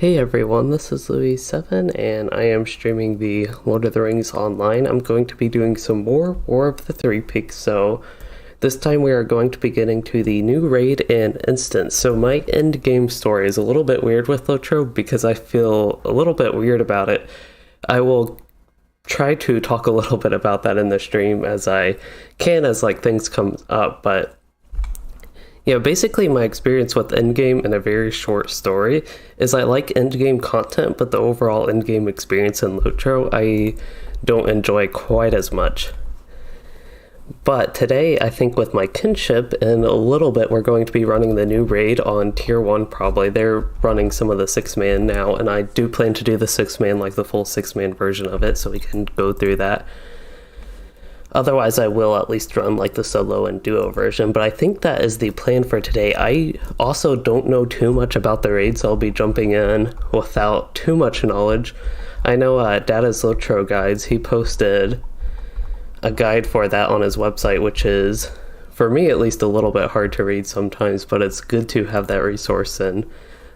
Hey everyone, this is Louis7 and I am streaming the Lord of the Rings online. I'm going to be doing some more War of the Three Peaks, so this time we are going to be getting to the new raid and instance. So my end game story is a little bit weird with LOTRO because I feel a little bit weird about it. I will try to talk a little bit about that in the stream as I can as things come up, but yeah, basically my experience with endgame in a very short story is I like endgame content, but the overall endgame experience in LOTRO I don't enjoy quite as much. But today, I think with my kinship, in a little bit we're going to be running the new raid on tier 1 probably. They're running some of the 6-man now, and I do plan to do the 6-man, like the full 6-man version of it, so we can go through that. Otherwise, I will at least run like the solo and duo version, but I think that is the plan for today. I also don't know too much about the raid, so I'll be jumping in without too much knowledge. I know Data's LOTRO Guides, he posted a guide for that on his website, which is, for me at least, a little bit hard to read sometimes, but it's good to have that resource, and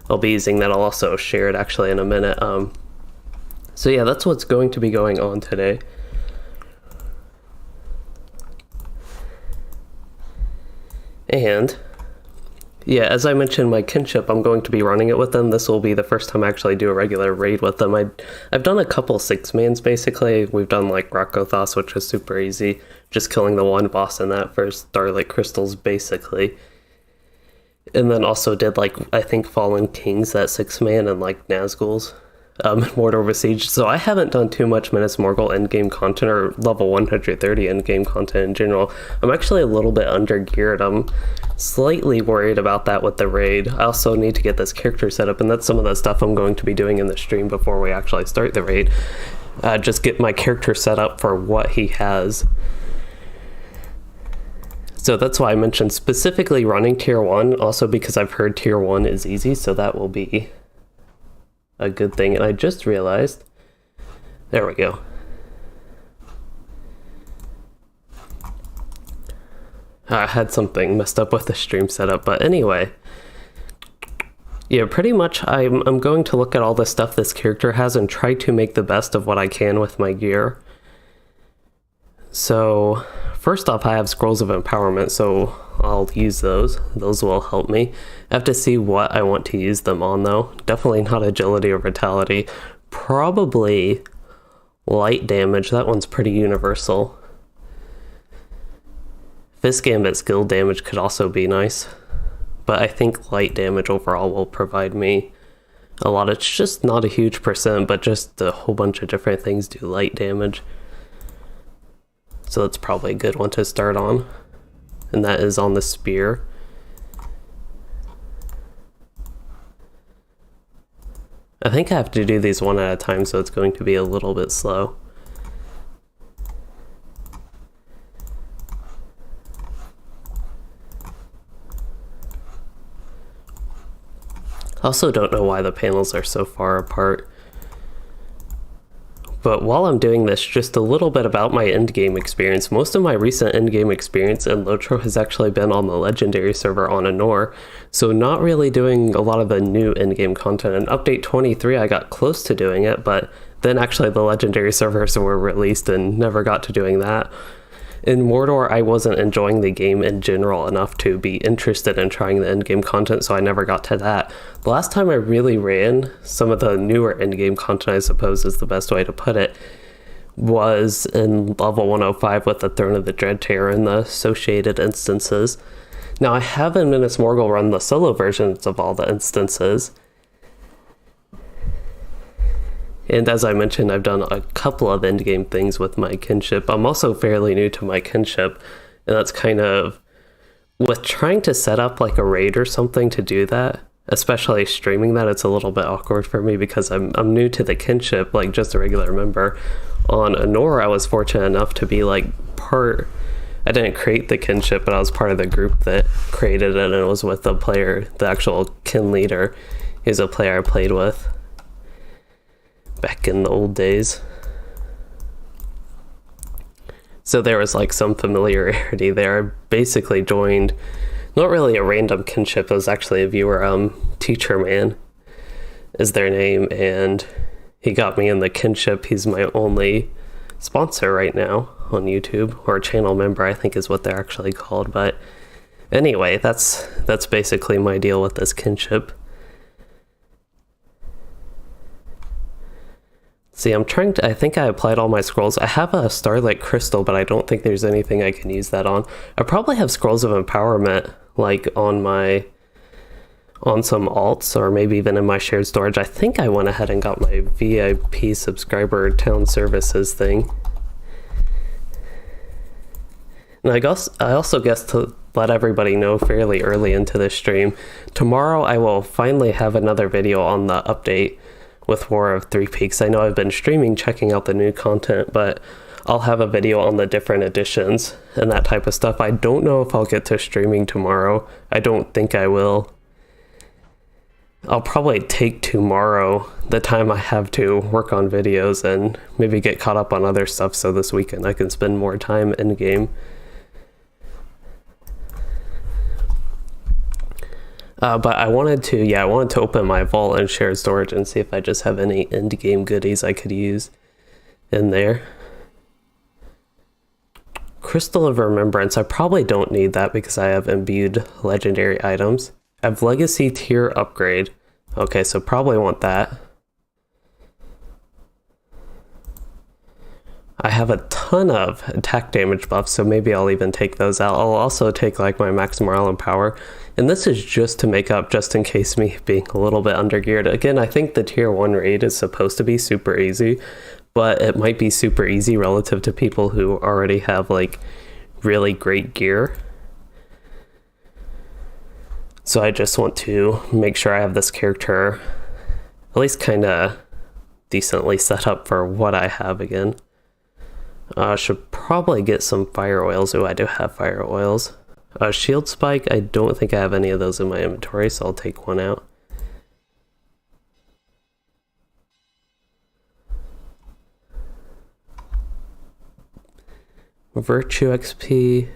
I'll be using that. I'll also share it actually in a minute. So yeah, that's what's going to be going on today. And yeah, as I mentioned, my kinship, I'm going to be running it with them. This will be the first time I actually do a regular raid with them. I've done a couple 6-mans basically. We've done like Rakkothos, which was super easy, just killing the one boss in that for Starlight Crystals basically. And then also did I think Fallen Kings, that 6-man, and Nazgul's Mordor Besieged. So I haven't done too much Minas Morgul endgame content or level 130 endgame content in general. I'm actually a little bit under geared. I'm slightly worried about that with the raid. I also need to get this character set up, and that's some of the stuff I'm going to be doing in the stream before we actually start the raid. Just get my character set up for what he has. So that's why I mentioned specifically running tier 1, also because I've heard tier 1 is easy, so that will be a good thing. And I just realized, there we go. I had something messed up with the stream setup, but anyway. Yeah, pretty much I'm going to look at all the stuff this character has and try to make the best of what I can with my gear. So, first off, I have Scrolls of Empowerment, so I'll use those. Those will help me. I have to see what I want to use them on, though. Definitely not Agility or Vitality. Probably Light Damage. That one's pretty universal. Fist Gambit skill damage could also be nice, but I think Light Damage overall will provide me a lot. It's just not a huge percent, but just a whole bunch of different things do light damage. So that's probably a good one to start on. And that is on the spear. I think I have to do these one at a time, so it's going to be a little bit slow. I also don't know why the panels are so far apart. But while I'm doing this, just a little bit about my endgame experience. Most of my recent endgame experience in LOTRO has actually been on the Legendary server on Anor, so not really doing a lot of the new endgame content. In Update 23, I got close to doing it, but then actually the Legendary servers were released and never got to doing that. In Mordor, I wasn't enjoying the game in general enough to be interested in trying the endgame content, so I never got to that. The last time I really ran some of the newer endgame content, I suppose is the best way to put it, was in level 105 with the Throne of the Dreadtear and the associated instances. Now, I have in Minas Morgul run the solo versions of all the instances. And as I mentioned, I've done a couple of endgame things with my kinship. I'm also fairly new to my kinship, and that's kind of, with trying to set up a raid or something to do that, especially streaming that, it's a little bit awkward for me because I'm new to the kinship, just a regular member. On Anor, I was fortunate enough to be I didn't create the kinship, but I was part of the group that created it, and it was with the player, the actual kin leader. He's a player I played with back in the old days. So there was some familiarity there. I basically joined not really a random kinship, it was actually a viewer teacher man. is their name, and he got me in the kinship. He's my only sponsor right now on YouTube, or channel member, I think is what they're actually called. But anyway, that's basically my deal with this kinship. See, I think I applied all my scrolls. I have a Starlight Crystal, but I don't think there's anything I can use that on. I probably have Scrolls of Empowerment, like on some alts, or maybe even in my shared storage. I think I went ahead and got my VIP subscriber town services thing. And I also guess to let everybody know fairly early into this stream, tomorrow I will finally have another video on the update with War of Three Peaks. I know I've been streaming checking out the new content, but I'll have a video on the different editions and that type of stuff. I don't know if I'll get to streaming tomorrow. I don't think I will. I'll probably take tomorrow, the time I have to work on videos, and maybe get caught up on other stuff, so this weekend I can spend more time in game. But I wanted to open my vault and shared storage and see if I just have any end game goodies I could use in there. Crystal of Remembrance, I probably don't need that because I have imbued legendary items. I have Legacy tier upgrade. Okay, so probably want that. I have a ton of attack damage buffs, so maybe I'll even take those out. I'll also take like my max morale and power. And this is just to make up, just in case me being a little bit undergeared. Again, I think the tier 1 raid is supposed to be super easy, but it might be super easy relative to people who already have like really great gear. So I just want to make sure I have this character at least kind of decently set up for what I have again. Should probably get some fire oils. Oh, I do have fire oils. Shield spike, I don't think I have any of those in my inventory, so I'll take one out. Virtue XP.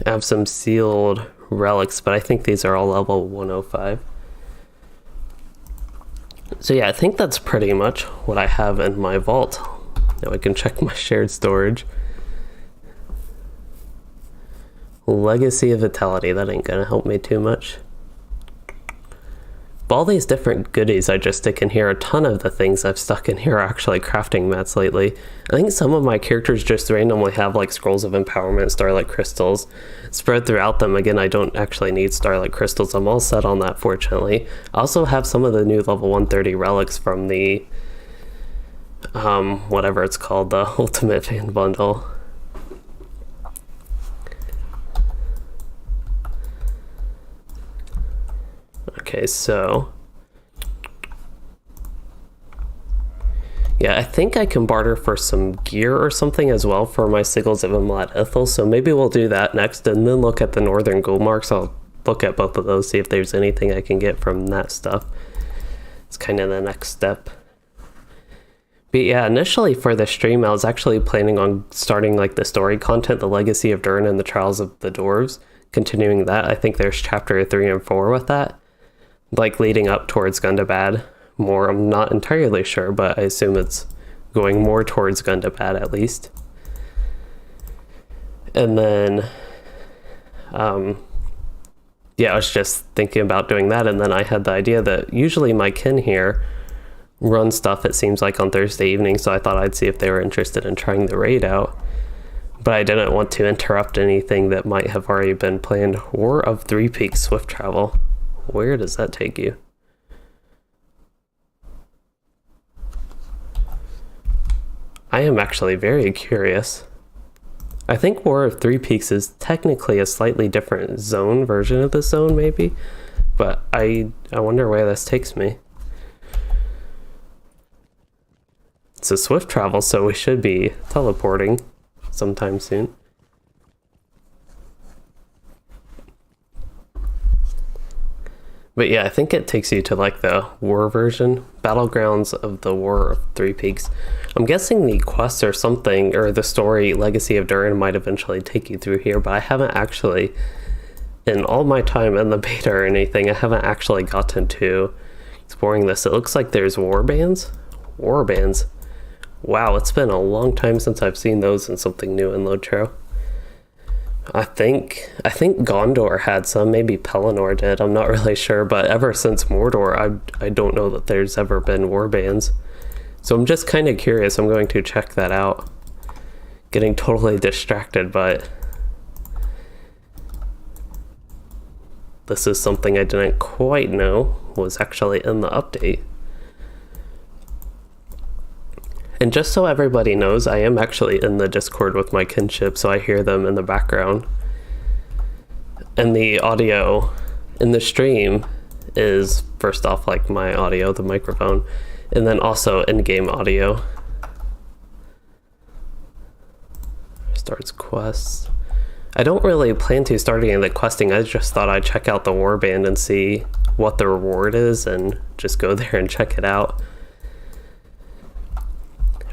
I have some sealed relics, but I think these are all level 105. So yeah, I think that's pretty much what I have in my vault. Now I can check my shared storage. Legacy of Vitality, that ain't gonna help me too much. But all these different goodies I just stick in here, a ton of the things I've stuck in here are actually crafting mats lately. I think some of my characters just randomly have like Scrolls of Empowerment, Starlight Crystals spread throughout them. Again, I don't actually need Starlight Crystals. I'm all set on that, fortunately. I also have some of the new level 130 relics from the whatever it's called, the Ultimate Fan Bundle. Okay, so yeah, I think I can barter for some gear or something as well for my Sigils of Imlat Ithil, so maybe we'll do that next and then look at the Northern Gold Marks. I'll look at both of those, see if there's anything I can get from that stuff. It's kind of the next step. But yeah, initially for the stream, I was actually planning on starting like the story content, the Legacy of Durn and the Trials of the Dwarves, continuing that. I think there's chapter 3 and 4 with that, like leading up towards Gundabad more. I'm not entirely sure, but I assume it's going more towards Gundabad at least. And then, yeah, I was just thinking about doing that, and then I had the idea that usually my kin here run stuff, it seems like, on Thursday evening, so I thought I'd see if they were interested in trying the raid out. But I didn't want to interrupt anything that might have already been planned. War of Three Peaks Swift Travel. Where does that take you? I am actually very curious. I think War of Three Peaks is technically a slightly different zone version of the zone, maybe, but I wonder where this takes me. It's a swift travel, so we should be teleporting sometime soon. But yeah, I think it takes you to like the war version, Battlegrounds of the War of Three Peaks. I'm guessing the quests or something, or the story Legacy of Durn might eventually take you through here, but I haven't actually in all my time in the beta or anything, I haven't actually gotten to exploring this. It looks like there's warbands. Warbands. Wow, it's been a long time since I've seen those in something new in LOTRO. I think Gondor had some, maybe Pelennor did, I'm not really sure, but ever since Mordor, I don't know that there's ever been warbands. So I'm just kind of curious, I'm going to check that out. Getting totally distracted, but this is something I didn't quite know was actually in the update. And just so everybody knows, I am actually in the Discord with my kinship, so I hear them in the background. And the audio in the stream is, first off, like my audio, the microphone, and then also in-game audio. Starts quests. I don't really plan to start any of the questing, I just thought I'd check out the warband and see what the reward is and just go there and check it out.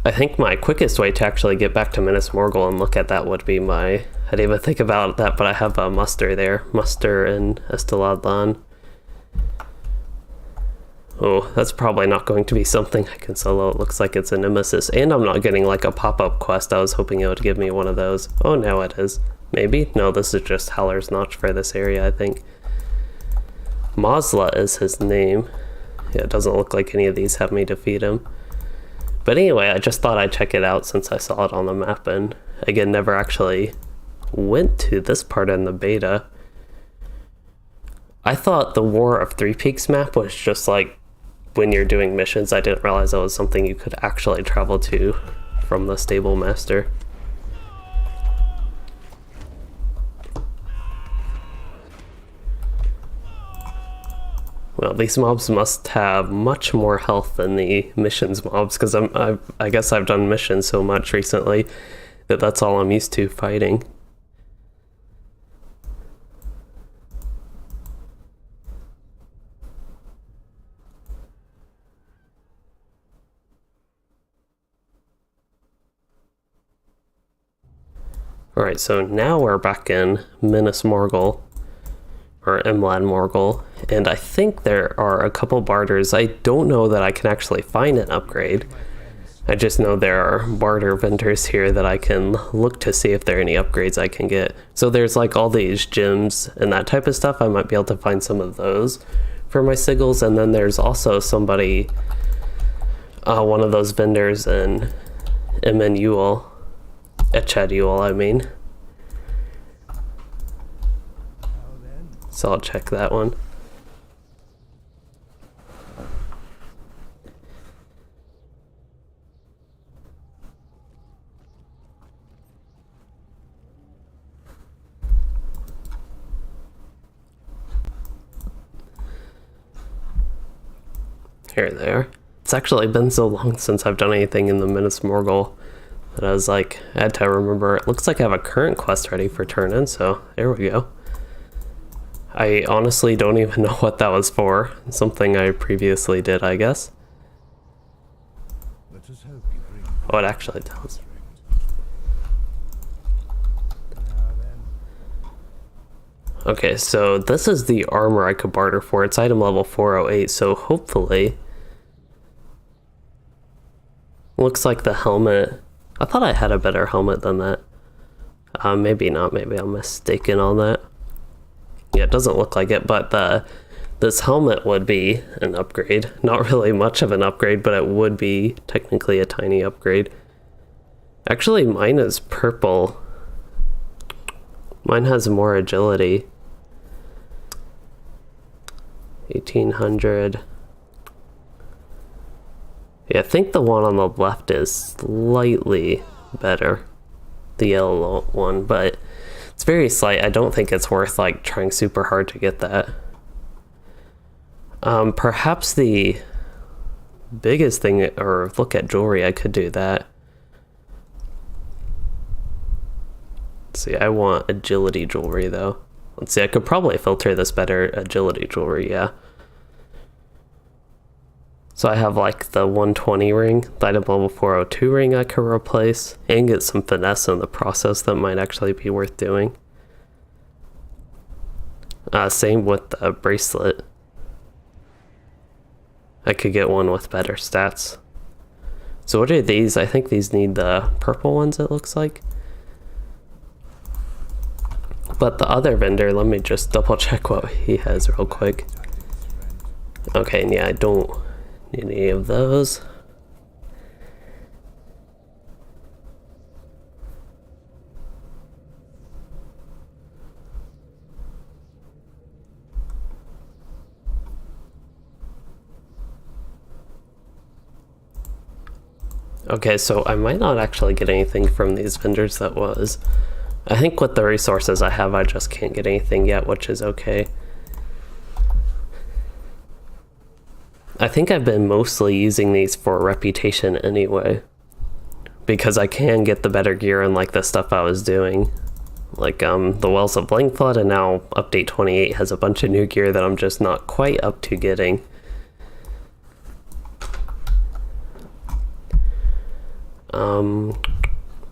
I think my quickest way to actually get back to Minas Morgul and look at that would be I didn't even think about that, but I have a muster there. Muster in Esteladlan. Oh, that's probably not going to be something I can solo. It looks like it's a nemesis, and I'm not getting like a pop-up quest. I was hoping it would give me one of those. Oh, now it is. Maybe? No, this is just Haller's Notch for this area, I think. Mosla is his name. Yeah, it doesn't look like any of these have me defeat him. But anyway, I just thought I'd check it out since I saw it on the map, and again, never actually went to this part in the beta. I thought the War of Three Peaks map was just like when you're doing missions. I didn't realize that was something you could actually travel to from the Stable Master. Well, these mobs must have much more health than the missions mobs, because I guess I've done missions so much recently that that's all I'm used to fighting. Alright, so now we're back in Minas Morgul, or Imlad Morgul, and I think there are a couple barters. I don't know that I can actually find an upgrade. I just know there are barter vendors here that I can look to see if there are any upgrades I can get. So there's like all these gems and that type of stuff. I might be able to find some of those for my sigils, and then there's also somebody, one of those vendors in Emanuel, Echaduel, I mean. So I'll check that one. Here they are. It's actually been so long since I've done anything in the Minas Morgul that I was like, I had to remember. It looks like I have a current quest ready for turn-in, so there we go. I honestly don't even know what that was for. Something I previously did, I guess. Oh, it actually tells. Okay, so this is the armor I could barter for. It's item level 408, so hopefully... Looks like the helmet... I thought I had a better helmet than that. Maybe not, maybe I'm mistaken on that. Yeah, it doesn't look like it, but this helmet would be an upgrade. Not really much of an upgrade, but it would be technically a tiny upgrade. Actually, mine is purple. Mine has more agility. 1800. Yeah, I think the one on the left is slightly better. The yellow one, but it's very slight. I don't think it's worth like trying super hard to get that. Perhaps the biggest thing, or look at jewelry, I could do that. Let's see, I want agility jewelry though. Let's see, I could probably filter this better. Agility jewelry, yeah. So I have like the 120 ring, the item level 402 ring I could replace, and get some finesse in the process that might actually be worth doing. Same with the bracelet. I could get one with better stats. So what are these? I think these need the purple ones, it looks like. But the other vendor, let me just double check what he has real quick. Okay, and yeah, I don't need any of those. Okay, so I might not actually get anything from these vendors that was. I think with the resources I have, I just can't get anything yet, which is okay. I think I've been mostly using these for reputation anyway, because I can get the better gear and like the stuff I was doing. Like the Wells of Blankflood, and now update 28 has a bunch of new gear that I'm just not quite up to getting.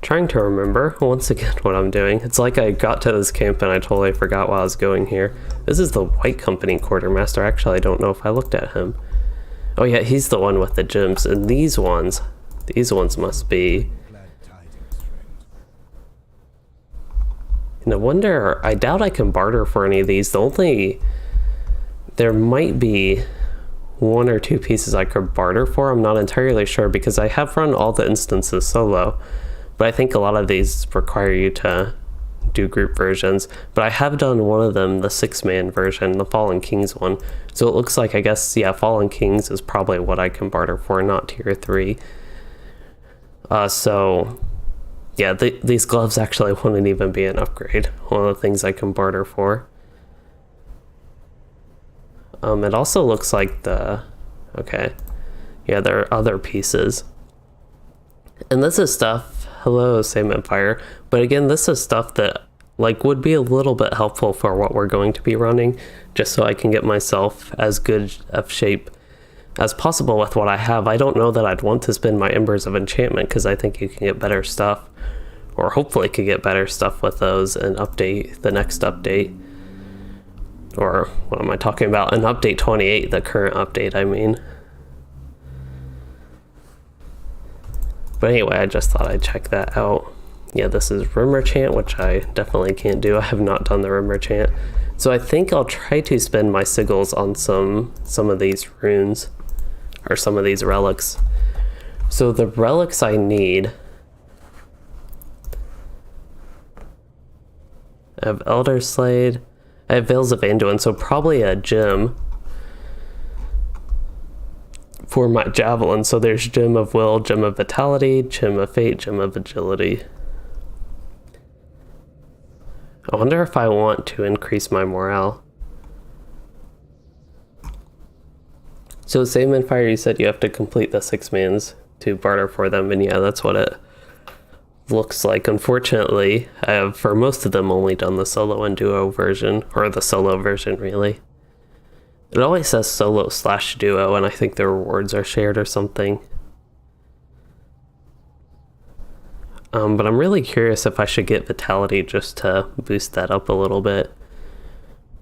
Trying to remember once again what I'm doing. It's like I got to this camp and I totally forgot why I was going here. This is the White Company Quartermaster. Actually, I don't know if I looked at him. Oh yeah, he's the one with the gems. And these ones must be... No wonder, I doubt I can barter for any of these. There might be one or two pieces I could barter for. I'm not entirely sure because I have run all the instances solo. But I think a lot of these require you to do group versions. But I have done one of them, the 6-man version, the Fallen Kings one. So it looks like, I guess, yeah, Fallen Kings is probably what I can barter for, not tier 3. So, yeah, these gloves actually wouldn't even be an upgrade. One of the things I can barter for. It also looks like okay. Yeah, there are other pieces. And this is stuff... Hello, Same Empire. But again, this is stuff that like would be a little bit helpful for what we're going to be running, just so I can get myself as good of shape as possible with what I have. I don't know that I'd want to spend my Embers of Enchantment because I think you can get better stuff, or hopefully could get better stuff with those and update the next update. Or what am I talking about? An update 28, the current update, I mean. But anyway, I just thought I'd check that out. Yeah, this is Rimmer Chant, which I definitely can't do. I have not done the Rimmer Chant. So I think I'll try to spend my sigils on some of these runes, or some of these relics. So the relics I need... I have Elder Slade. I have Veils of Anduin, so probably a gem for my javelin. So there's Gem of Will, Gem of Vitality, Gem of Fate, Gem of Agility. I wonder if I want to increase my morale. So Same in Fire, you said you have to complete the 6-mans to barter for them, and yeah, that's what it looks like. Unfortunately, I have for most of them only done the solo and duo version, or the solo version really. It always says solo/duo, and I think the rewards are shared or something. But I'm really curious if I should get Vitality just to boost that up a little bit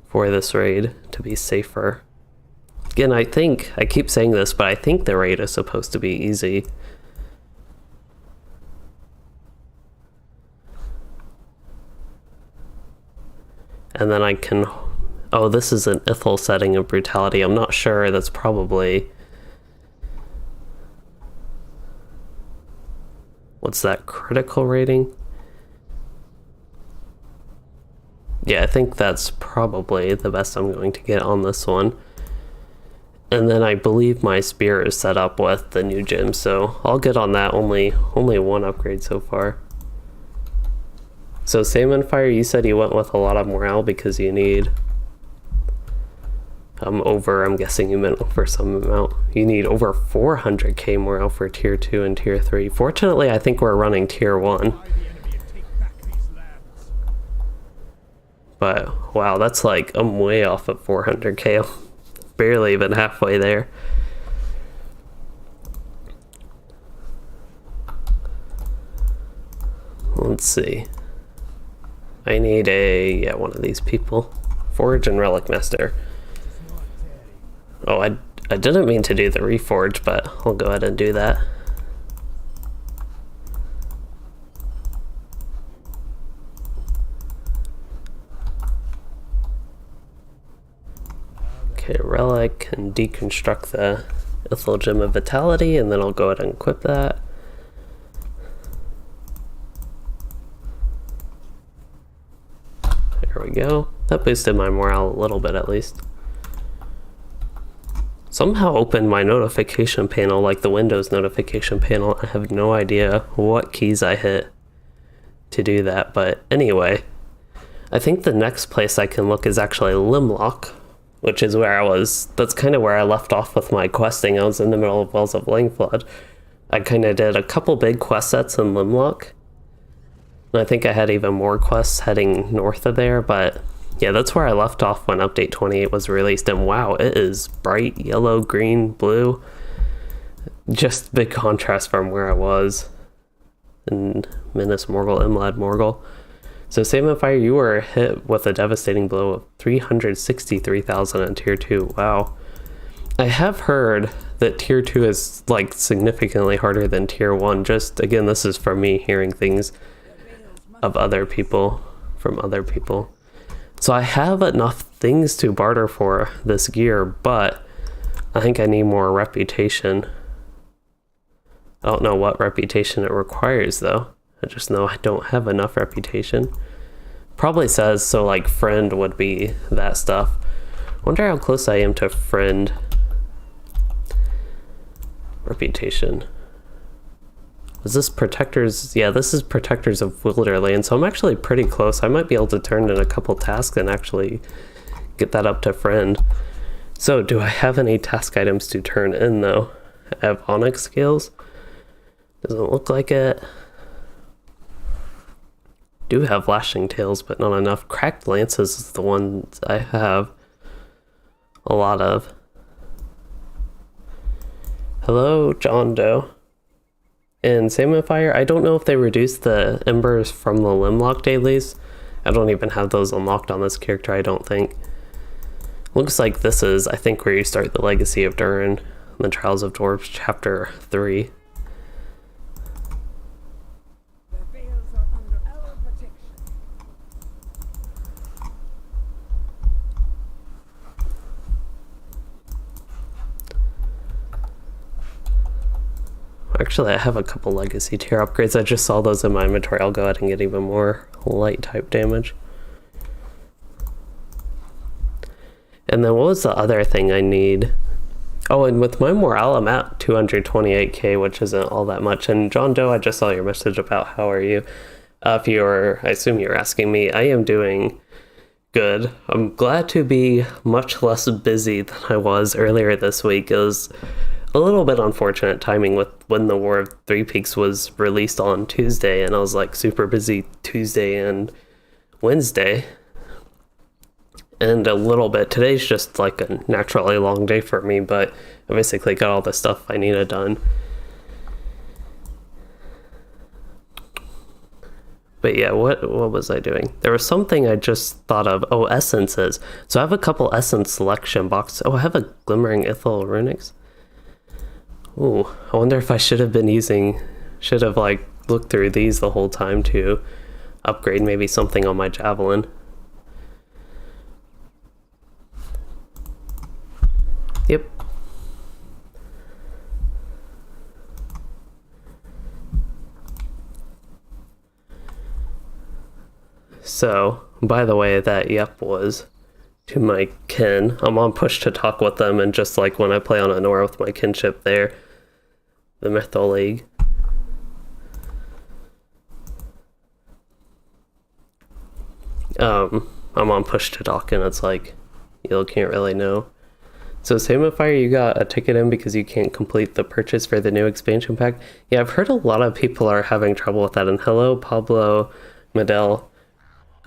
for this raid to be safer. Again, I keep saying this, but I think the raid is supposed to be easy. And then I can... Oh, this is an Ithil setting of Brutality. I'm not sure. That's probably... What's that? Critical rating? Yeah, I think that's probably the best I'm going to get on this one. And then I believe my spear is set up with the new gem, so I'll get on that. Only one upgrade so far. So Same in Fire, you said you went with a lot of morale because you need... I'm guessing you meant over some amount. You need over 400k morale for tier 2 and tier 3. Fortunately, I think we're running tier 1. But, wow, that's like, I'm way off of 400k. I'm barely even halfway there. Let's see. I need one of these people Forge and Relic Master. Oh, I didn't mean to do the Reforge, but I'll go ahead and do that. Okay, Relic can deconstruct the Ithil Gem of Vitality, and then I'll go ahead and equip that. There we go. That boosted my morale a little bit at least. Somehow opened my notification panel, like the Windows notification panel. I have no idea what keys I hit to do that, but anyway. I think the next place I can look is actually Limlock, which is where I was. That's kind of where I left off with my questing. I was in the middle of Wells of Langflood. I kind of did a couple big quest sets in Limlock. And I think I had even more quests heading north of there, but yeah, that's where I left off when Update 28 was released, and wow, it is bright yellow, green, blue. Just big contrast from where I was in Minas Morgul, Imlad Morgul. So Salmon Fire, you were hit with a devastating blow of 363,000 in Tier 2. Wow. I have heard that Tier 2 is like significantly harder than Tier 1. Just, again, this is from me hearing things of other people, from other people. So I have enough things to barter for this gear, but I think I need more reputation. I don't know what reputation it requires though. I just know I don't have enough reputation. Probably says so like friend would be that stuff. Wonder how close I am to friend. Reputation. Is this Protectors? Yeah, this is Protectors of Wilderland, so I'm actually pretty close. I might be able to turn in a couple tasks and actually get that up to friend. So, do I have any task items to turn in, though? I have Onyx Scales. Doesn't look like it. Do have Lashing Tails, but not enough. Cracked Lances is the one I have a lot of. Hello, John Doe. In Salmon Fire, I don't know if they reduced the embers from the Limlock dailies. I don't even have those unlocked on this character, I don't think. Looks like this is, I think, where you start the Legacy of Durin, the Trials of Dwarves, Chapter 3. Actually, I have a couple Legacy tier upgrades. I just saw those in my inventory. I'll go ahead and get even more light type damage. And then what was the other thing I need? Oh, and with my morale, I'm at 228k, which isn't all that much. And John Doe, I just saw your message about how are you. If you're, I assume you're asking me, I am doing good. I'm glad to be much less busy than I was earlier this week. It was a little bit unfortunate timing with when the War of Three Peaks was released on Tuesday, and I was like super busy Tuesday and Wednesday. And a little bit, today's just like a naturally long day for me, but I basically got all the stuff I needed done. But yeah, what was I doing? There was something I just thought of. Oh, essences. So I have a couple essence selection boxes. Oh, I have a Glimmering Ithil Runics. Ooh, I wonder if I should have like looked through these the whole time to upgrade maybe something on my Javelin. Yep. So, by the way, that yep was to my kin. I'm on push to talk with them, and just like when I play on Anora with my kinship there, the Mythol League. I'm on push to talk, and it's like, you can't really know. So Salmon Fire, you got a ticket in because you can't complete the purchase for the new expansion pack. Yeah, I've heard a lot of people are having trouble with that, and hello, Pablo Medel.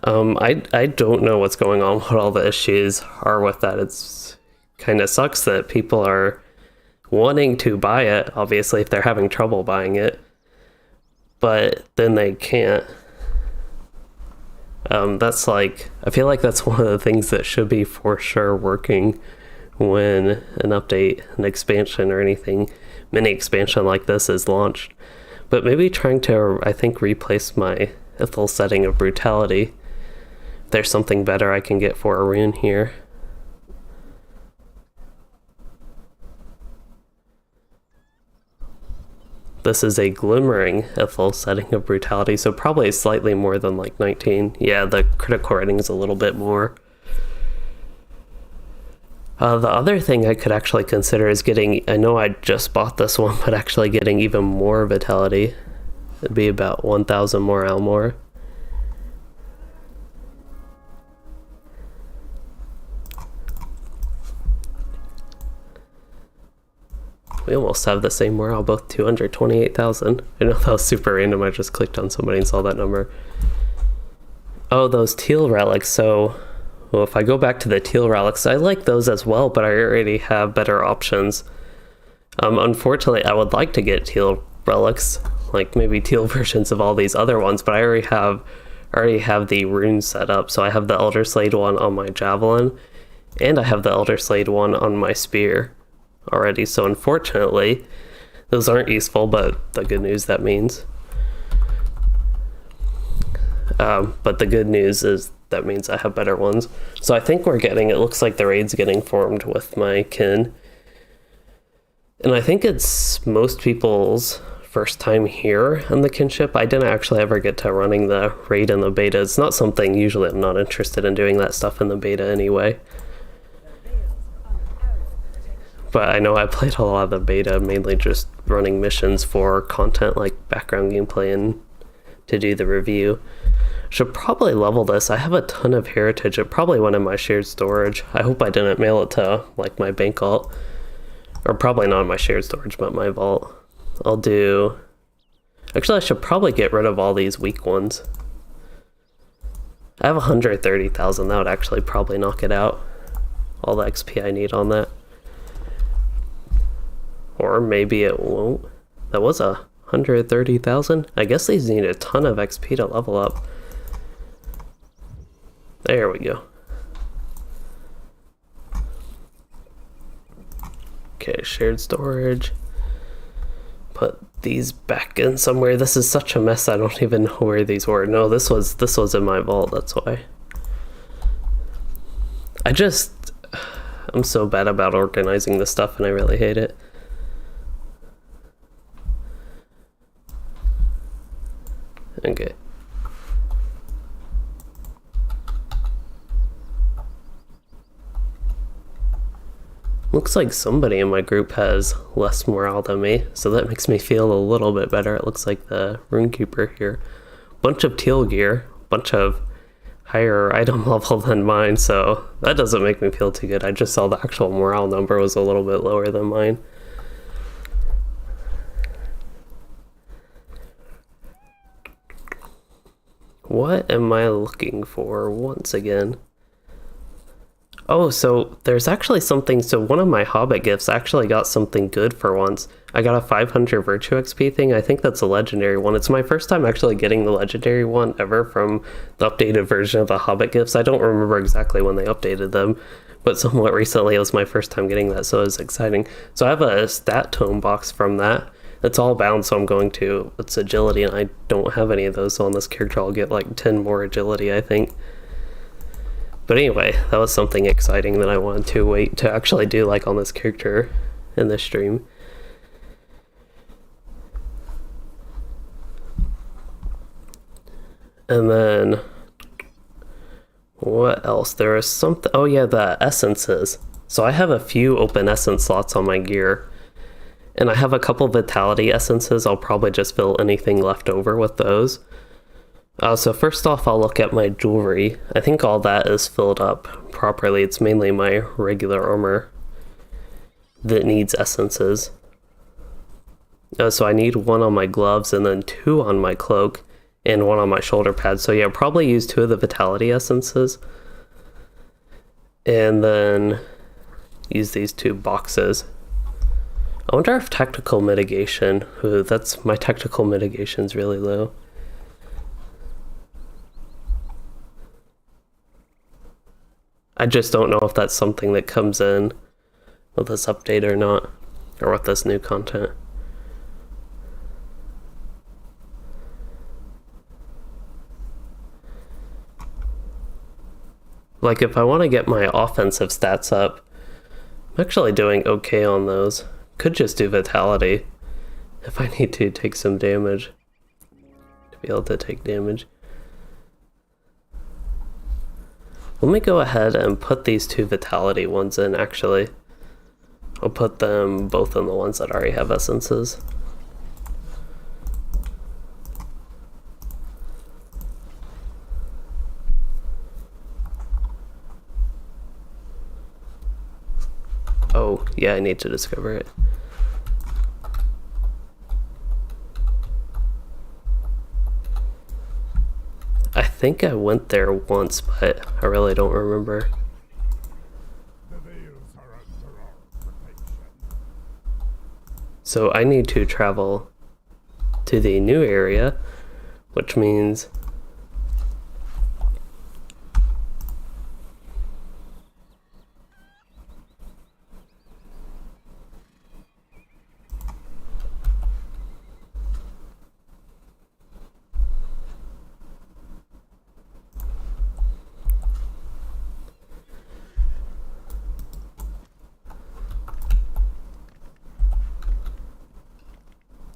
I don't know what's going on, what all the issues are with that. It's kind of sucks that people are wanting to buy it, obviously, if they're having trouble buying it, but then they can't. That's like, I feel like that's one of the things that should be for sure working when an update, an expansion, or anything, mini expansion like this is launched. But maybe trying to, I think, replace my Ithil setting of brutality. If there's something better I can get for a rune here. This is a glimmering Ithil setting of brutality, so probably slightly more than like 19. Yeah, the critical rating is a little bit more. The other thing I could actually consider is getting, I know I just bought this one, but actually getting even more vitality. It'd be about 1,000 morale more. We almost have the same morale, both 228,000. I know that was super random, I just clicked on somebody and saw that number. Oh, those teal relics, so... Well, if I go back to the teal relics, I like those as well, but I already have better options. Unfortunately, I would like to get teal relics, like maybe teal versions of all these other ones, but I already have the runes set up. So I have the Elder Slade one on my javelin, and I have the Elder Slade one on my spear already. So unfortunately, those aren't useful, but the good news that means. But the good news is that means I have better ones. So I think we're getting, it looks like the raid's getting formed with my kin. And I think it's most people's first time here on the kinship. I didn't actually ever get to running the raid in the beta. It's not something, usually I'm not interested in doing that stuff in the beta anyway. But I know I played a lot of the beta, mainly just running missions for content like background gameplay and to do the review. Should probably level this. I have a ton of heritage. It probably went in my shared storage. I hope I didn't mail it to like my bank vault. Or probably not in my shared storage, but my vault. I'll do... Actually, I should probably get rid of all these weak ones. I have 130,000. That would actually probably knock it out. All the XP I need on that. Or maybe it won't. That was 130,000. I guess these need a ton of XP to level up. There we go. Okay, shared storage. Put these back in somewhere. This is such a mess, I don't even know where these were. No, this was in my vault, that's why. I'm so bad about organizing this stuff and I really hate it. Okay. Looks like somebody in my group has less morale than me, so that makes me feel a little bit better. It looks like the Runekeeper here. Bunch of teal gear, bunch of higher item level than mine, so that doesn't make me feel too good. I just saw the actual morale number was a little bit lower than mine. What am I looking for once again? Oh, so there's actually something, so one of my Hobbit gifts actually got something good for once. I got a 500 Virtue XP thing. I think that's a legendary one. It's my first time actually getting the legendary one ever from the updated version of the Hobbit gifts. I don't remember exactly when they updated them, but somewhat recently it was my first time getting that, so it was exciting. So I have a stat tome box from that. It's all bound, so I'm going to, it's agility, and I don't have any of those, so on this character I'll get like 10 more agility, I think. But anyway, that was something exciting that I wanted to wait to actually do, like on this character in this stream. And then, what else? There is something, oh yeah, the essences. So I have a few open essence slots on my gear. And I have a couple vitality essences. I'll probably just fill anything left over with those. So first off, I'll look at my jewelry. I think all that is filled up properly. It's mainly my regular armor that needs essences. So I need one on my gloves and then 2 on my cloak and 1 on my shoulder pad. So yeah, probably use 2 of the vitality essences. And then use these 2 boxes. I wonder if tactical mitigation, that's my tactical mitigation's really low. I just don't know if that's something that comes in with this update or not, or with this new content. Like, if I want to get my offensive stats up, I'm actually doing okay on those. Could just do vitality if I need to take some damage. To be able to take damage. Let me go ahead and put these 2 vitality ones in, actually. I'll put them both in the ones that already have essences. Oh, yeah, I need to discover it. I think I went there once, but I really don't remember. So I need to travel to the new area, which means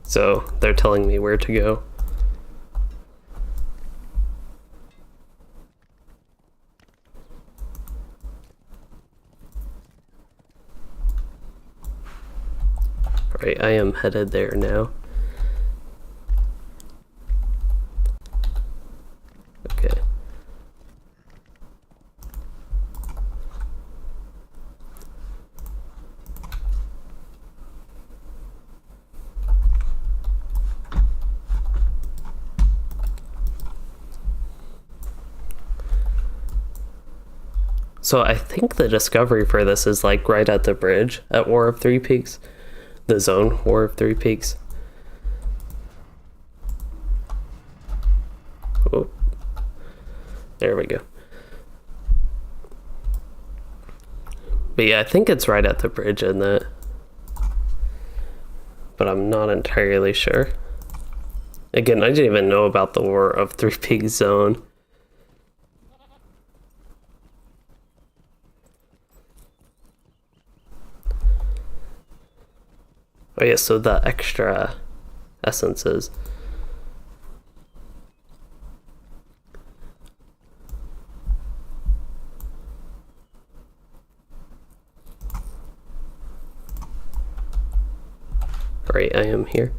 so they're telling me where to go. Right, I am headed there now. Okay. So I think the discovery for this is like right at the bridge at War of Three Peaks. The zone War of Three Peaks. Oh, there we go. But yeah, I think it's right at the bridge in that. But I'm not entirely sure. Again, I didn't even know about the War of Three Peaks zone. Oh yeah, so the extra essences. Right, I am here.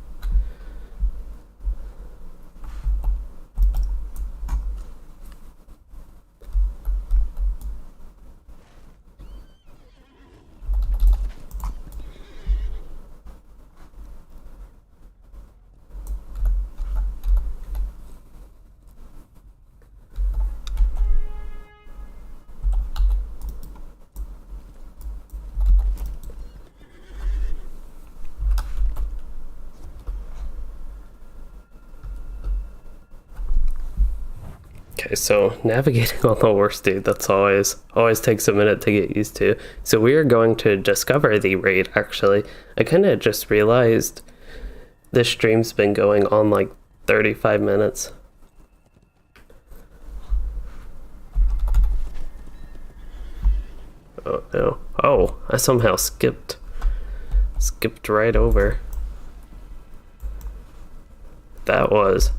Okay, so navigating on the worst, dude, that's always takes a minute to get used to. So we are going to discover the raid, actually. I kind of just realized this stream's been going on like 35 minutes. Oh no. Oh, I somehow skipped right over. That was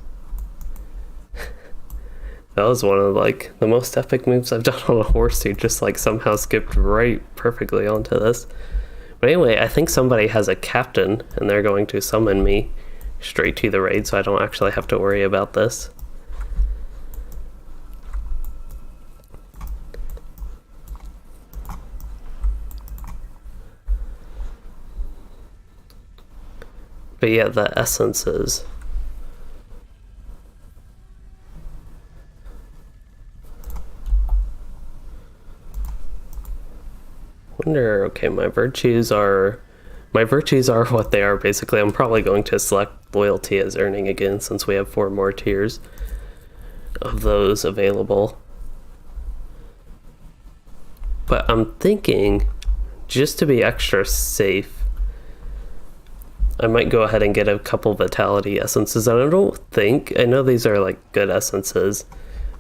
one of like the most epic moves I've done on a horse, dude. Just like somehow skipped right perfectly onto this. But anyway, I think somebody has a captain and they're going to summon me straight to the raid, so I don't actually have to worry about this. But yeah, the essences. Wonder, okay, my virtues are what they are basically. I'm probably going to select loyalty as earning again since we have 4 more tiers of those available. But I'm thinking, just to be extra safe, I might go ahead and get a couple vitality essences. And I know these are like good essences,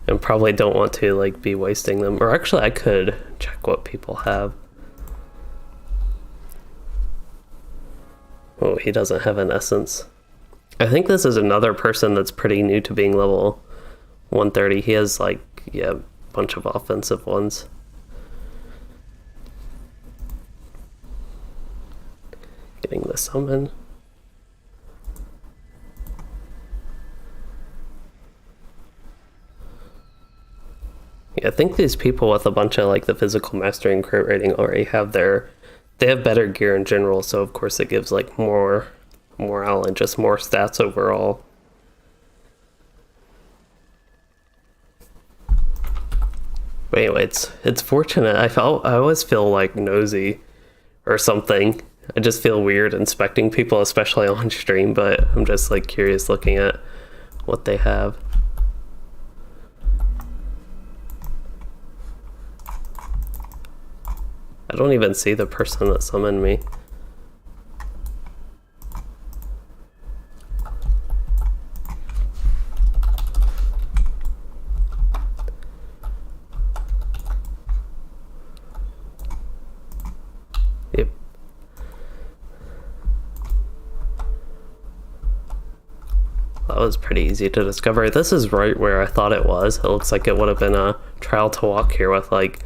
and probably don't want to like be wasting them. Or actually I could check what people have. Oh, he doesn't have an essence. I think this is another person that's pretty new to being level 130. He has like, yeah, a bunch of offensive ones. Getting the summon. Yeah, I think these people with a bunch of like the physical mastery and crit rating already have they have better gear in general, so of course it gives like more morale and just more stats overall. But anyway, it's fortunate. I always feel like nosy or something. I just feel weird inspecting people, especially on stream, but I'm just like curious looking at what they have. I don't even see the person that summoned me. Yep. That was pretty easy to discover. This is right where I thought it was. It looks like it would have been a trial to walk here with like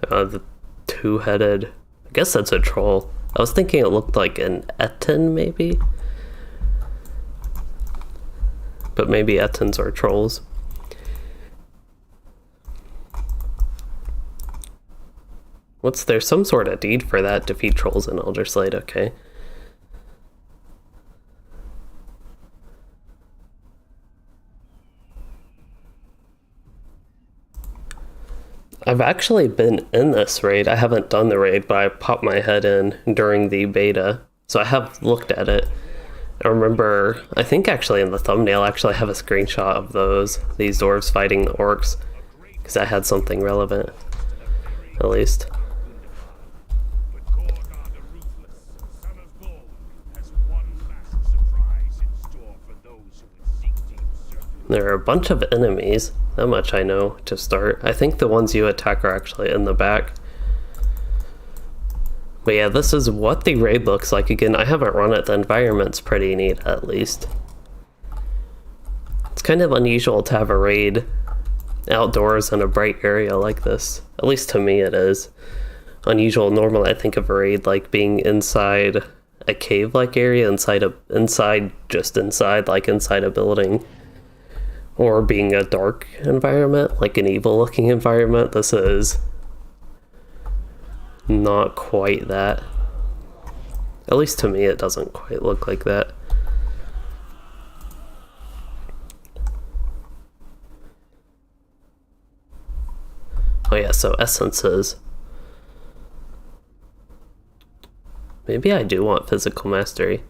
the two-headed, I guess that's a troll. I was thinking it looked like an Etten maybe, but maybe Ettens are trolls. There's some sort of deed for that, defeat trolls in Elder Slate, okay. I've actually been in this raid. I haven't done the raid, but I popped my head in during the beta, so I have looked at it. I remember, I think actually in the thumbnail, I actually have a screenshot of these dwarves fighting the orcs, because I had something relevant, at least. Gorgar the Ruthless, son of Gorgon, has one last surprise in store for those who would seek to usurp him. There are a bunch of enemies, that much I know to start. I think the ones you attack are actually in the back. But yeah, this is what the raid looks like. Again, I haven't run it. The environment's pretty neat, at least. It's kind of unusual to have a raid outdoors in a bright area like this. At least to me it is. Unusual. Normally I think of a raid like being inside a cave-like area, inside like inside a building. Or being a dark environment, like an evil-looking environment. This is not quite that. At least to me, it doesn't quite look like that. Oh yeah, so essences. Maybe I do want physical mastery.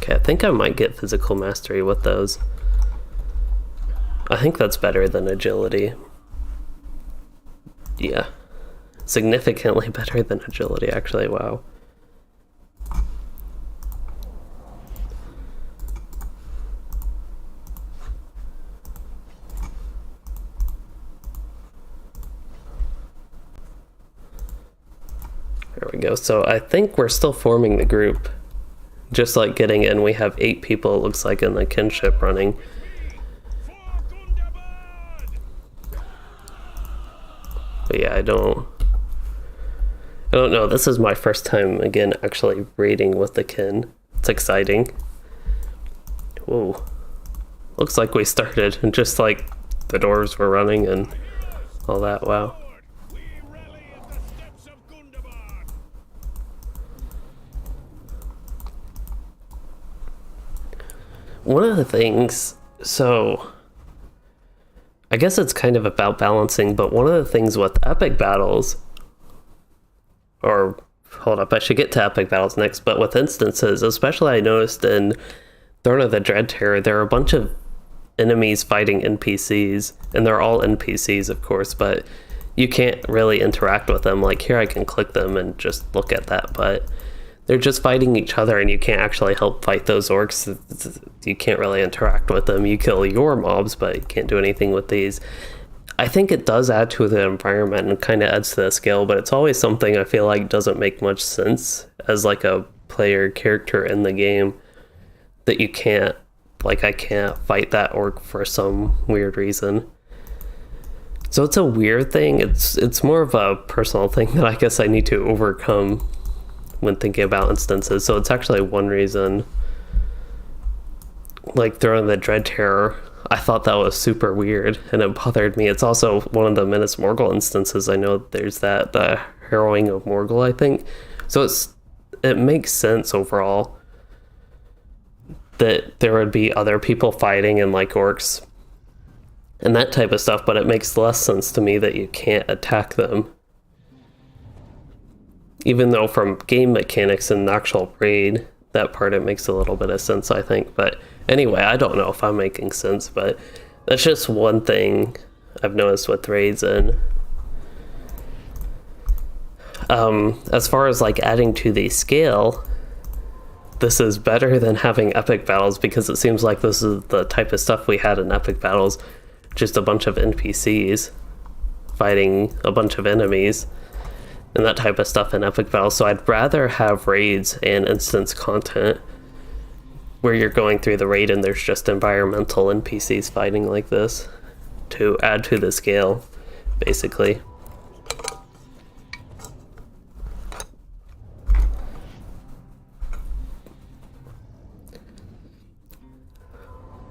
Okay, I think I might get physical mastery with those. I think that's better than agility. Yeah. Significantly better than agility, actually, wow. There we go. So I think we're still forming the group. Just like getting in, we have 8 people, it looks like, in the kinship running. But yeah, I don't know. This is my first time, again, actually raiding with the kin. It's exciting. Whoa. Looks like we started, and just like the doors were running and all that, wow. One of the things, so I guess it's kind of about balancing, but one of the things with epic battles, or hold up, I should get to epic battles next, but with instances, especially I noticed in Throne of the Dread Terror, there are a bunch of enemies fighting NPCs, and they're all NPCs, of course, but you can't really interact with them. Like here I can click them and just look at that, but they're just fighting each other and you can't actually help fight those orcs. You can't really interact with them. You kill your mobs, but you can't do anything with these. I think it does add to the environment and kind of adds to the scale, but it's always something I feel like doesn't make much sense as like a player character in the game, that you can't, like I can't fight that orc for some weird reason. So it's a weird thing. It's more of a personal thing that I guess I need to overcome when thinking about instances. So it's actually one reason, like throwing the Dread Terror, I thought that was super weird and it bothered me. It's also one of the Minas Morgul instances. I know there's that Harrowing of Morgul, I think. So it makes sense overall that there would be other people fighting and like orcs and that type of stuff, but it makes less sense to me that you can't attack them. Even though from game mechanics and actual raid, that part it makes a little bit of sense, I think. But anyway, I don't know if I'm making sense, but that's just one thing I've noticed with raids. And as far as like adding to the scale, this is better than having epic battles, because it seems like this is the type of stuff we had in epic battles, just a bunch of NPCs fighting a bunch of enemies and that type of stuff in epic battles. So I'd rather have raids and instance content where you're going through the raid and there's just environmental NPCs fighting like this to add to the scale, basically.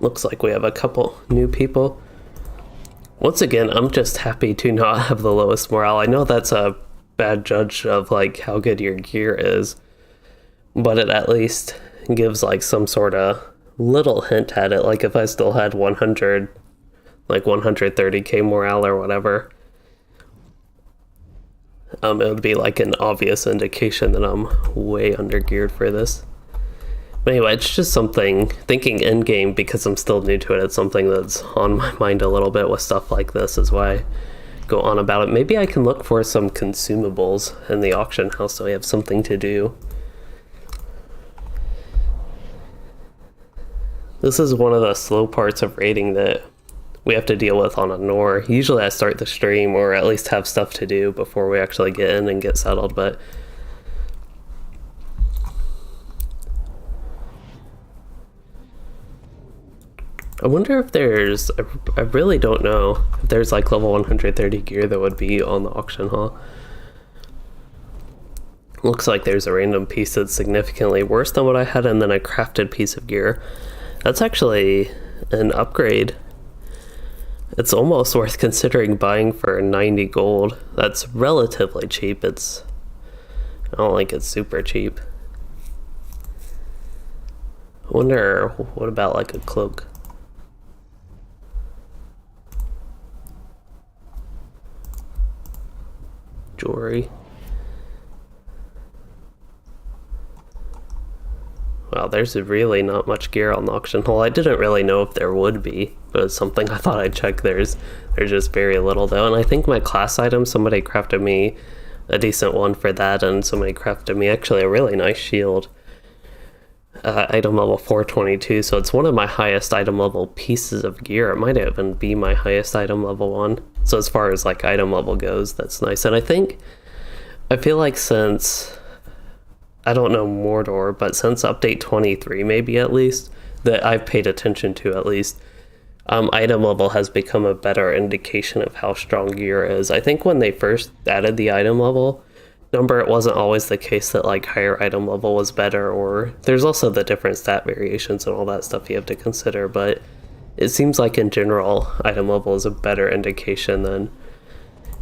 Looks like we have a couple new people. Once again, I'm just happy to not have the lowest morale. I know that's a bad judge of like how good your gear is, but it at least gives like some sort of little hint at it. Like if I still had 100, like 130k morale or whatever, it would be like an obvious indication that I'm way under geared for this. But anyway, it's just something, thinking endgame, because I'm still new to it, it's something that's on my mind a little bit with stuff like this, is why I go on about it. Maybe I can look for some consumables in the auction house so I have something to do. This is one of the slow parts of raiding that we have to deal with on a Nor. Usually I start the stream, or at least have stuff to do before we actually get in and get settled, but I wonder if there's, I really don't know if there's like level 130 gear that would be on the auction hall. Looks like there's a random piece that's significantly worse than what I had, and then a crafted piece of gear. That's actually an upgrade. It's almost worth considering buying for 90 gold. That's relatively cheap. I don't think it's super cheap. I wonder, what about like a cloak? Jewelry. Wow, there's really not much gear on the auction hall. I didn't really know if there would be, but it's something I thought I'd check. There's just very little though, and I think my class item, somebody crafted me a decent one for that, and somebody crafted me actually a really nice shield. Item level 422, so it's one of my highest item level pieces of gear. It might even be my highest item level one. So as far as like item level goes, that's nice. And I feel like since, I don't know Mordor, but since update 23 maybe at least, that I've paid attention to at least, item level has become a better indication of how strong gear is. I think when they first added the item level number, it wasn't always the case that like higher item level was better, or there's also the different stat variations and all that stuff you have to consider, but it seems like in general item level is a better indication than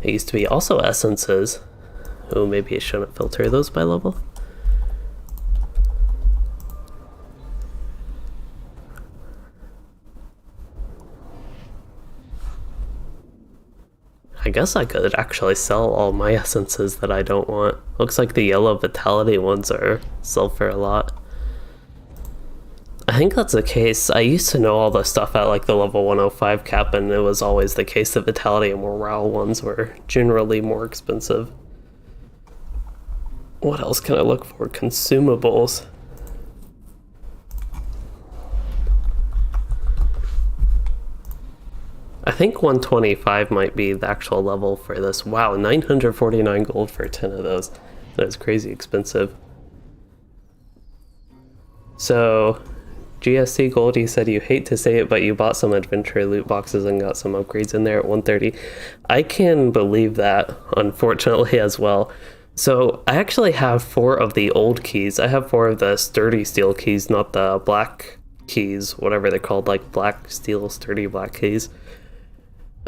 it used to be. Also essences. Oh, maybe I shouldn't filter those by level. I guess I could actually sell all my essences that I don't want. Looks like the yellow vitality ones sell for a lot. I think that's the case. I used to know all the stuff at like the level 105 cap, and it was always the case that vitality and morale ones were generally more expensive. What else can I look for? Consumables. I think 125 might be the actual level for this. Wow, 949 gold for 10 of those. That's crazy expensive. So, GSC Goldie said you hate to say it, but you bought some adventure loot boxes and got some upgrades in there at 130. I can believe that, unfortunately, as well. So, I actually have 4 of the old keys. I have 4 of the sturdy steel keys, not the black keys, whatever they're called, like black steel sturdy black keys.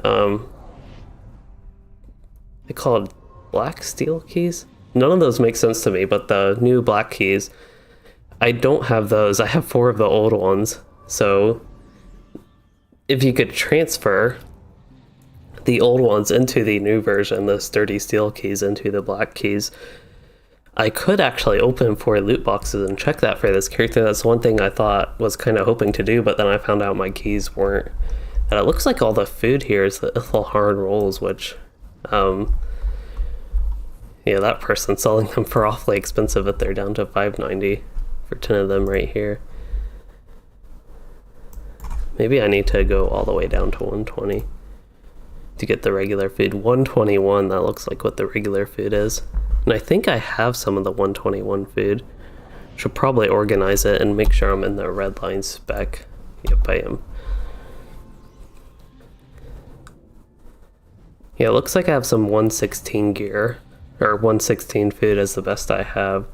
They called black steel keys? None of those make sense to me, but the new black keys, I don't have those. I have 4 of the old ones. So if you could transfer the old ones into the new version, the sturdy steel keys into the black keys, I could actually open 4 loot boxes and check that for this character. That's one thing I thought was kind of hoping to do, but then I found out my keys weren't. And it looks like all the food here is the Ithalharn rolls, which, yeah, that person's selling them for awfully expensive if they're down to 590 for 10 of them right here. Maybe I need to go all the way down to 120 to get the regular food. 121, that looks like what the regular food is. And I think I have some of the 121 food. Should probably organize it and make sure I'm in the red line spec. Yep, I am. Yeah, it looks like I have some 116 gear, or 116 food is the best I have.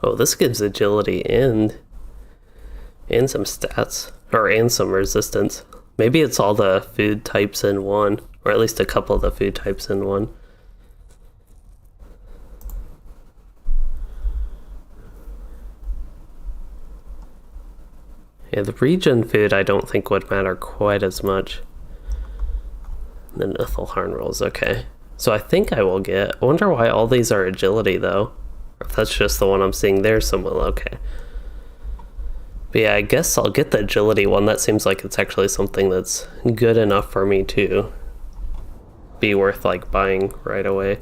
Oh, this gives agility and some stats, and some resistance. Maybe it's all the food types in one, or at least a couple of the food types in one. Yeah, the regen food I don't think would matter quite as much. And then Ithalharn rolls, okay. So I think I will get, I wonder why all these are agility though. Or if that's just the one I'm seeing there somewhere, okay. But yeah, I guess I'll get the agility one. That seems like it's actually something that's good enough for me to be worth like buying right away.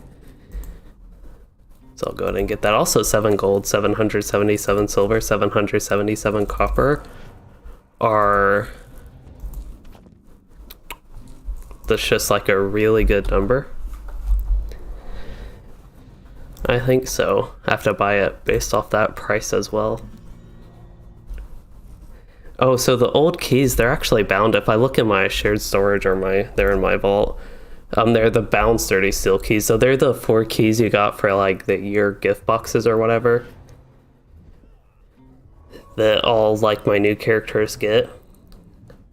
So I'll go ahead and get that. Also 7 gold, 777 silver, 777 copper. That's just like a really good number. I think so. I have to buy it based off that price as well. Oh, so the old keys, they're actually bound. If I look in my shared storage or they're in my vault, they're the bound sturdy steel keys. So they're the 4 keys you got for like the year gift boxes or whatever, that all like my new characters get.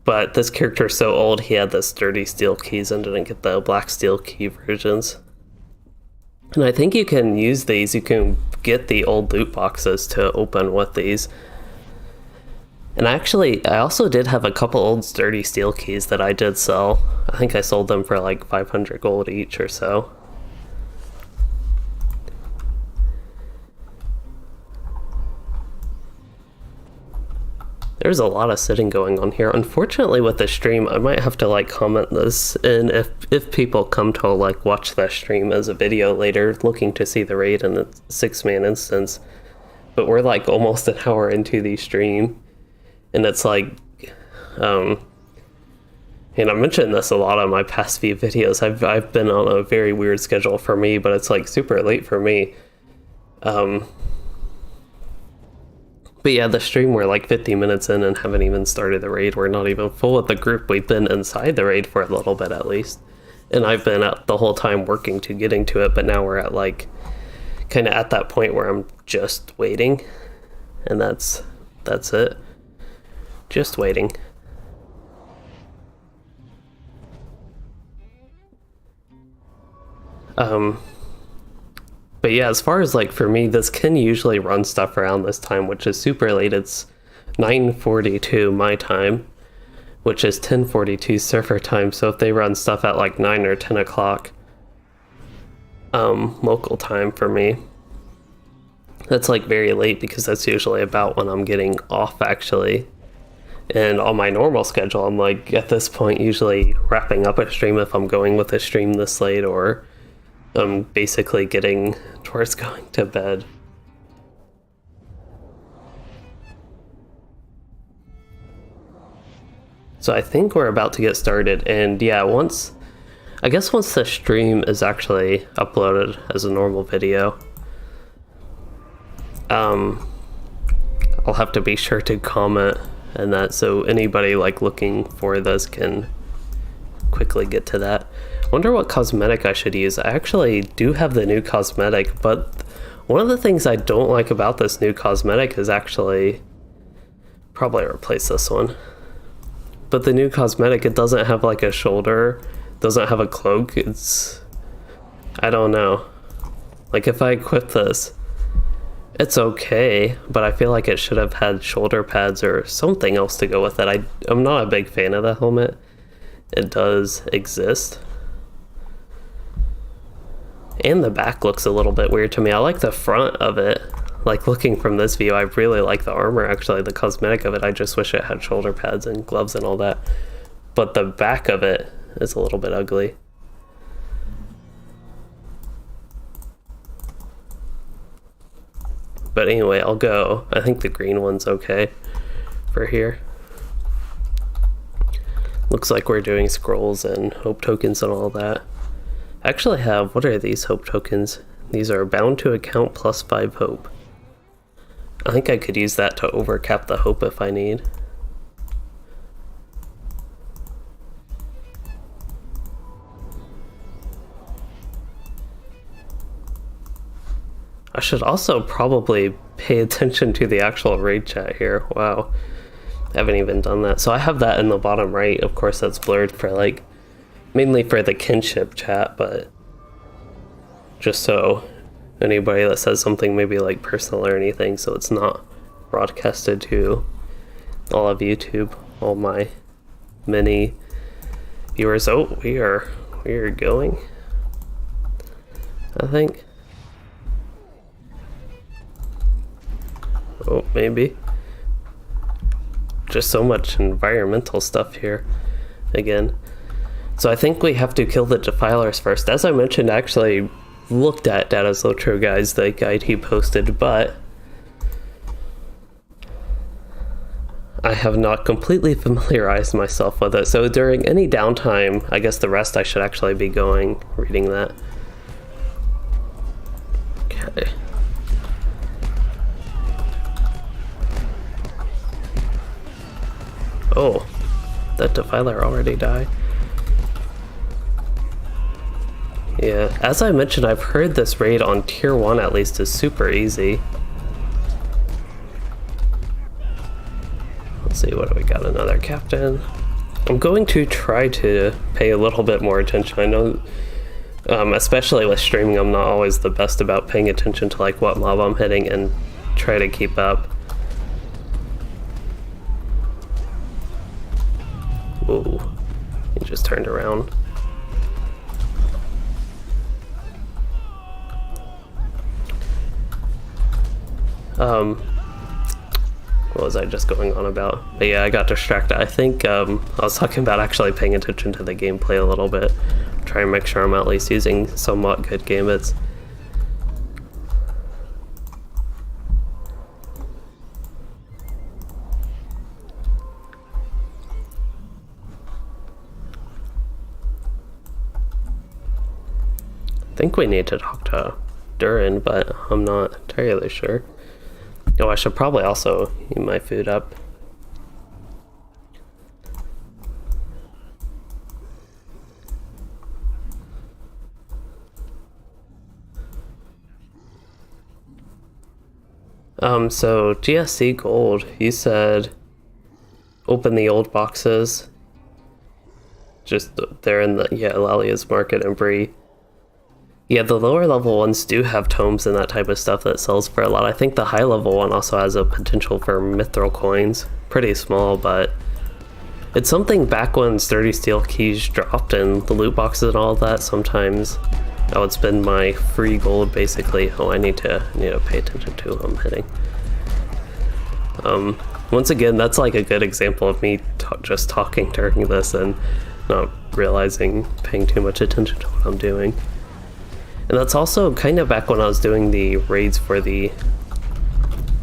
But this character is so old, he had the sturdy steel keys and didn't get the black steel key versions. And I think you can use these, you can get the old loot boxes to open with these. And I also did have a couple old sturdy steel keys that I did sell. I think I sold them for like 500 gold each or so. There's a lot of sitting going on here. Unfortunately with the stream, I might have to like comment this, and if people come to like watch the stream as a video later looking to see the raid in a 6-man instance, but we're like almost an hour into the stream, and it's like, and I mentioned this a lot on my past few videos, I've been on a very weird schedule for me, but it's like super late for me. But yeah, the stream, we're like 50 minutes in and haven't even started the raid. We're not even full with the group. We've been inside the raid for a little bit at least. And I've been at the whole time working to getting to it, but now we're at like, kind of at that point where I'm just waiting. And that's it. Just waiting. But yeah, as far as like for me, this can usually run stuff around this time, which is super late. It's 9:42 my time, which is 10:42 server time. So if they run stuff at like 9 or 10 o'clock local time for me, That's like very late because that's usually about when I'm getting off actually. And on my normal schedule, I'm like at this point usually wrapping up a stream if I'm going with a stream this late, or I'm basically getting towards going to bed. So I think we're about to get started, and yeah, once the stream is actually uploaded as a normal video, I'll have to be sure to comment and that, so anybody like looking for this can quickly get to that. Wonder what cosmetic I should use. I actually do have the new cosmetic, but one of the things I don't like about this new cosmetic is actually probably replace this one. But the new cosmetic, it doesn't have like a shoulder, doesn't have a cloak. It's, I don't know. Like if I equip this, it's okay, but I feel like it should have had shoulder pads or something else to go with it. I'm not a big fan of the helmet. It does exist. And the back looks a little bit weird to me. I like the front of it. Like looking from this view, I really like the armor actually, the cosmetic of it. I just wish it had shoulder pads and gloves and all that. But the back of it is a little bit ugly. But anyway, I'll go. I think the green one's okay for here. Looks like we're doing scrolls and hope tokens and all that. I actually have, what are these hope tokens? These are bound to account plus 5 hope. I think I could use that to overcap the hope if I need. I should also probably pay attention to the actual raid chat here. Wow. I haven't even done that. So I have that in the bottom right. Of course, that's blurred for like, mainly for the kinship chat, but just so anybody that says something maybe like personal or anything, so it's not broadcasted to all of YouTube, all my many viewers. Oh, we are going, I think. Oh, maybe. Just so much environmental stuff here again. So I think we have to kill the defilers first. As I mentioned, I actually looked at Data's LOTRO guys, the guide he posted, but I have not completely familiarized myself with it. So during any downtime, I guess the rest I should actually be going, reading that. Okay. Oh, that defiler already died. Yeah, as I mentioned, I've heard this raid on tier 1 at least is super easy. Let's see, what do we got? Another captain. I'm going to try to pay a little bit more attention. I know, especially with streaming, I'm not always the best about paying attention to like what mob I'm hitting and try to keep up. Whoa, he just turned around. What was I just going on about? But yeah, I got distracted. I think I was talking about actually paying attention to the gameplay a little bit. Try and make sure I'm at least using somewhat good gambits. I think we need to talk to Durin, but I'm not entirely sure. Oh, I should probably also eat my food up. So GSC Gold, you said open the old boxes. Just there in the, yeah, Lalia's Market and Bree. Yeah, the lower level ones do have tomes and that type of stuff that sells for a lot. I think the high level one also has a potential for mithril coins. Pretty small, but it's something back when sturdy steel keys dropped and the loot boxes and all of that. Sometimes I would spend my free gold basically. Oh, I need to pay attention to who I'm hitting. Once again, that's like a good example of me just talking during this and not realizing, paying too much attention to what I'm doing. And that's also kind of back when I was doing the raids for the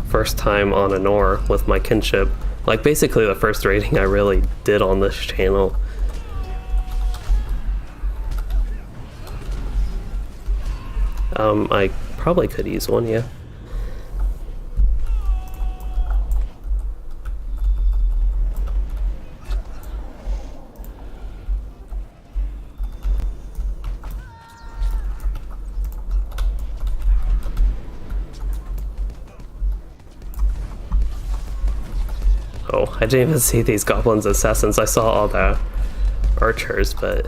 first time on Anor with my kinship. Like basically the first raiding I really did on this channel. I probably could use one, yeah. Oh, I didn't even see these goblins assassins. I saw all the archers, but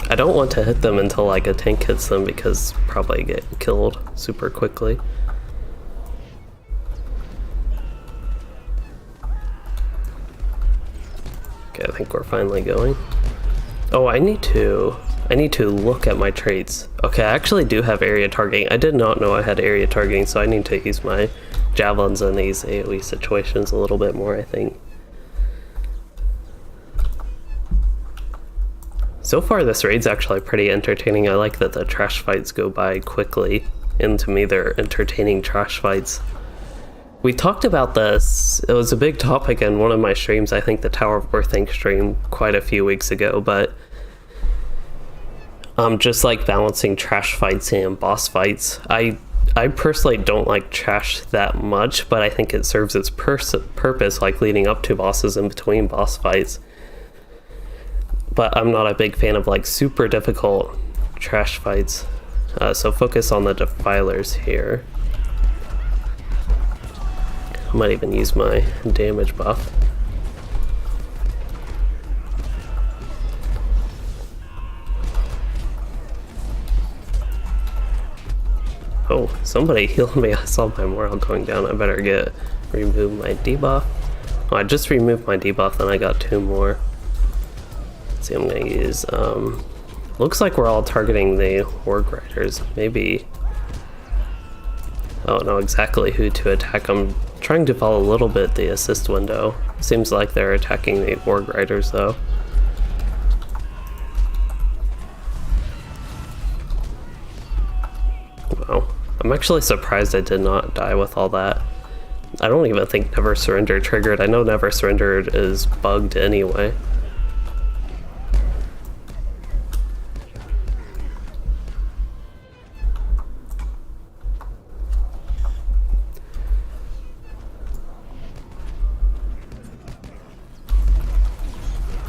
I don't want to hit them until like a tank hits them because probably get killed super quickly. Okay, I think we're finally going. Oh, I need to look at my traits. Okay, I actually do have area targeting. I did not know I had area targeting, so I need to use my javelins in these AoE situations a little bit more, I think. So far this raid's actually pretty entertaining. I like that the trash fights go by quickly, and to me they're entertaining trash fights. We talked about this, it was a big topic in one of my streams, I think the Tower of Earthing stream quite a few weeks ago, but just like balancing trash fights and boss fights. I personally don't like trash that much, but I think it serves its purpose, like leading up to bosses and between boss fights. But I'm not a big fan of like super difficult trash fights. So focus on the defilers here. I might even use my damage buff. Oh, somebody healed me. I saw my morale going down. I better remove my debuff. Oh, I just removed my debuff and I got 2 more. Let's see, I'm gonna use, looks like we're all targeting the Org Riders. Maybe, I don't know exactly who to attack. I'm trying to follow a little bit the assist window. Seems like they're attacking the Org Riders though. Wow. I'm actually surprised I did not die with all that. I don't even think Never Surrender triggered. I know Never Surrendered is bugged anyway.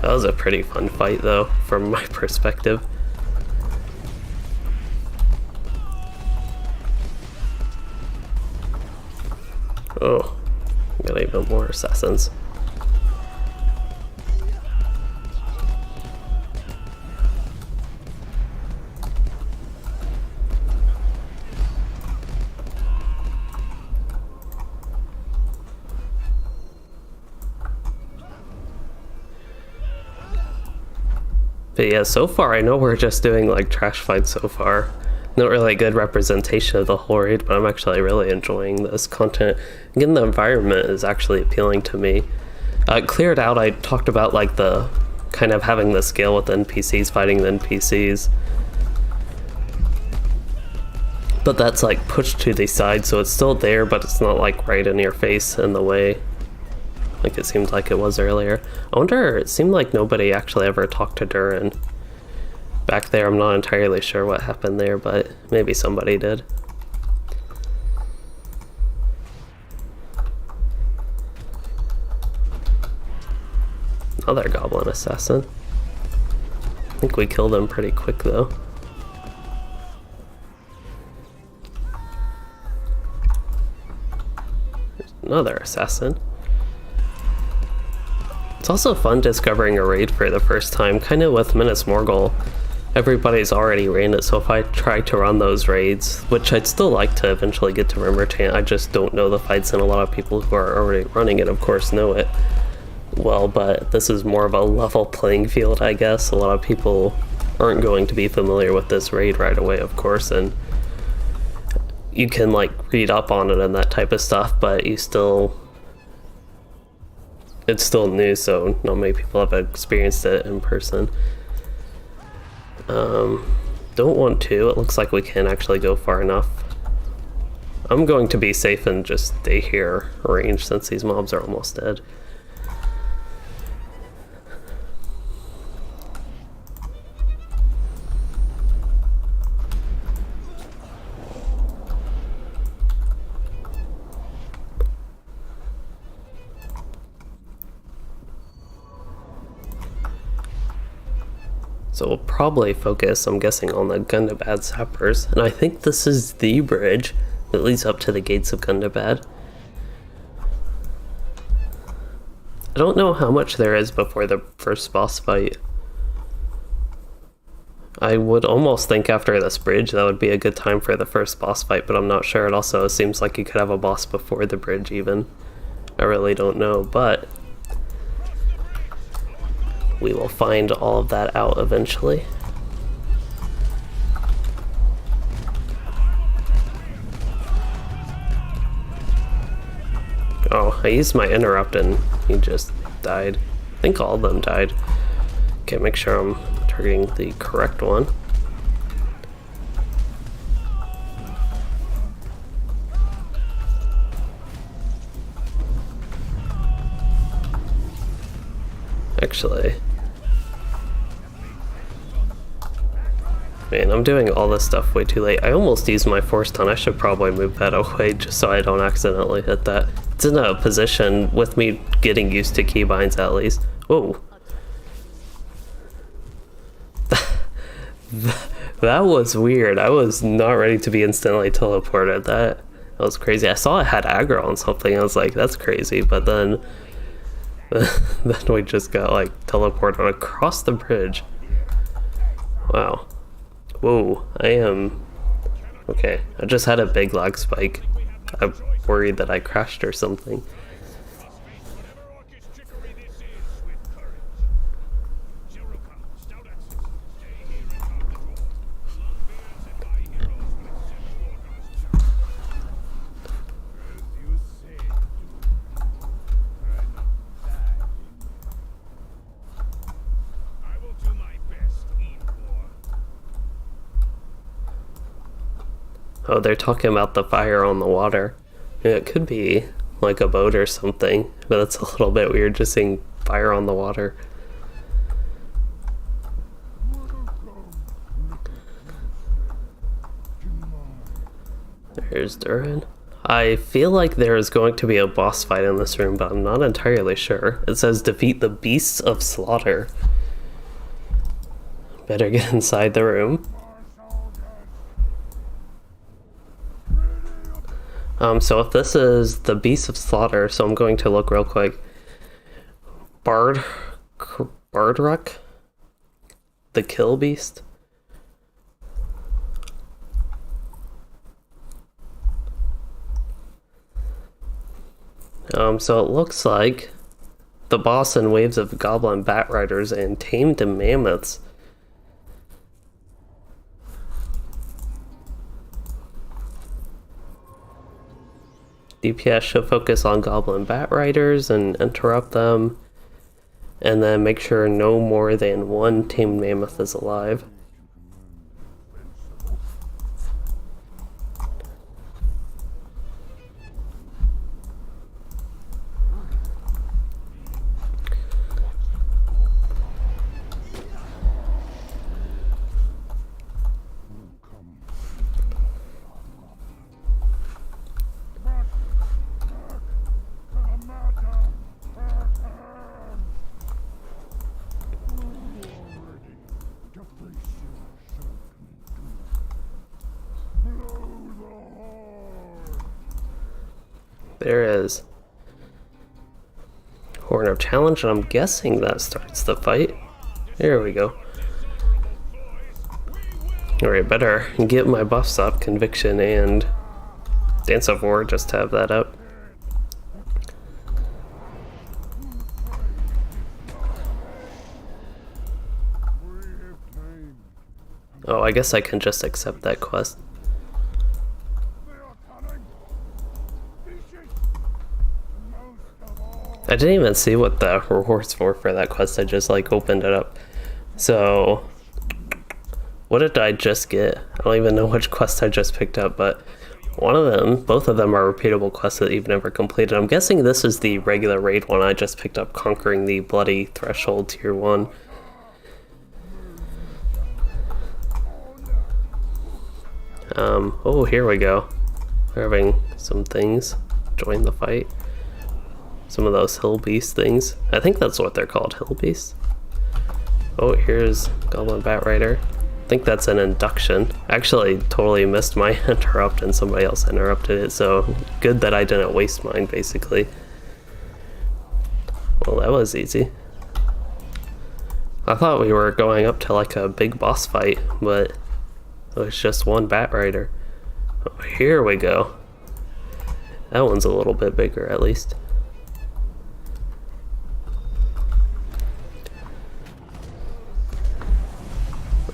That was a pretty fun fight though, from my perspective. Oh, got even more assassins. But yeah, so far I know we're just doing like trash fights so far. Not really a good representation of the whole raid, but I'm actually really enjoying this content. Again, the environment is actually appealing to me. Cleared out, I talked about like the kind of having the scale with NPCs, fighting the NPCs. But that's like pushed to the side, so it's still there, but it's not like right in your face in the way like it seemed like it was earlier. I wonder, it seemed like nobody actually ever talked to Durin. Back there, I'm not entirely sure what happened there, but maybe somebody did. Another goblin assassin. I think we killed him pretty quick though. There's another assassin. It's also fun discovering a raid for the first time, kind of with Minas Morgul. Everybody's already ran it, so if I try to run those raids, which I'd still like to eventually get to Rimmertant, I just don't know the fights, and a lot of people who are already running it, of course, know it well, but this is more of a level playing field, I guess. A lot of people aren't going to be familiar with this raid right away, of course, and you can like read up on it and that type of stuff, but it's still new, so not many people have experienced it in person. Don't want to. It looks like we can actually go far enough. I'm going to be safe and just stay here range since these mobs are almost dead. So we'll probably focus, I'm guessing, on the Gundabad sappers, and I think this is the bridge that leads up to the gates of Gundabad. I don't know how much there is before the first boss fight. I would almost think after this bridge that would be a good time for the first boss fight, but I'm not sure. It also seems like you could have a boss before the bridge even. I really don't know, but we will find all of that out eventually. Oh, I used my interrupt and he just died. I think all of them died. Okay, make sure I'm targeting the correct one. Actually, man, I'm doing all this stuff way too late. I almost used my force stun. I should probably move that away just so I don't accidentally hit that. It's in a position with me getting used to keybinds at least. Whoa. That was weird. I was not ready to be instantly teleported. That was crazy. I saw it had aggro on something. I was like, that's crazy. But then we just got like teleported across the bridge. Wow. Whoa, I am... Okay, I just had a big lag spike. I'm worried that I crashed or something. Oh, they're talking about the fire on the water. It could be like a boat or something, but it's a little bit weird just seeing fire on the water. There's Durin. I feel like there is going to be a boss fight in this room, but I'm not entirely sure. It says defeat the beasts of slaughter. Better get inside the room. So if this is the Beast of Slaughter, so I'm going to look real quick. Bardruck? The Kill Beast? So it looks like the boss in waves of goblin bat riders and tamed mammoths. DPS should focus on goblin bat riders and interrupt them, and then make sure no more than one tamed mammoth is alive. There is Horn of Challenge, and I'm guessing that starts the fight. There we go. Alright, better get my buffs up, Conviction and Dance of War, just to have that up. Oh, I guess I can just accept that quest. I didn't even see what the rewards were for that quest. I just like opened it up. So what did I just get? I don't even know which quest I just picked up, but both of them are repeatable quests that you've never completed. I'm guessing this is the regular raid one I just picked up, conquering the Bloody Threshold Tier 1. Oh, here we go. We're having some things join the fight. Some of those hill beast things. I think that's what they're called, hill beasts. Oh, here's Goblin Bat Rider. I think that's an induction. Actually, totally missed my interrupt and somebody else interrupted it, so good that I didn't waste mine, basically. Well, that was easy. I thought we were going up to like a big boss fight, but it was just one Bat Rider. Oh, here we go. That one's a little bit bigger, at least.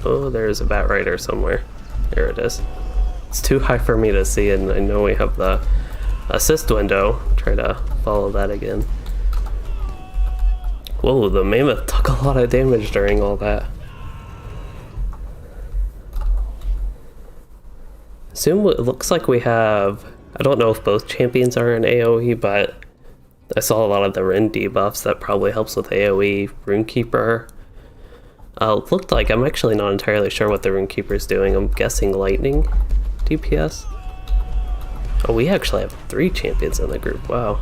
Oh, there's a Bat Rider somewhere. There it is. It's too high for me to see, and I know we have the assist window. Try to follow that again. Whoa, the mammoth took a lot of damage during all that. Assume it looks like we have... I don't know if both champions are in AoE, but I saw a lot of the Rin debuffs. That probably helps with AoE. Runekeeper. Looked like, I'm actually not entirely sure what the Runekeeper is doing. I'm guessing lightning DPS. Oh, we actually have 3 champions in the group. Wow.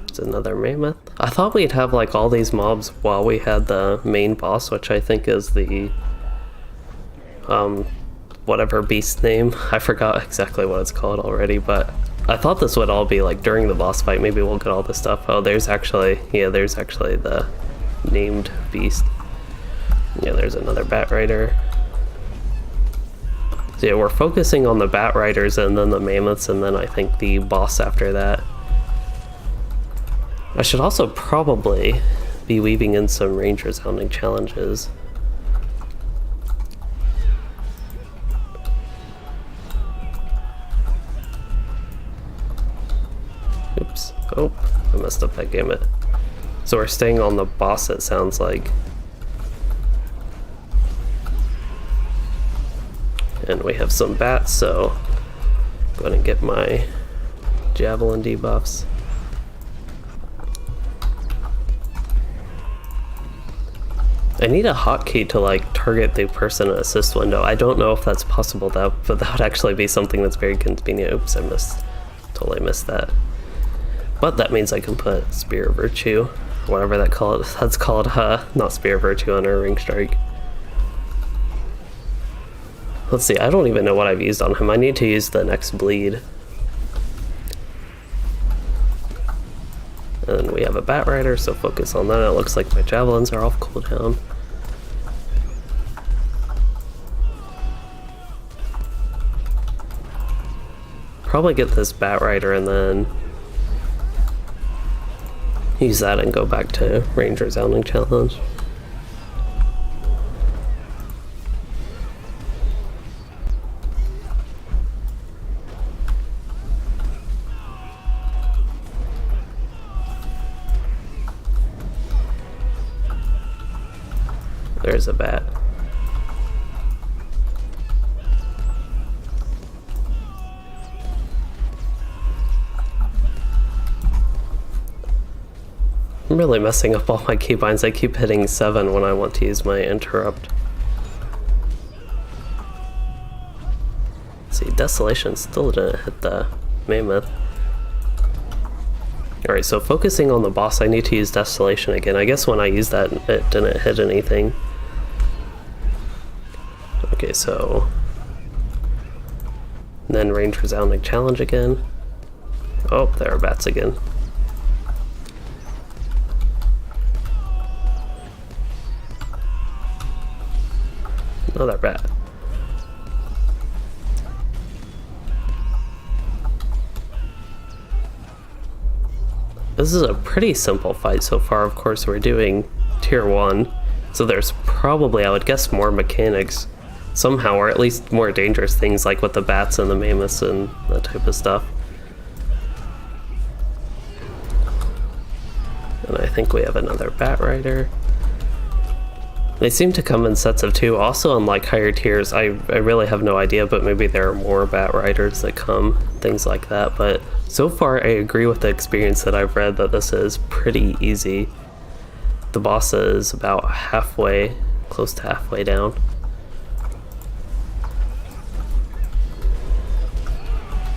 It's another mammoth. I thought we'd have like all these mobs while we had the main boss, which I think is the whatever beast name. I forgot exactly what it's called already, but I thought this would all be like during the boss fight. Maybe we'll get all this stuff. Oh, there's actually the named beast. Yeah, there's another Bat Rider. So yeah, we're focusing on the Bat Riders and then the mammoths, and then I think the boss after that. I should also probably be weaving in some ranger sounding challenges. Oops. Oh, I messed up that gambit. So we're staying on the boss, it sounds like. And we have some bats, so go ahead and get my javelin debuffs. I need a hotkey to like target the person assist window. I don't know if that's possible though, but that would actually be something that's very convenient. Oops, I totally missed that. But that means I can put Spear of Virtue, or whatever that's called, not Spear of Virtue on our Ring Strike. Let's see, I don't even know what I've used on him. I need to use the next bleed. And we have a Bat Rider, so focus on that. It looks like my javelins are off cooldown. Probably get this Bat Rider and then use that and go back to Ranger Sounding Challenge. There's a bat. I'm really messing up all my keybinds. I keep hitting 7 when I want to use my interrupt. Let's see, Desolation still didn't hit the mammoth. Alright, so focusing on the boss, I need to use Desolation again. I guess when I used that, it didn't hit anything. Okay, so... then Range Resounding Challenge again. Oh, there are bats again. Another bat. This is a pretty simple fight so far. Of course, we're doing tier 1, so there's probably, I would guess, more mechanics somehow, or at least more dangerous things like with the bats and the mammoths and that type of stuff. And I think we have another bat rider. They seem to come in sets of 2. Also on like higher tiers, I really have no idea, but maybe there are more bat riders that come, things like that. But so far I agree with the experience that I've read that this is pretty easy. The boss is about halfway, close to halfway down.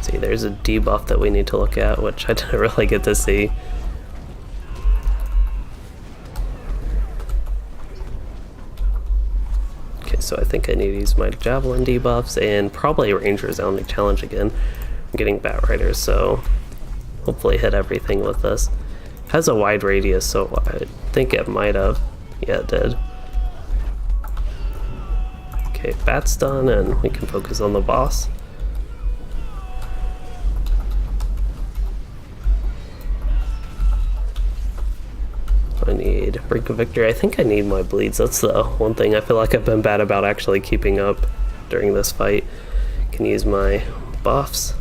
See, there's a debuff that we need to look at, which I didn't really get to see. So I think I need to use my javelin debuffs and probably Ranger's Only Challenge again. I'm getting Bat Riders, so hopefully hit everything with this. It has a wide radius, so I think it might have. Yeah, it did. Okay, Bat's done, and we can focus on the boss. I need Brink of Victory. I think I need my bleeds. That's the one thing I feel like I've been bad about actually keeping up during this fight. Can use my buffs.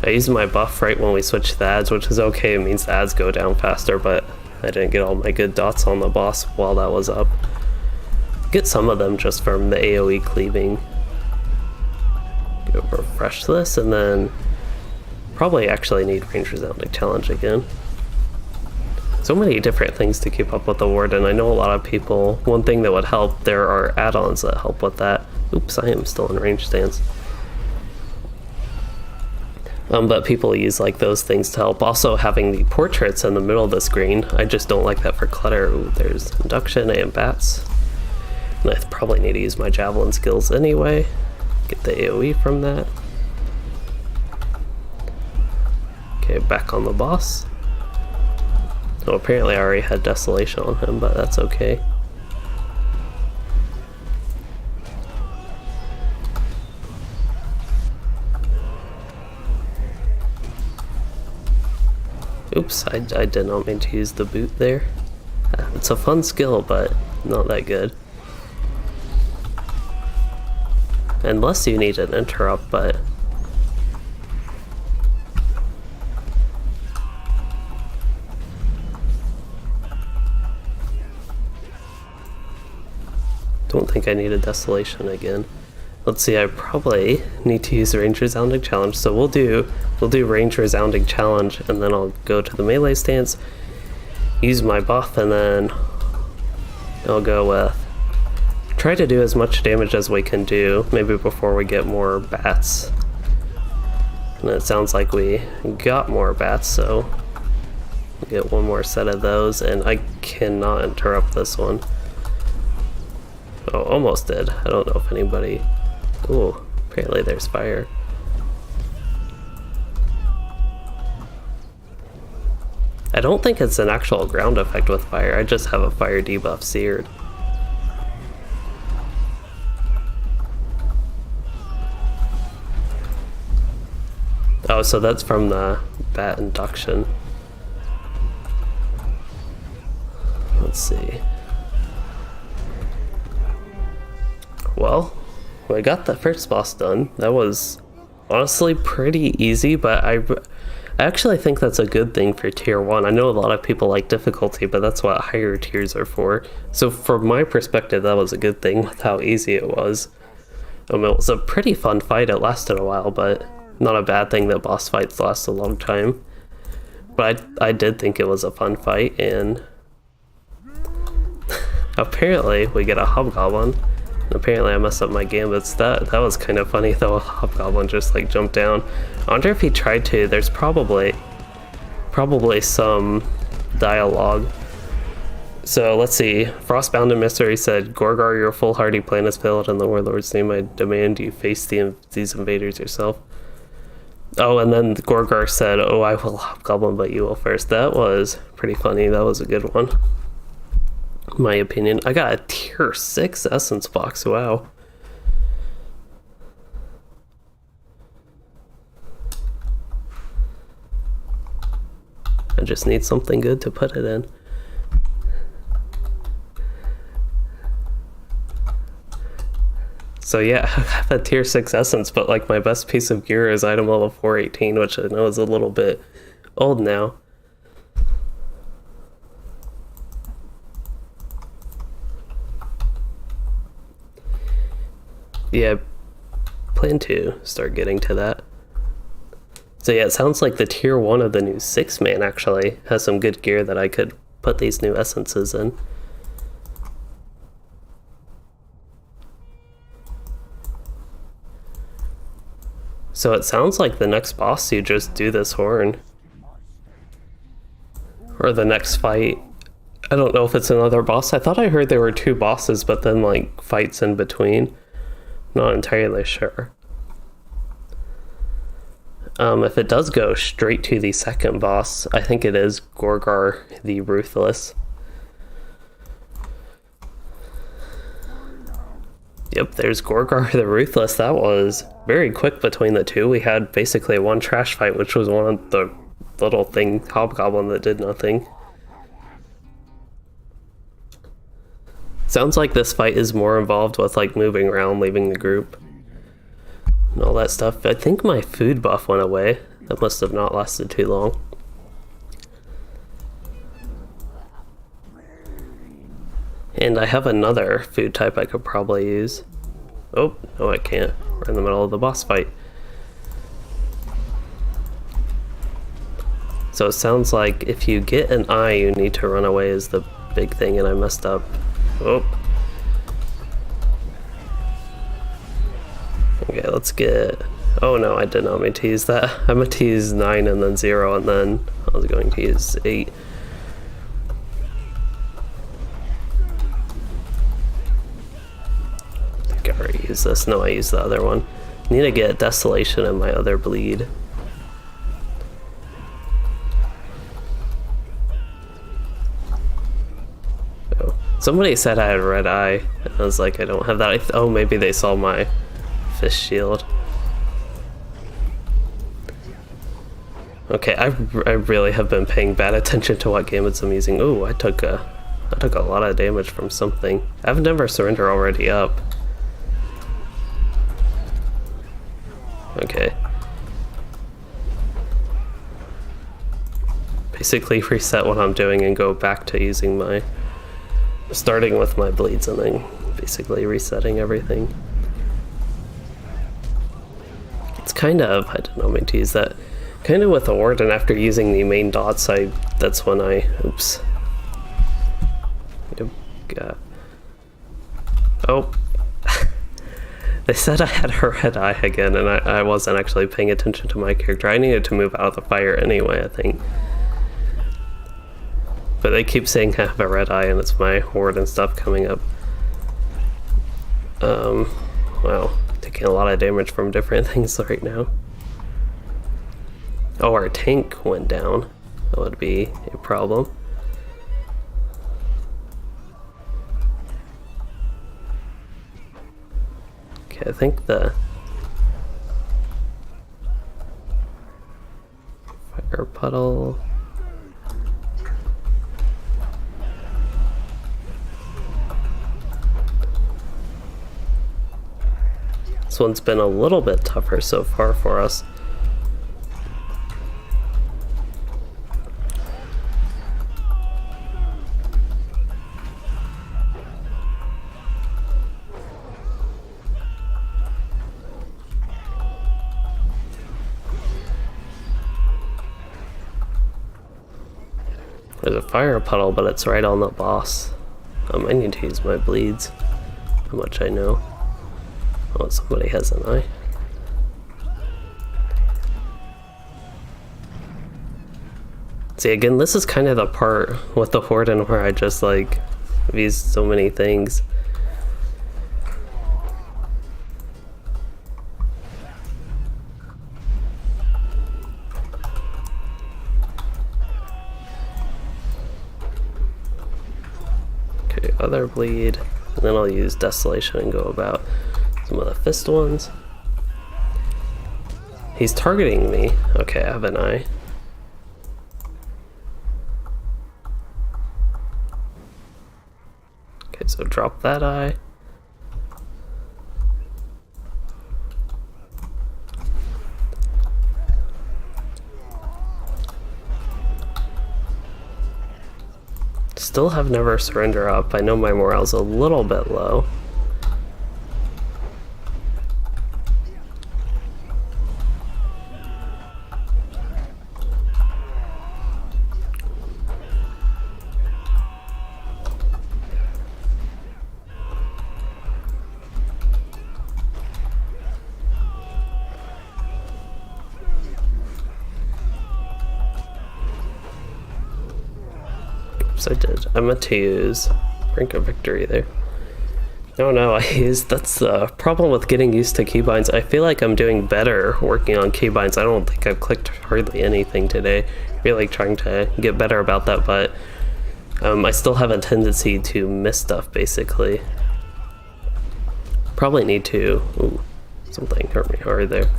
I used my buff right when we switched the ads, which is okay. It means the ads go down faster, but I didn't get all my good dots on the boss while that was up. Get some of them just from the AoE cleaving. Go refresh this, and then probably actually need Ranger's Only Challenge again. So many different things to keep up with the Warden. I know a lot of people, one thing that would help, there are add-ons that help with that. Oops, I am still in range stance. But people use like those things to help. Also having the portraits in the middle of the screen, I just don't like that for clutter. Ooh, there's induction and bats. And I probably need to use my javelin skills anyway. Get the AoE from that. Okay, back on the boss. Oh, apparently I already had Desolation on him, but that's okay. Oops, I did not mean to use the boot there. It's a fun skill, but not that good. Unless you need an interrupt, but don't think I need a Desolation again. Let's see, I probably need to use the Range Resounding Challenge, so we'll do Range Resounding Challenge, and then I'll go to the melee stance, use my buff, and then I'll go with try to do as much damage as we can do, maybe before we get more bats. And it sounds like we got more bats, so we'll get one more set of those, and I cannot interrupt this one. Oh, almost did. I don't know if anybody... Ooh, apparently there's fire. I don't think it's an actual ground effect with fire. I just have a fire debuff seared. Oh, so that's from the bat induction. Let's see. Well, we got the first boss done. That was honestly pretty easy, but I actually think that's a good thing for tier 1. I know a lot of people like difficulty, but that's what higher tiers are for. So from my perspective, that was a good thing with how easy it was. It was a pretty fun fight. It lasted a while, but not a bad thing that boss fights last a long time. But I did think it was a fun fight, and apparently we get a hobgoblin. Apparently I messed up my gambits. That was kind of funny though. A hobgoblin just like jumped down. I wonder if he tried to. There's probably some dialogue. So let's see. Frostbound and Mystery said, Gorgar, your foolhardy plan has failed. In the Warlord's name, I demand you face these invaders yourself. Oh, and then Gorgar said, oh, I will hobgoblin, but you will first. That was pretty funny. That was a good one. My opinion. I got a tier 6 essence box. Wow. just need something good to put it in. So yeah, I have a tier 6 essence, but like my best piece of gear is item level 418, which I know is a little bit old now. Yeah, plan to start getting to that. So yeah, it sounds like the tier 1 of the new 6-man actually has some good gear that I could put these new essences in. So it sounds like the next boss you just do this horn. Or the next fight. I don't know if it's another boss. I thought I heard there were 2 bosses, but then like fights in between. Not entirely sure. If it does go straight to the second boss, I think it is Gorgar the Ruthless. Yep, there's Gorgar the Ruthless. That was very quick between the two. We had basically one trash fight, which was one of the little thing hobgoblin that did nothing. Sounds like this fight is more involved with like moving around, leaving the group, and all that stuff. I think my food buff went away. That must have not lasted too long. And I have another food type I could probably use. Oh, no I can't. We're in the middle of the boss fight. So it sounds like if you get an eye, you need to run away is the big thing, and I messed up. Oh. Okay, let's get... Oh no, I did not mean to use that. I meant to use 9 and then 0, and then I was going to use 8. I think I already used this. No, I used the other one. Need to get Desolation in my other bleed. Somebody said I had red eye, and I was like, I don't have that. Oh, maybe they saw my fist shield. Okay, I really have been paying bad attention to what gamuts I'm using. Ooh, I took a lot of damage from something. I have Never Surrender already up. Okay. Basically reset what I'm doing and go back to using my... starting with my bleeds and then basically resetting everything. It's kind of, I did not mean to use that, kind of with the Warden after using the main dots, that's when I, oops. Yep, oh. They said I had a red eye again, and I wasn't actually paying attention to my character. I needed to move out of the fire anyway, I think. But they keep saying I have a red eye and it's my Warden stuff coming up. Wow, taking a lot of damage from different things right now. Oh, our tank went down. That would be a problem. Okay, I think the fire puddle. This one's been a little bit tougher so far for us. There's a fire puddle, but it's right on the boss. I need to use my bleeds. How much I know. Oh, somebody has an eye. See, again, this is kind of the part with the Warden where I just like I've used so many things. Okay, other bleed, and then I'll use Desolation and go about some of the fist ones. He's targeting me. Okay, I have an eye. Okay, so drop that eye. Still have never surrender up. I know my morale's a little bit low. I did. I meant to use Brink of Victory there. No, that's the problem with getting used to keybinds. I feel like I'm doing better working on keybinds. I don't think I've clicked hardly anything today. Really trying to get better about that, but I still have a tendency to miss stuff, basically. Probably need to... Ooh, something hurt me hard there.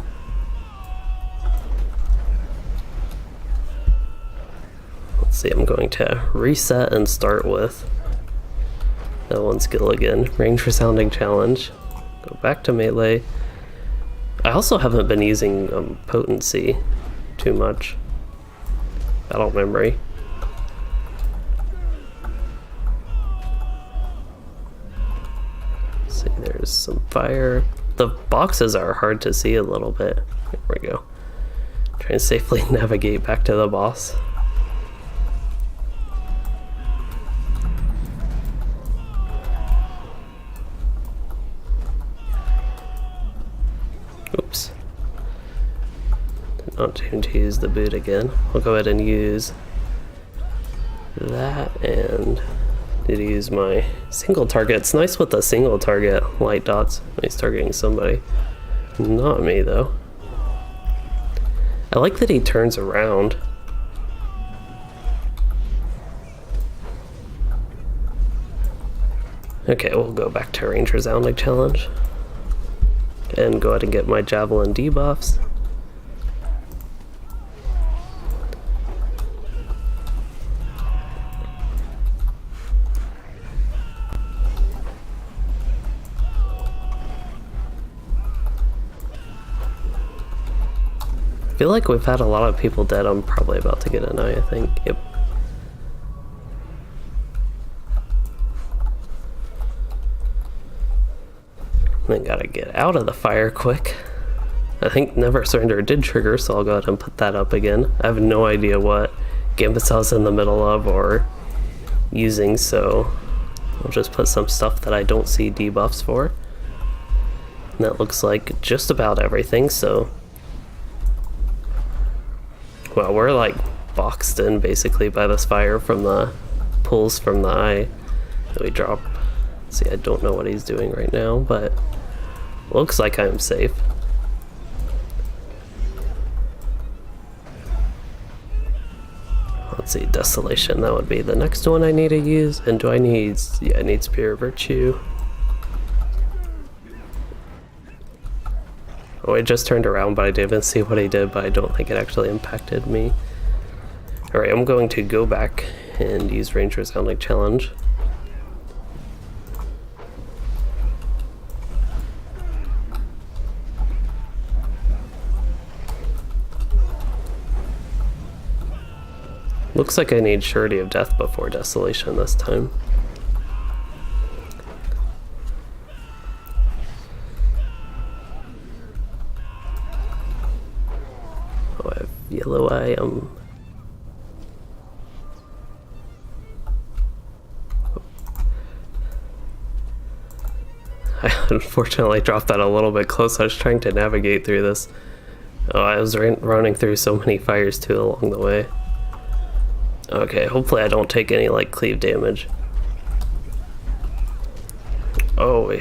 See, I'm going to reset and start with that one skill again. Range Resounding Challenge. Go back to melee. I also haven't been using potency too much. Battle memory. Let's see, there's some fire. The boxes are hard to see a little bit. Here we go. Try and safely navigate back to the boss. Oops. Not tuned to use the boot again. I'll go ahead and use that, and need to use my single target. It's nice with the single target light dots. Nice targeting somebody. Not me though. I like that he turns around. Okay, we'll go back to Range Resounding Challenge. And go ahead and get my Javelin debuffs. I feel like we've had a lot of people dead. I'm probably about to get an eye, I think. Yep. Then gotta get out of the fire quick. I think Never Surrender did trigger, so I'll go ahead and put that up again. I have no idea what Gambits I was in the middle of or using, so I'll just put some stuff that I don't see debuffs for. And that looks like just about everything, so... Well, we're like boxed in basically by this fire from the pulls from the eye that we drop. See, I don't know what he's doing right now, but looks like I'm safe. Let's see, Desolation, that would be the next one I need to use. And do I need, yeah, I need Spear of Virtue. Oh, I just turned around, but I didn't see what he did, but I don't think it actually impacted me. Alright, I'm going to go back and use Range Resounding Challenge. Looks like I need Surety of Death before Desolation this time. Oh, I have Yellow Eye. I unfortunately dropped that a little bit close. I was trying to navigate through this. Oh, I was running through so many fires too along the way. Okay, hopefully I don't take any like cleave damage. Oh, we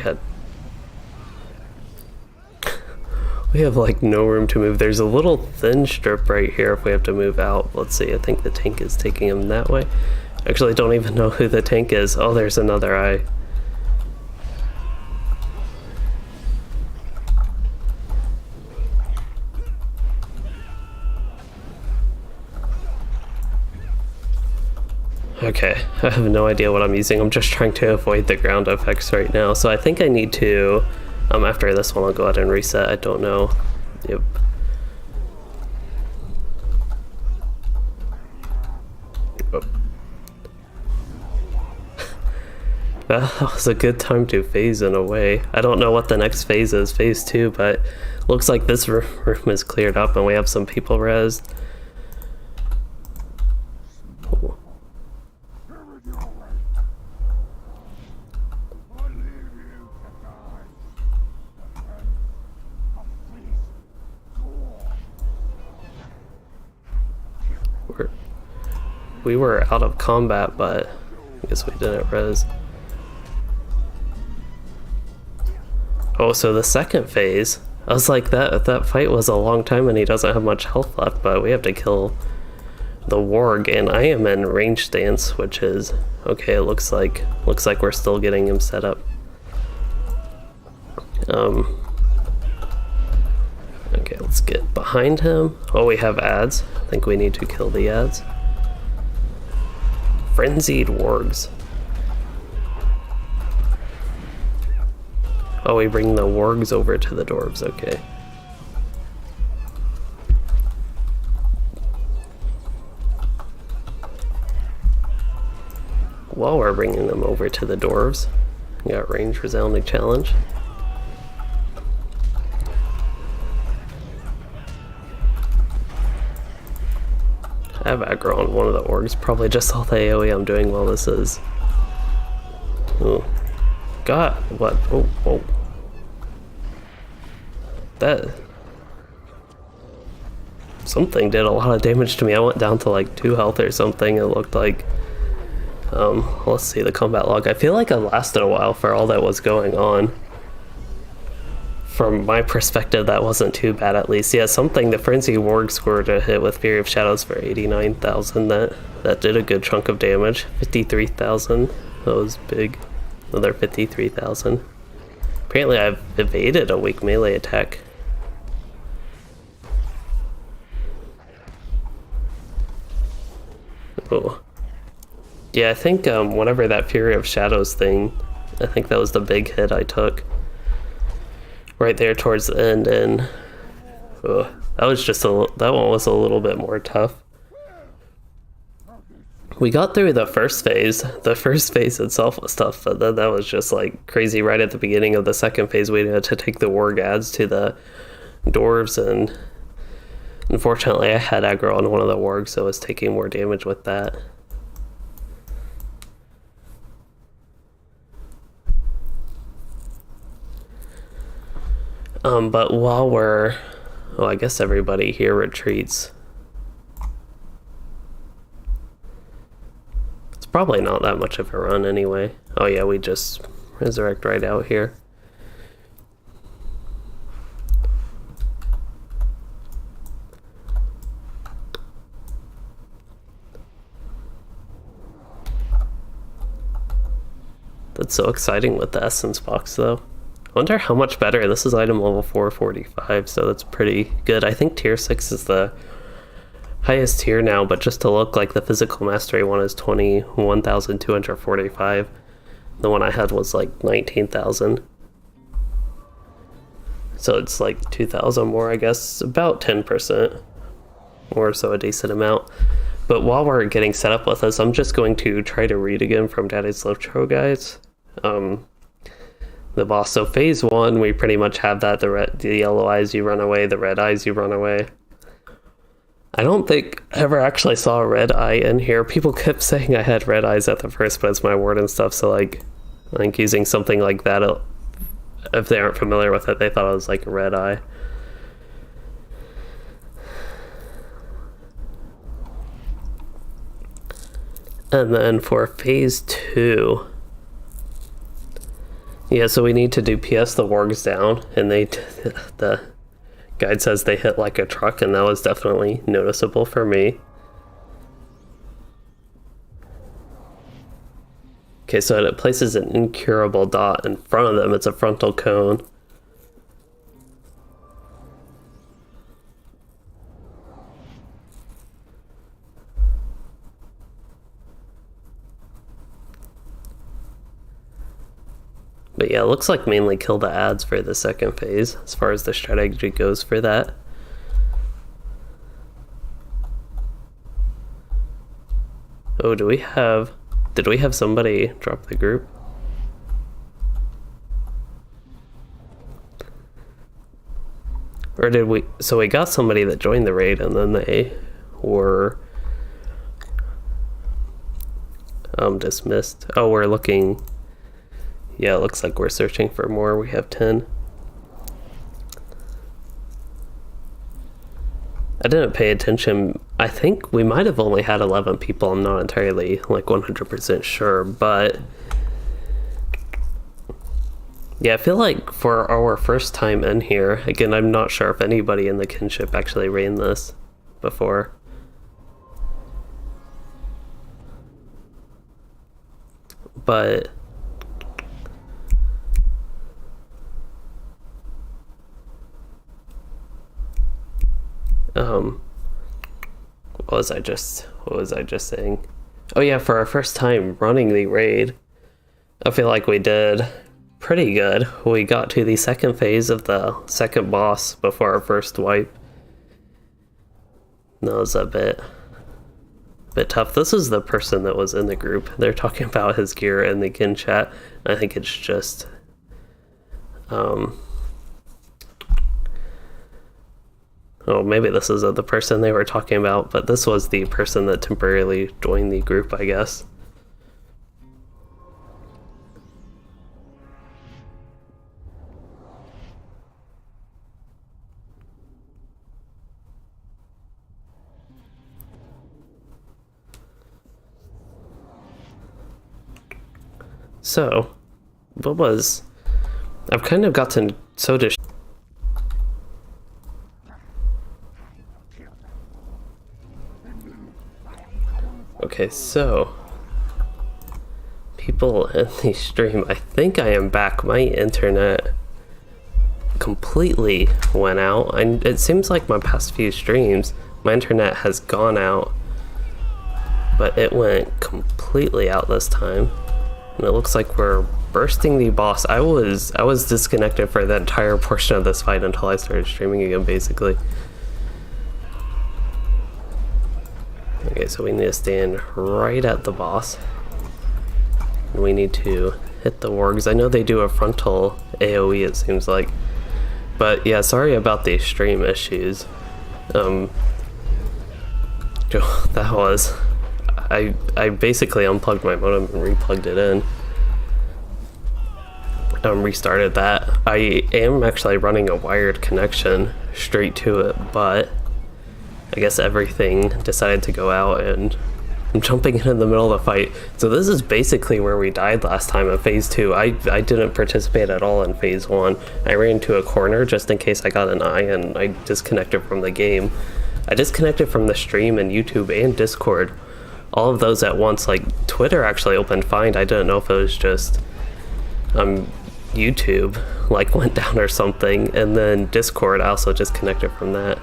have like no room to move. There's a little thin strip right here if we have to move out. Let's see, I think the tank is taking him that way. Actually, don't even know who the tank is. Oh, there's another eye. Okay, I have no idea what I'm using. I'm just trying to avoid the ground effects right now. So I think I need to, after this one, I'll go ahead and reset. I don't know. Yep. Oh. That was a good time to phase in a way. I don't know what the next phase is, phase 2, but looks like this room is cleared up and we have some people rezzed. Ooh. We were out of combat, but I guess we didn't res. Oh, so the second phase, I was like, that fight was a long time and he doesn't have much health left, but we have to kill the warg, and I am in range stance, which is okay. It looks like we're still getting him set up. Okay, let's get behind him. Oh, we have ads. I think we need to kill the ads. Frenzied wargs. Oh, we bring the wargs over to the dwarves, okay. While we're bringing them over to the dwarves, we got range resounding challenge. I have aggro on one of the orgs, probably just all the AoE I'm doing while this is. Ooh. God, what? Oh, oh. That... Something did a lot of damage to me. I went down to like 2 health or something, it looked like. Let's see the combat log. I feel like it lasted a while for all that was going on. From my perspective, that wasn't too bad, at least. Yeah, something, the Frenzy Warg scored a hit with Fury of Shadows for 89,000. That did a good chunk of damage. 53,000. That was big. Another 53,000. Apparently I've evaded a weak melee attack. Oh. Yeah, I think whenever that Fury of Shadows thing, I think that was the big hit I took. Right there towards the end, and that was just that one was a little bit more tough. We got through the first phase. The first phase itself was tough, but then that was just like crazy. Right at the beginning of the second phase, we had to take the warg ads to the dwarves, and unfortunately I had aggro on one of the wargs, so I was taking more damage with that. But while we're... Oh, I guess everybody here retreats. It's probably not that much of a run anyway. Oh yeah, we just resurrect right out here. That's so exciting with the essence box though. I wonder how much better. This is item level 445, so that's pretty good. I think tier 6 is the highest tier now, but just to look, like the physical mastery one is 21,245. The one I had was like 19,000. So it's like 2,000 more, I guess, about 10% or so, a decent amount. But while we're getting set up with this, I'm just going to try to read again from Daddy's LOTRO guides. The boss. So phase 1, we pretty much have that. The yellow eyes, you run away. The red eyes, you run away. I don't think I ever actually saw a red eye in here. People kept saying I had red eyes at the first, but it's my Warden stuff. So like, I think using something like that, if they aren't familiar with it, they thought it was like a red eye. And then for phase 2, yeah, so we need to do PS the wargs down, and the guide says they hit like a truck, and that was definitely noticeable for me. Okay, so it places an incurable dot in front of them. It's a frontal cone. But yeah, it looks like mainly kill the ads for the second phase, as far as the strategy goes for that. Oh, did we have somebody drop the group? Or did we, so we got somebody that joined the raid and then they were dismissed. Oh, we're looking, yeah, it looks like we're searching for more. We have 10. I didn't pay attention. I think we might have only had 11 people. I'm not entirely like 100% sure, but yeah, I feel like for our first time in here, again, I'm not sure if anybody in the kinship actually ran this before. But what was I just saying? Oh yeah, for our first time running the raid, I feel like we did pretty good. We got to the second phase of the second boss before our first wipe. That was a bit tough. This is the person that was in the group. They're talking about his gear in the kin chat. I think it's just oh, maybe this is the person they were talking about, but this was the person that temporarily joined the group, I guess. So, I've kind of gotten so okay, so people in the stream, I think I am back. My internet completely went out, and it seems like my past few streams, my internet has gone out, but it went completely out this time. And it looks like we're bursting the boss. I was disconnected for the entire portion of this fight until I started streaming again, basically. Okay, so we need to stand right at the boss. And we need to hit the wargs. I know they do a frontal AoE, it seems like. But yeah, sorry about the stream issues. That was... I basically unplugged my modem and replugged it in. Restarted that. I am actually running a wired connection straight to it, but I guess everything decided to go out and I'm jumping in the middle of the fight. So this is basically where we died last time in phase 2. I didn't participate at all in phase 1. I ran into a corner just in case I got an eye and I disconnected from the game. I disconnected from the stream and YouTube and Discord. All of those at once. Like Twitter actually opened fine. I didn't know if it was just YouTube like went down or something, and then Discord I also disconnected from that.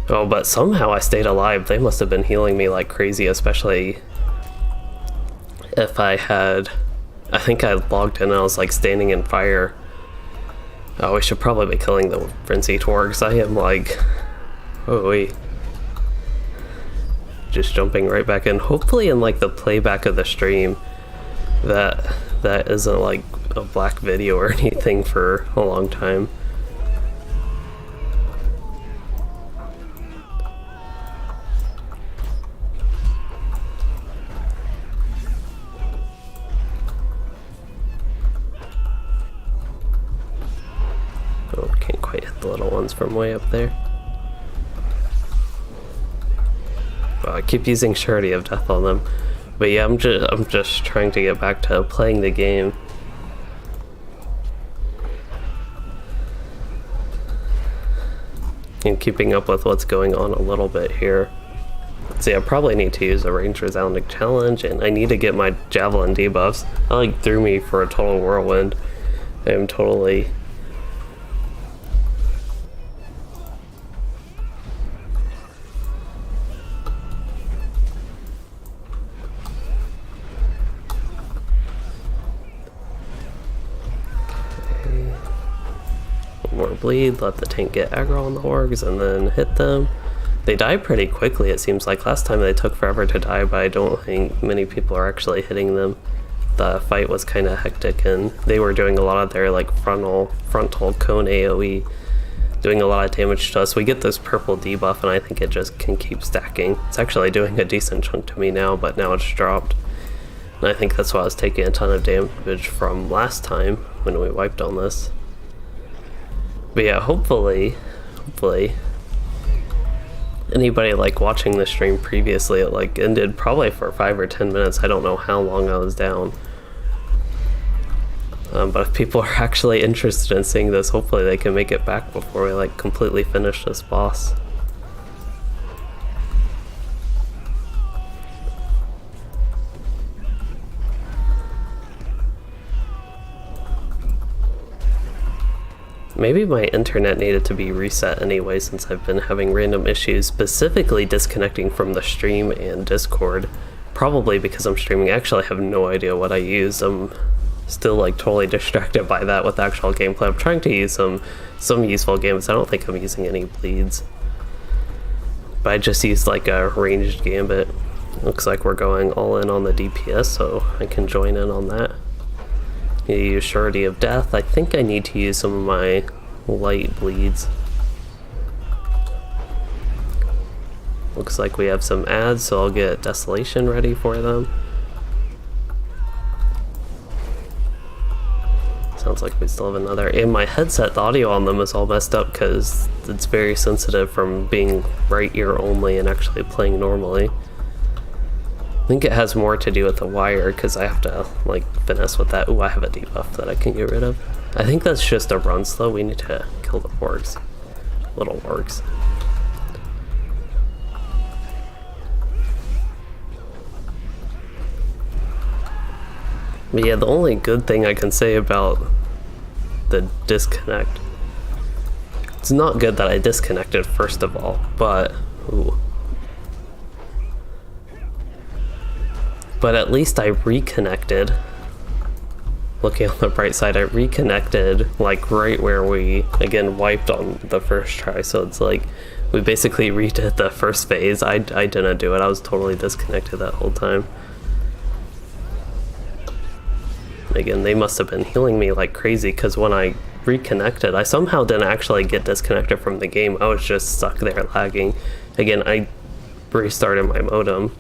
Oh, but somehow I stayed alive. They must have been healing me like crazy, especially if I think I logged in and I was like standing in fire. Oh, we should probably be killing the frenzy torgs. I am like, oh wait, just jumping right back in. Hopefully in like the playback of the stream that isn't like a black video or anything for a long time. Oh, can't quite hit the little ones from way up there. Oh, I keep using Surety of Death on them. But yeah, I'm just trying to get back to playing the game. And keeping up with what's going on a little bit here. See, I probably need to use a range resounding challenge, and I need to get my javelin debuffs. That like threw me for a total whirlwind. I am totally... more bleed, let the tank get aggro on the orgs, and then hit them. They die pretty quickly, it seems like. Last time they took forever to die, but I don't think many people are actually hitting them. The fight was kind of hectic, and they were doing a lot of their like frontal cone AoE, doing a lot of damage to us. We get this purple debuff, and I think it just can keep stacking. It's actually doing a decent chunk to me now, but now it's dropped. And I think that's why I was taking a ton of damage from last time when we wiped on this. But yeah, hopefully, anybody like watching the stream previously, it like ended probably for 5 or 10 minutes. I don't know how long I was down. But if people are actually interested in seeing this, hopefully they can make it back before we like completely finish this boss. Maybe my internet needed to be reset anyway, since I've been having random issues, specifically disconnecting from the stream and Discord. Probably because I'm streaming. I actually have no idea what I use. I'm still like totally distracted by that with actual gameplay. I'm trying to use some useful games. I don't think I'm using any bleeds. But I just used like a ranged gambit. Looks like we're going all in on the DPS, so I can join in on that. You use Surety of Death. I think I need to use some of my light bleeds. Looks like we have some ads, so I'll get Desolation ready for them. Sounds like we still have another. In my headset, the audio on them is all messed up because it's very sensitive from being right ear only and actually playing normally. I think it has more to do with the wire because I have to like finesse with that. Ooh, I have a debuff that I can get rid of. I think that's just a run slow. We need to kill the orgs. Little orgs. But yeah, the only good thing I can say about the disconnect. It's not good that I disconnected first of all, but ooh. But at least I reconnected. Looking on the bright side, I reconnected like right where we again wiped on the first try. So it's like we basically redid the first phase. I didn't do it. I was totally disconnected that whole time. Again, they must have been healing me like crazy because when I reconnected, I somehow didn't actually get disconnected from the game. I was just stuck there lagging. Again, I restarted my modem.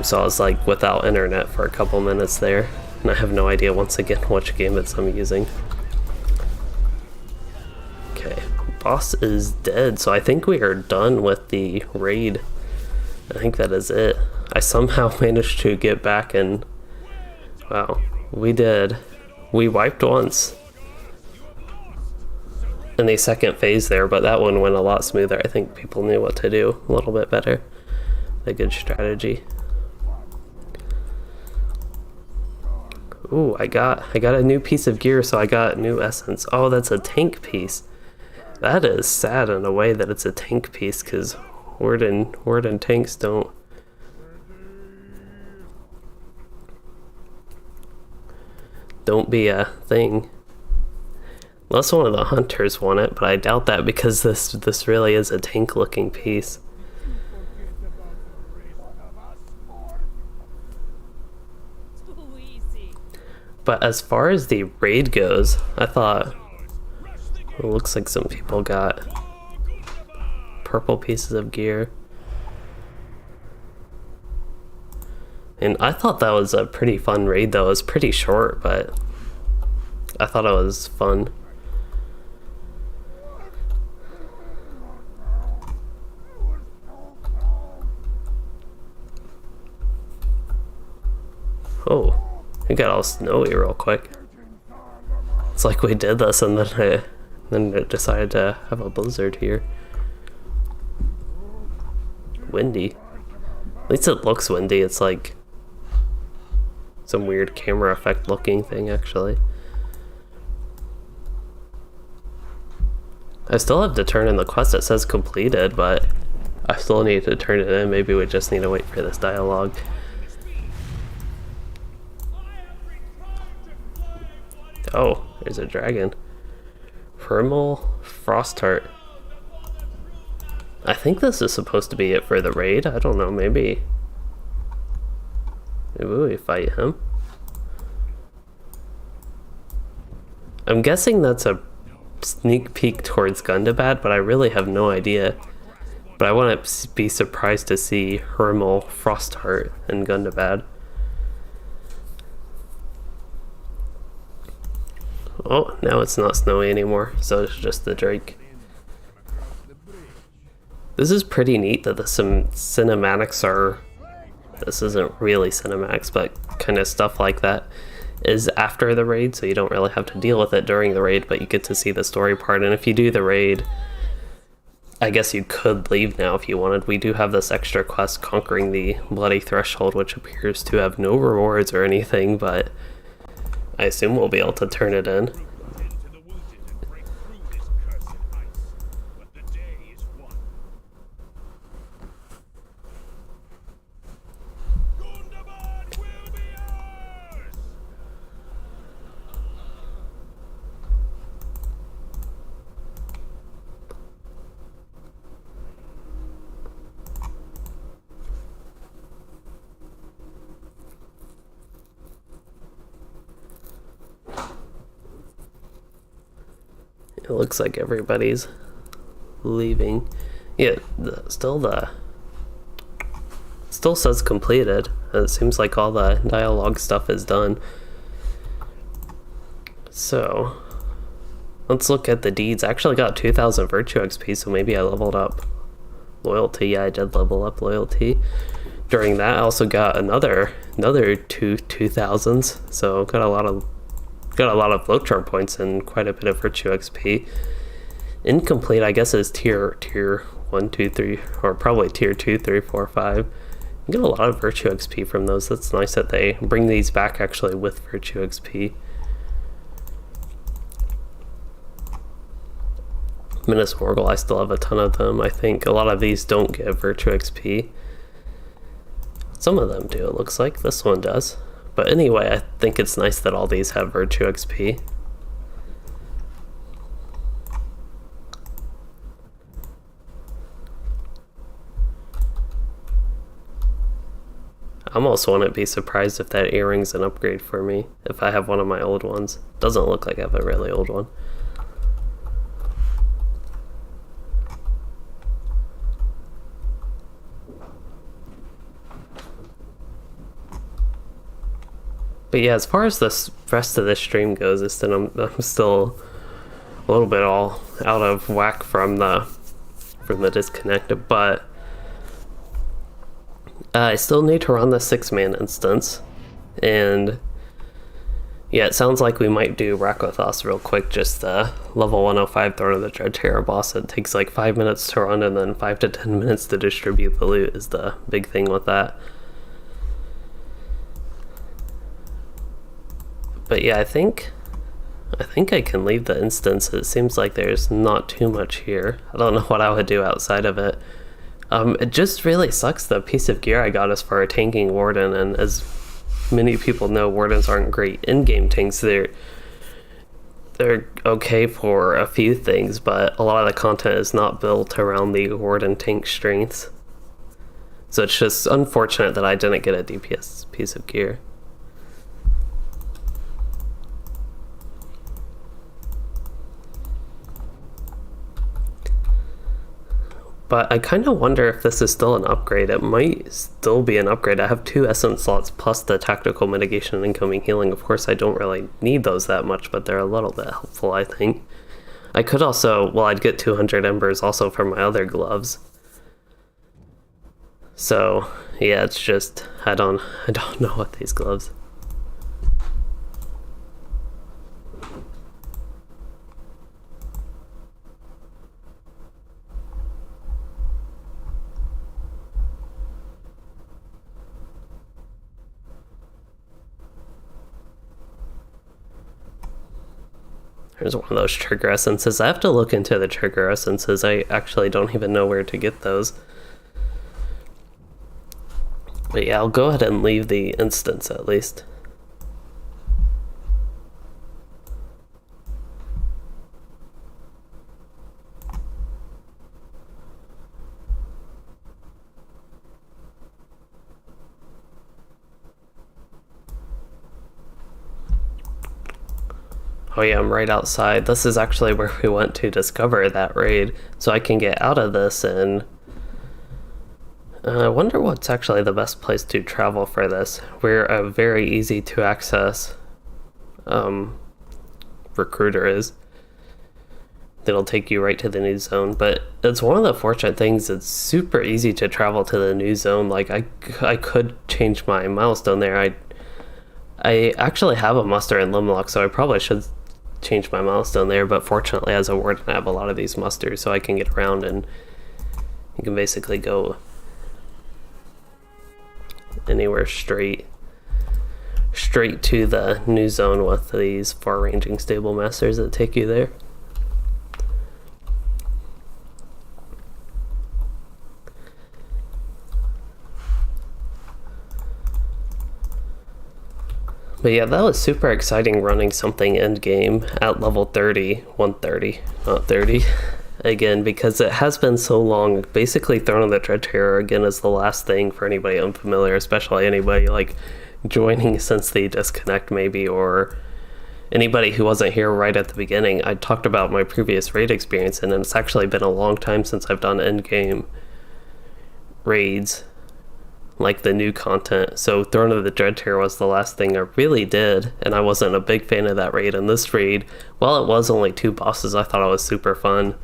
So I was like without internet for a couple minutes there, and I have no idea once again which gambits I'm using. Okay, boss is dead, so I think we are done with the raid. I think that is it. I somehow managed to get back and wow, we did. We wiped once in the second phase there, but that one went a lot smoother. I think people knew what to do a little bit better. A good strategy. Ooh, I got a new piece of gear, so I got new essence. Oh, that's a tank piece. That is sad in a way that it's a tank piece, because Warden tanks don't be a thing. Unless one of the hunters want it, but I doubt that because this really is a tank looking piece. But as far as the raid goes, I thought it looks like some people got purple pieces of gear. And I thought that was a pretty fun raid though. It was pretty short, but I thought it was fun. Oh. It got all snowy real quick. It's like we did this and then it decided to have a blizzard here. Windy. At least it looks windy. It's like some weird camera effect looking thing actually. I still have to turn in the quest. It says completed, but I still need to turn it in. Maybe we just need to wait for this dialogue. Oh, there's a dragon. Primal Frostheart. I think this is supposed to be it for the raid. I don't know, maybe we fight him. I'm guessing that's a sneak peek towards Gundabad, but I really have no idea. But I wouldn't be surprised to see Primal Frostheart and Gundabad. Oh, now it's not snowy anymore, so it's just the Drake. This is pretty neat that some cinematics are... This isn't really cinematics, but kind of stuff like that is after the raid, so you don't really have to deal with it during the raid, but you get to see the story part. And if you do the raid, I guess you could leave now if you wanted. We do have this extra quest, Conquering the Bloody Threshold, which appears to have no rewards or anything, but I assume we'll be able to turn it in. It looks like everybody's leaving. Yeah, still says completed. It seems like all the dialogue stuff is done. So let's look at the deeds. I actually got 2,000 virtue XP, so maybe I leveled up loyalty. Yeah, I did level up loyalty. During that, I also got another 2,000s. So got a lot of LOTRO points and quite a bit of virtue XP. Incomplete, I guess, is tier 1, 2, 3, or probably tier 2, 3, 4, 5. You get a lot of virtue XP from those. That's nice that they bring these back actually with virtue XP. Minas Morgul, I still have a ton of them. I think a lot of these don't give virtue XP. Some of them do, it looks like. This one does. But anyway, I think it's nice that all these have virtue XP. I almost wouldn't be surprised if that earring's an upgrade for me, if I have one of my old ones. Doesn't look like I have a really old one. But yeah, as far as the rest of the stream goes, it's that I'm still a little bit all out of whack from the disconnect, but I still need to run the 6-man instance, and yeah, it sounds like we might do Rakothos real quick, just the level 105 Throne of the Dreadterror boss. It takes like 5 minutes to run and then 5 to 10 minutes to distribute the loot is the big thing with that. But yeah, I think I can leave the instance. It seems like there's not too much here. I don't know what I would do outside of it. It just really sucks the piece of gear I got is for a tanking Warden, and as many people know, Wardens aren't great in-game tanks. They're okay for a few things, but a lot of the content is not built around the Warden tank strengths. So it's just unfortunate that I didn't get a DPS piece of gear. But I kind of wonder if this is still an upgrade. It might still be an upgrade. I have 2 essence slots plus the tactical mitigation and incoming healing. Of course, I don't really need those that much, but they're a little bit helpful, I think. I could also, well, I'd get 200 embers also for my other gloves. So, yeah, it's just, I don't know what these gloves. There's one of those trigger essences. I have to look into the trigger essences. I actually don't even know where to get those. But yeah, I'll go ahead and leave the instance at least. Oh yeah, I'm right outside. This is actually where we went to discover that raid, so I can get out of this and... I wonder what's actually the best place to travel for this. Where a very easy to access recruiter is. That'll take you right to the new zone, but it's one of the fortunate things. It's super easy to travel to the new zone. Like I could change my milestone there. I actually have a muster in Limlock, so I probably should change my milestone there, but fortunately as a warden I have a lot of these musters, so I can get around and you can basically go anywhere straight to the new zone with these far-ranging stable masters that take you there. But yeah, that was super exciting running something endgame at level 130, not 30, again, because it has been so long. Basically, Throne of the Dread Terror, again, is the last thing for anybody unfamiliar, especially anybody, like, joining since the disconnect, maybe, or anybody who wasn't here right at the beginning. I talked about my previous raid experience, and it's actually been a long time since I've done endgame raids, like the new content. So Throne of the Dread Terror was the last thing I really did, and I wasn't a big fan of that raid. And this raid, while it was only 2 bosses, I thought it was super fun.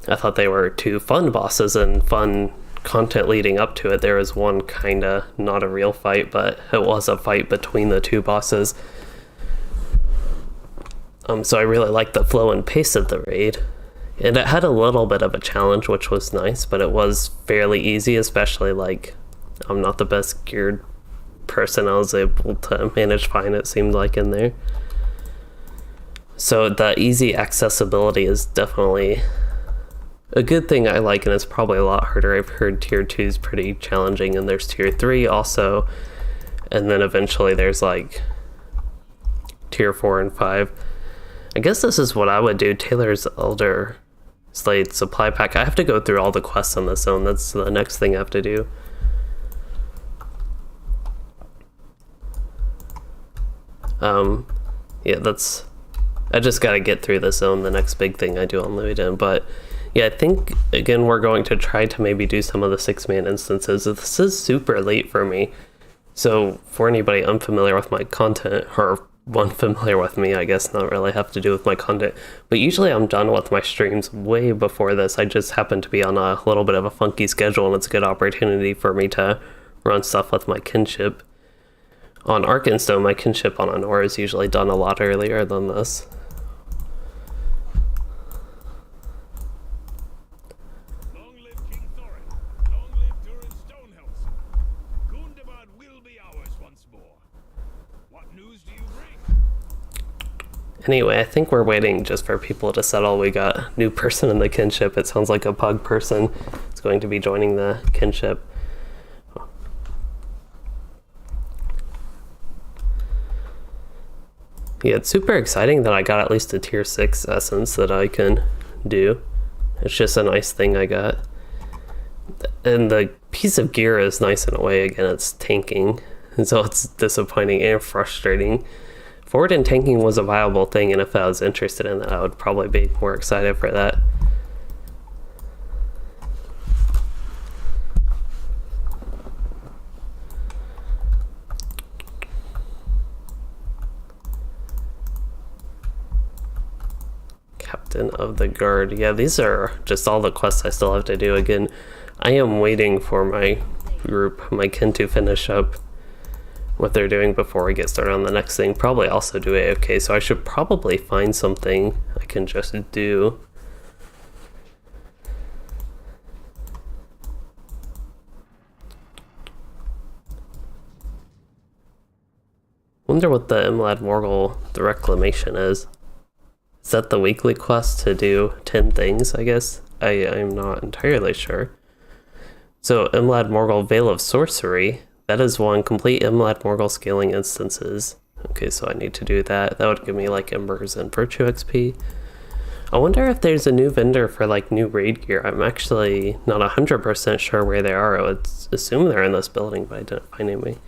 I thought they were 2 fun bosses and fun content leading up to it. There was one kinda not a real fight, but it was a fight between the 2 bosses. So I really liked the flow and pace of the raid. And it had a little bit of a challenge, which was nice, but it was fairly easy, especially, like, I'm not the best geared person. I was able to manage fine, it seemed like, in there. So the easy accessibility is definitely a good thing I like, and it's probably a lot harder. I've heard tier 2 is pretty challenging, and there's tier 3 also, and then eventually there's, like, tier 4 and 5. I guess this is what I would do. Taylor's Elder Slade supply pack. I have to go through all the quests on this zone. That's the next thing I have to do. Yeah, that's... I just gotta get through this zone, the next big thing I do on Louisden. But yeah, I think, again, we're going to try to maybe do some of the 6-man instances. This is super late for me. So for anybody unfamiliar with my content, or one familiar with me, I guess, not really have to do with my content, but usually I'm done with my streams way before this. I just happen to be on a little bit of a funky schedule, and it's a good opportunity for me to run stuff with my kinship. On Arkenstone, my kinship on Honor is usually done a lot earlier than this. Long live King Thorin. Long live Durin Stonehouse. Gundabad will be ours once more. What news do you bring? Anyway, I think we're waiting just for people to settle. We got a new person in the kinship. It sounds like a pug person is going to be joining the kinship. Yeah, it's super exciting that I got at least a tier 6 essence that I can do. It's just a nice thing I got. And the piece of gear is nice in a way. Again, it's tanking, and so it's disappointing and frustrating. Forward and tanking was a viable thing, and if I was interested in that, I would probably be more excited for that. Captain of the Guard. Yeah, these are just all the quests I still have to do. Again, I am waiting for my group, my kin, to finish up what they're doing before we get started on the next thing. Probably also do AFK, so I should probably find something I can just do. Wonder what the Imlad Morgul, the Reclamation is. Is that the weekly quest to do 10 things, I guess? I'm not entirely sure. So, Imlad Morgul Veil of Sorcery. That is one. Complete Imlad Morgul scaling instances. Okay, so I need to do that. That would give me, like, Embers and Virtue XP. I wonder if there's a new vendor for, like, new raid gear. I'm actually not 100% sure where they are. I would assume they're in this building, but I didn't find any.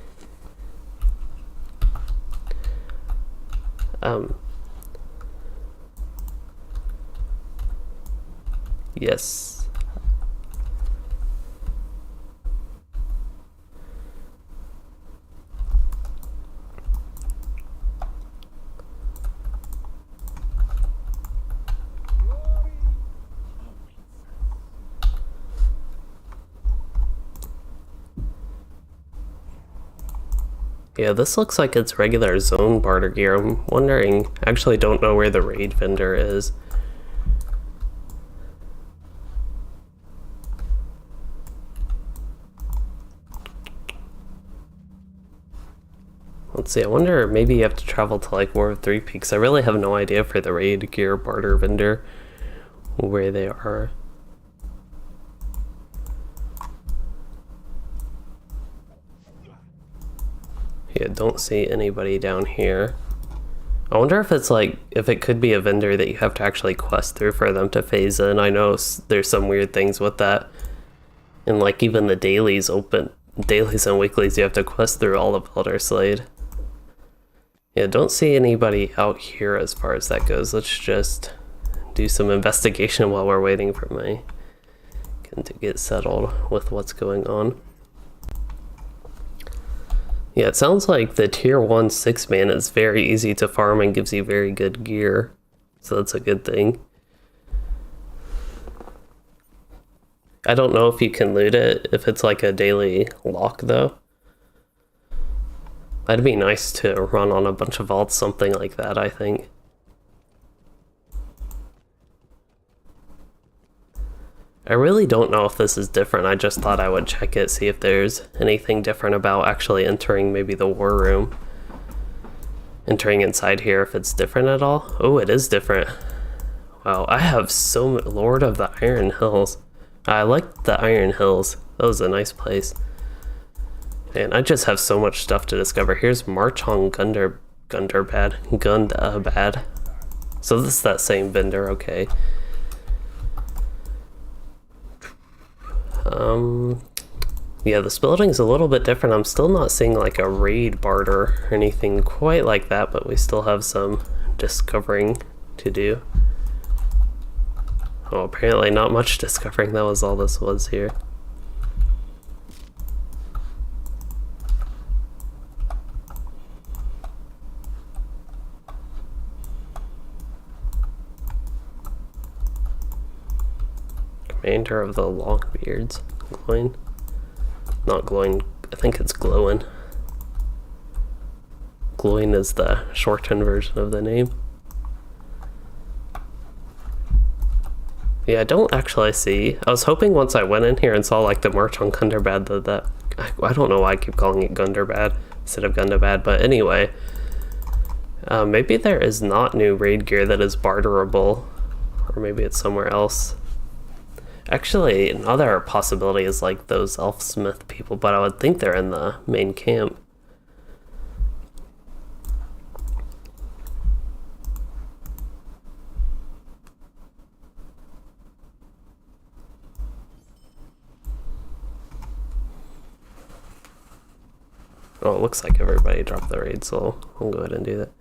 Yes. Yeah, this looks like it's regular zone barter gear. I'm wondering, actually don't know where the raid vendor is. Let's see, I wonder maybe you have to travel to like War of Three Peaks. I really have no idea for the raid gear barter vendor where they are. Yeah, don't see anybody down here. I wonder if it's like, if it could be a vendor that you have to actually quest through for them to phase in. I know there's some weird things with that. And like even the dailies and weeklies, you have to quest through all of Elder Slade. Yeah, don't see anybody out here as far as that goes. Let's just do some investigation while we're waiting for my kin to get settled with what's going on. Yeah, it sounds like the tier 1 6-man is very easy to farm and gives you very good gear. So that's a good thing. I don't know if you can loot it, if it's like a daily lock though. That'd be nice to run on a bunch of vaults, something like that, I think. I really don't know if this is different. I just thought I would check it, see if there's anything different about actually entering maybe the war room. Entering inside here, if it's different at all. Oh, it is different. Wow, I have so much. Lord of the Iron Hills. I like the Iron Hills. That was a nice place. And I just have so much stuff to discover. Here's March on Gundabad. So this is that same vendor, okay. Yeah, this building's a little bit different. I'm still not seeing like a raid barter or anything quite like that, but we still have some discovering to do. Oh, apparently not much discovering. That was all this was here. Commander of the Longbeards. Glowing. Not glowing, I think it's glowing. Glowing is the shortened version of the name. Yeah, I don't actually see. I was hoping once I went in here and saw like the March on Gundabad that I don't know why I keep calling it Gundabad instead of Gundabad, but anyway. Maybe there is not new raid gear that is barterable. Or maybe it's somewhere else. Actually, another possibility is like those Elfsmith people, but I would think they're in the main camp. Oh, it looks like everybody dropped the raid, so I'll go ahead and do that.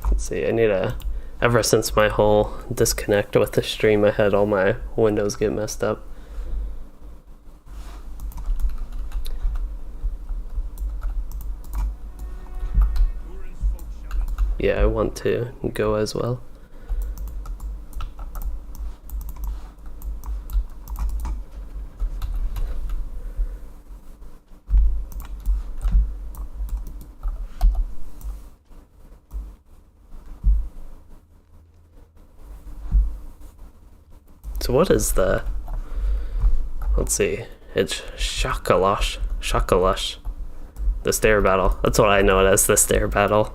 Let's see, I need ever since my whole disconnect with the stream, I had all my windows get messed up. Yeah, I want to go as well. So what is the... Let's see. It's Shakalash. The Stair battle. That's what I know it as, the Stair battle.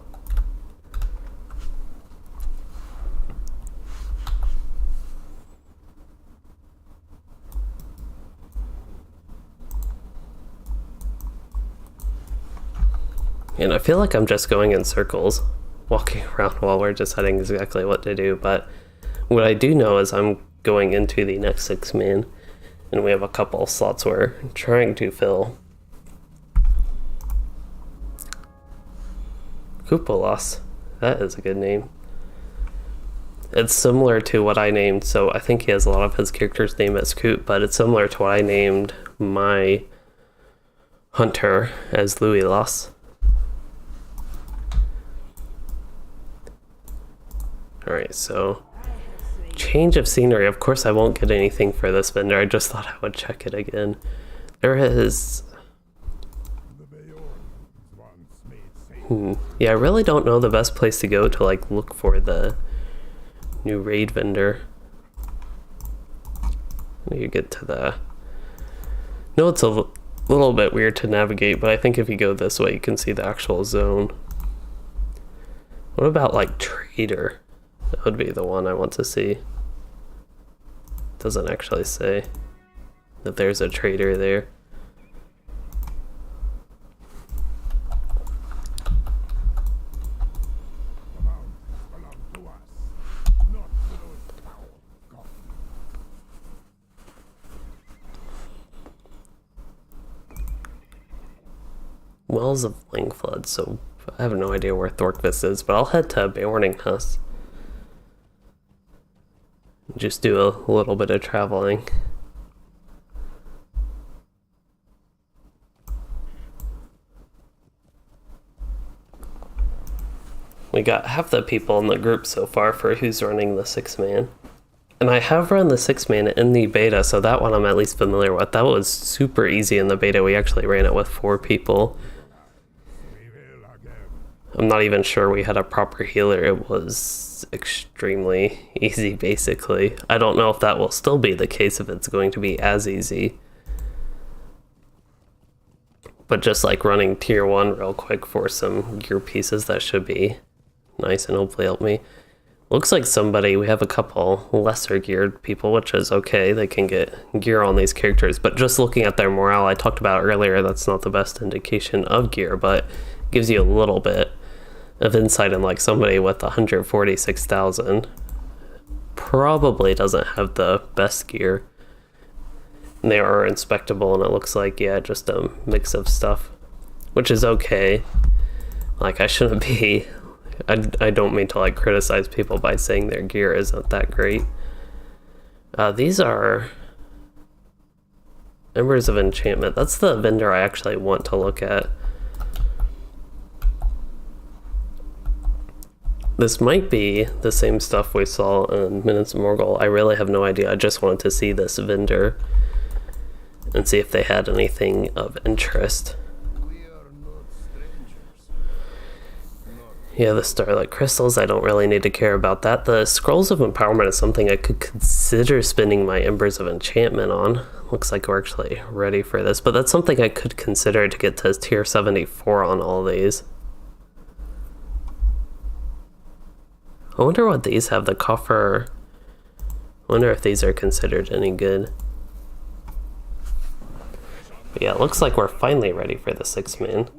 And I feel like I'm just going in circles, walking around while we're deciding exactly what to do, but what I do know is I'm going into the next 6-man, and we have a couple slots we're trying to fill. Kupolos, that is a good name. It's similar to what I named, so I think he has a lot of his characters named as Coop, but it's similar to what I named my hunter as Louis. Alright, so change of scenery. Of course I won't get anything for this vendor, I just thought I would check it again. There is... Yeah, I really don't know the best place to go to like look for the new raid vendor. You get to the... No, it's a little bit weird to navigate, but I think if you go this way you can see the actual zone. What about like trader? That would be the one I want to see. Doesn't actually say that there's a trader there. Wells of Langflood, so I have no idea where Thorkvis is, but I'll head to Beorninghus. Just do a little bit of traveling. We got half the people in the group so far for who's running the 6-man. And I have run the 6-man in the beta, so that one I'm at least familiar with. That was super easy in the beta. We actually ran it with 4 people. I'm not even sure we had a proper healer. It was extremely easy, basically. I don't know if that will still be the case, if it's going to be as easy. But just like running tier 1 real quick for some gear pieces, that should be nice and hopefully help me. Looks like we have a couple lesser geared people, which is okay. They can get gear on these characters, but just looking at their morale, I talked about earlier, that's not the best indication of gear, but gives you a little bit of insight in like somebody with 146,000 probably doesn't have the best gear. And they are inspectable, and it looks like, yeah, just a mix of stuff, which is okay. Like, I shouldn't be, I don't mean to like criticize people by saying their gear isn't that great. These are Embers of Enchantment. That's the vendor I actually want to look at. This might be the same stuff we saw in Minutes of Morgul. I really have no idea. I just wanted to see this vendor and see if they had anything of interest. Yeah, the Starlight Crystals, I don't really need to care about that. The Scrolls of Empowerment is something I could consider spending my Embers of Enchantment on. Looks like we're actually ready for this, but that's something I could consider to get to tier 74 on all these. I wonder what these have, the coffer. I wonder if these are considered any good. But yeah, it looks like we're finally ready for the 6-man.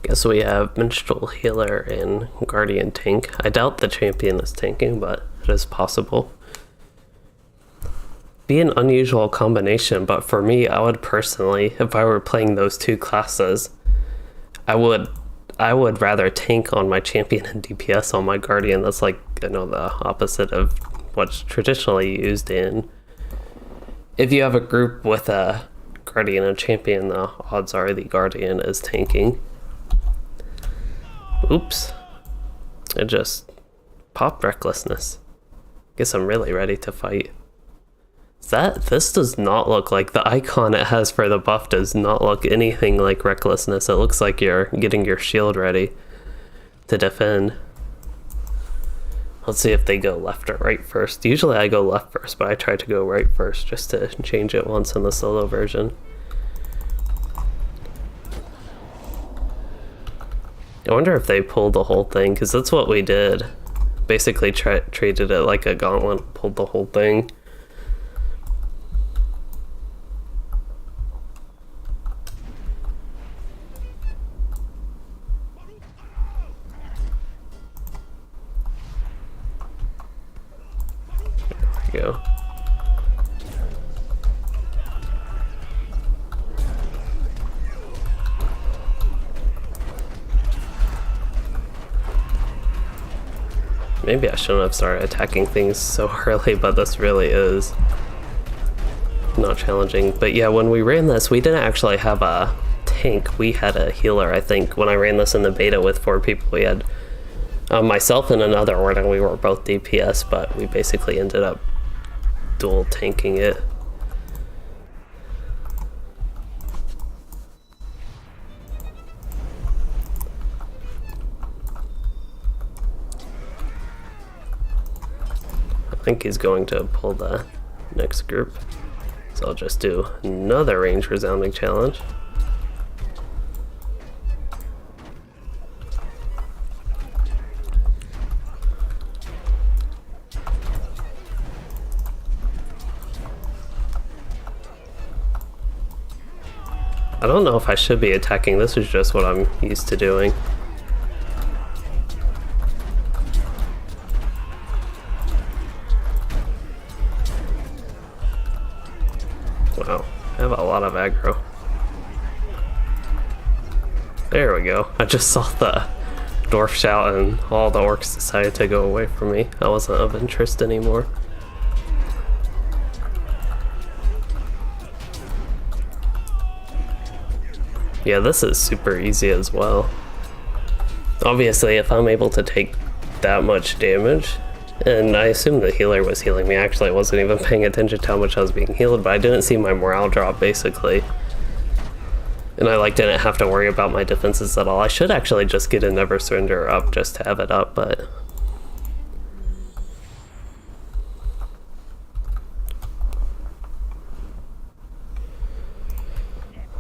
Guess we have Minstrel, Healer, and Guardian Tank. I doubt the champion is tanking, but it is possible. Be an unusual combination, but for me, I would personally, if I were playing those two classes, I would rather tank on my champion and DPS on my Guardian. That's like, you know, the opposite of what's traditionally used in. If you have a group with a Guardian and champion, the odds are the Guardian is tanking. Oops. I just popped Recklessness. Guess I'm really ready to fight. This does not look like the icon it has for the buff does not look anything like recklessness. It looks like you're getting your shield ready to defend. Let's see if they go left or right first. Usually I go left first, but I try to go right first just to change it once in the solo version. I wonder if they pulled the whole thing, because that's what we did. Basically treated it like a gauntlet, pulled the whole thing. There we go. Maybe I shouldn't have started attacking things so early, but this really is not challenging. But yeah, when we ran this, we didn't actually have a tank. We had a healer, I think. When I ran this in the beta with 4 people, we had myself and another Warden. We were both DPS, but we basically ended up dual tanking it. I think he's going to pull the next group, so I'll just do another range resounding challenge. I don't know if I should be attacking. This is just what I'm used to doing. Wow, I have a lot of aggro. There we go. I just saw the dwarf shout and all the orcs decided to go away from me. I wasn't of interest anymore. Yeah, this is super easy as well. Obviously, if I'm able to take that much damage, and I assume the healer was healing me. Actually, I wasn't even paying attention to how much I was being healed, but I didn't see my morale drop, basically. And I didn't have to worry about my defenses at all. I should actually just get a Never Surrender up just to have it up, but...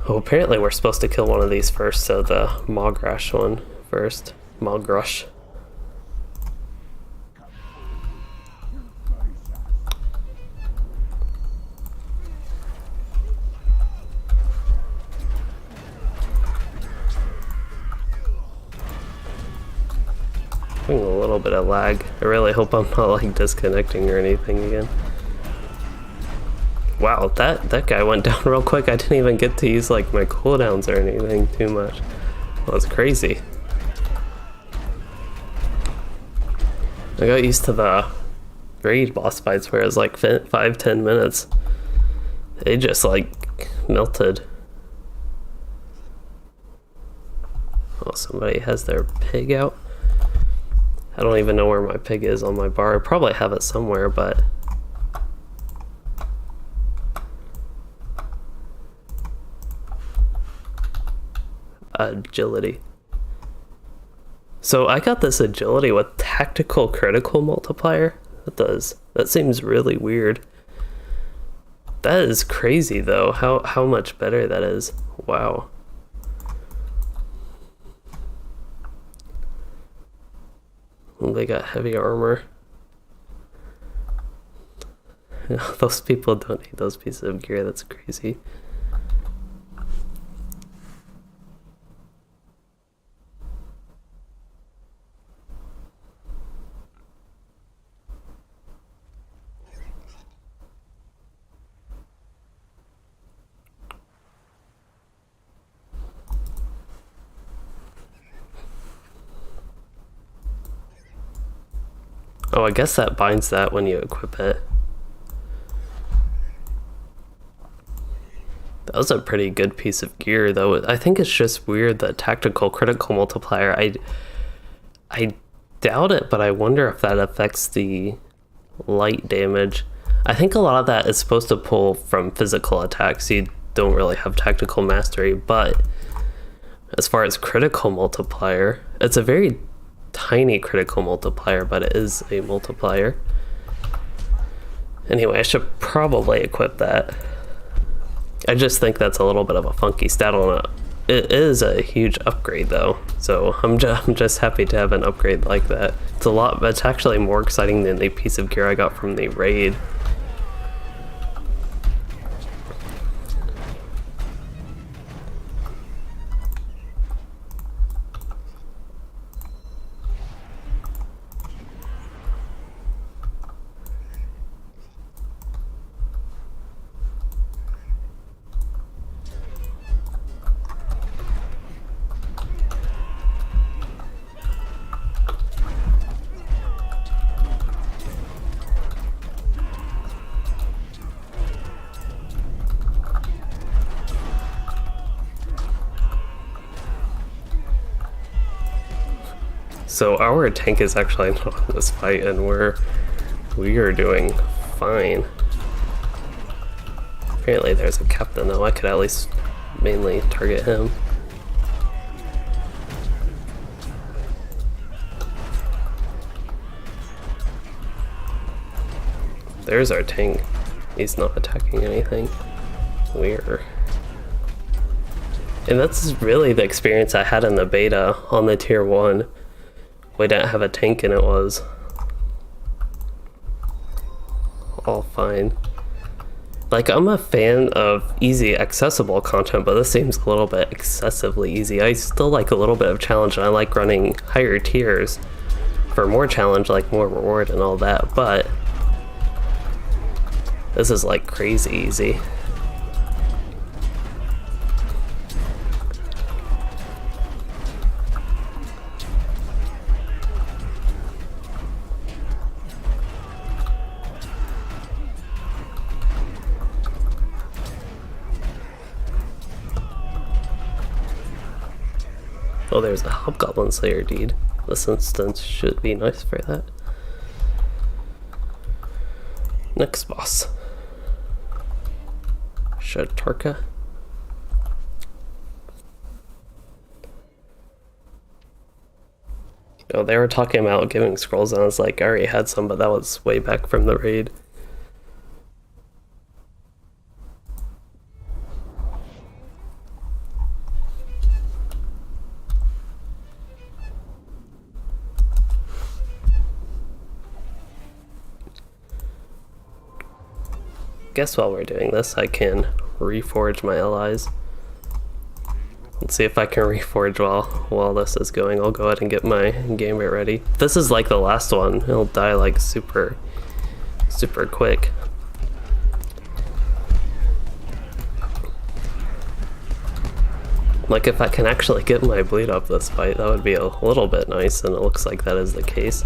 Oh, apparently we're supposed to kill one of these first, so the Mogrash one first. Mogrash. A little bit of lag. I really hope I'm not disconnecting or anything again. Wow, that guy went down real quick. I didn't even get to use my cooldowns or anything too much. That was crazy. I got used to the raid boss fights where it was 5-10 minutes. They just melted. Oh, somebody has their pig out. I don't even know where my pig is on my bar. I probably have it somewhere, but... Agility. So I got this agility with tactical critical multiplier. That seems really weird. That is crazy though, how much better that is. Wow. Well, they got heavy armor. Those people don't need those pieces of gear, that's crazy. Oh, I guess that binds that when you equip it. That was a pretty good piece of gear, though. I think it's just weird, the tactical critical multiplier. I doubt it, but I wonder if that affects the light damage. I think a lot of that is supposed to pull from physical attacks. You don't really have tactical mastery, but as far as critical multiplier, it's a very tiny critical multiplier, but it is a multiplier. Anyway, I should probably equip that. I just think that's a little bit of a funky stat on it. It is a huge upgrade though, so I'm just happy to have an upgrade like that. It's actually more exciting than the piece of gear I got from the raid. So our tank is actually not in this fight, and we are doing fine. Apparently there's a captain though. I could at least mainly target him. There's our tank. He's not attacking anything. Weird. And that's really the experience I had in the beta on the tier 1. We didn't have a tank and it was all fine. Like, I'm a fan of easy accessible content, but this seems a little bit excessively easy. I still like a little bit of challenge, and I like running higher tiers for more challenge, like more reward and all that, but this is like crazy easy. Oh, there's a Hobgoblin Slayer deed. This instance should be nice for that. Next boss. Shatarka. Oh, they were talking about giving scrolls, and I was like, I already had some, but that was way back from the raid. Guess while we're doing this, I can reforge my allies. Let's see if I can reforge while this is going. I'll go ahead and get my game rate ready. This is like the last one. It'll die like super quick. Like, if I can actually get my bleed up this fight, that would be a little bit nice, and it looks like that is the case.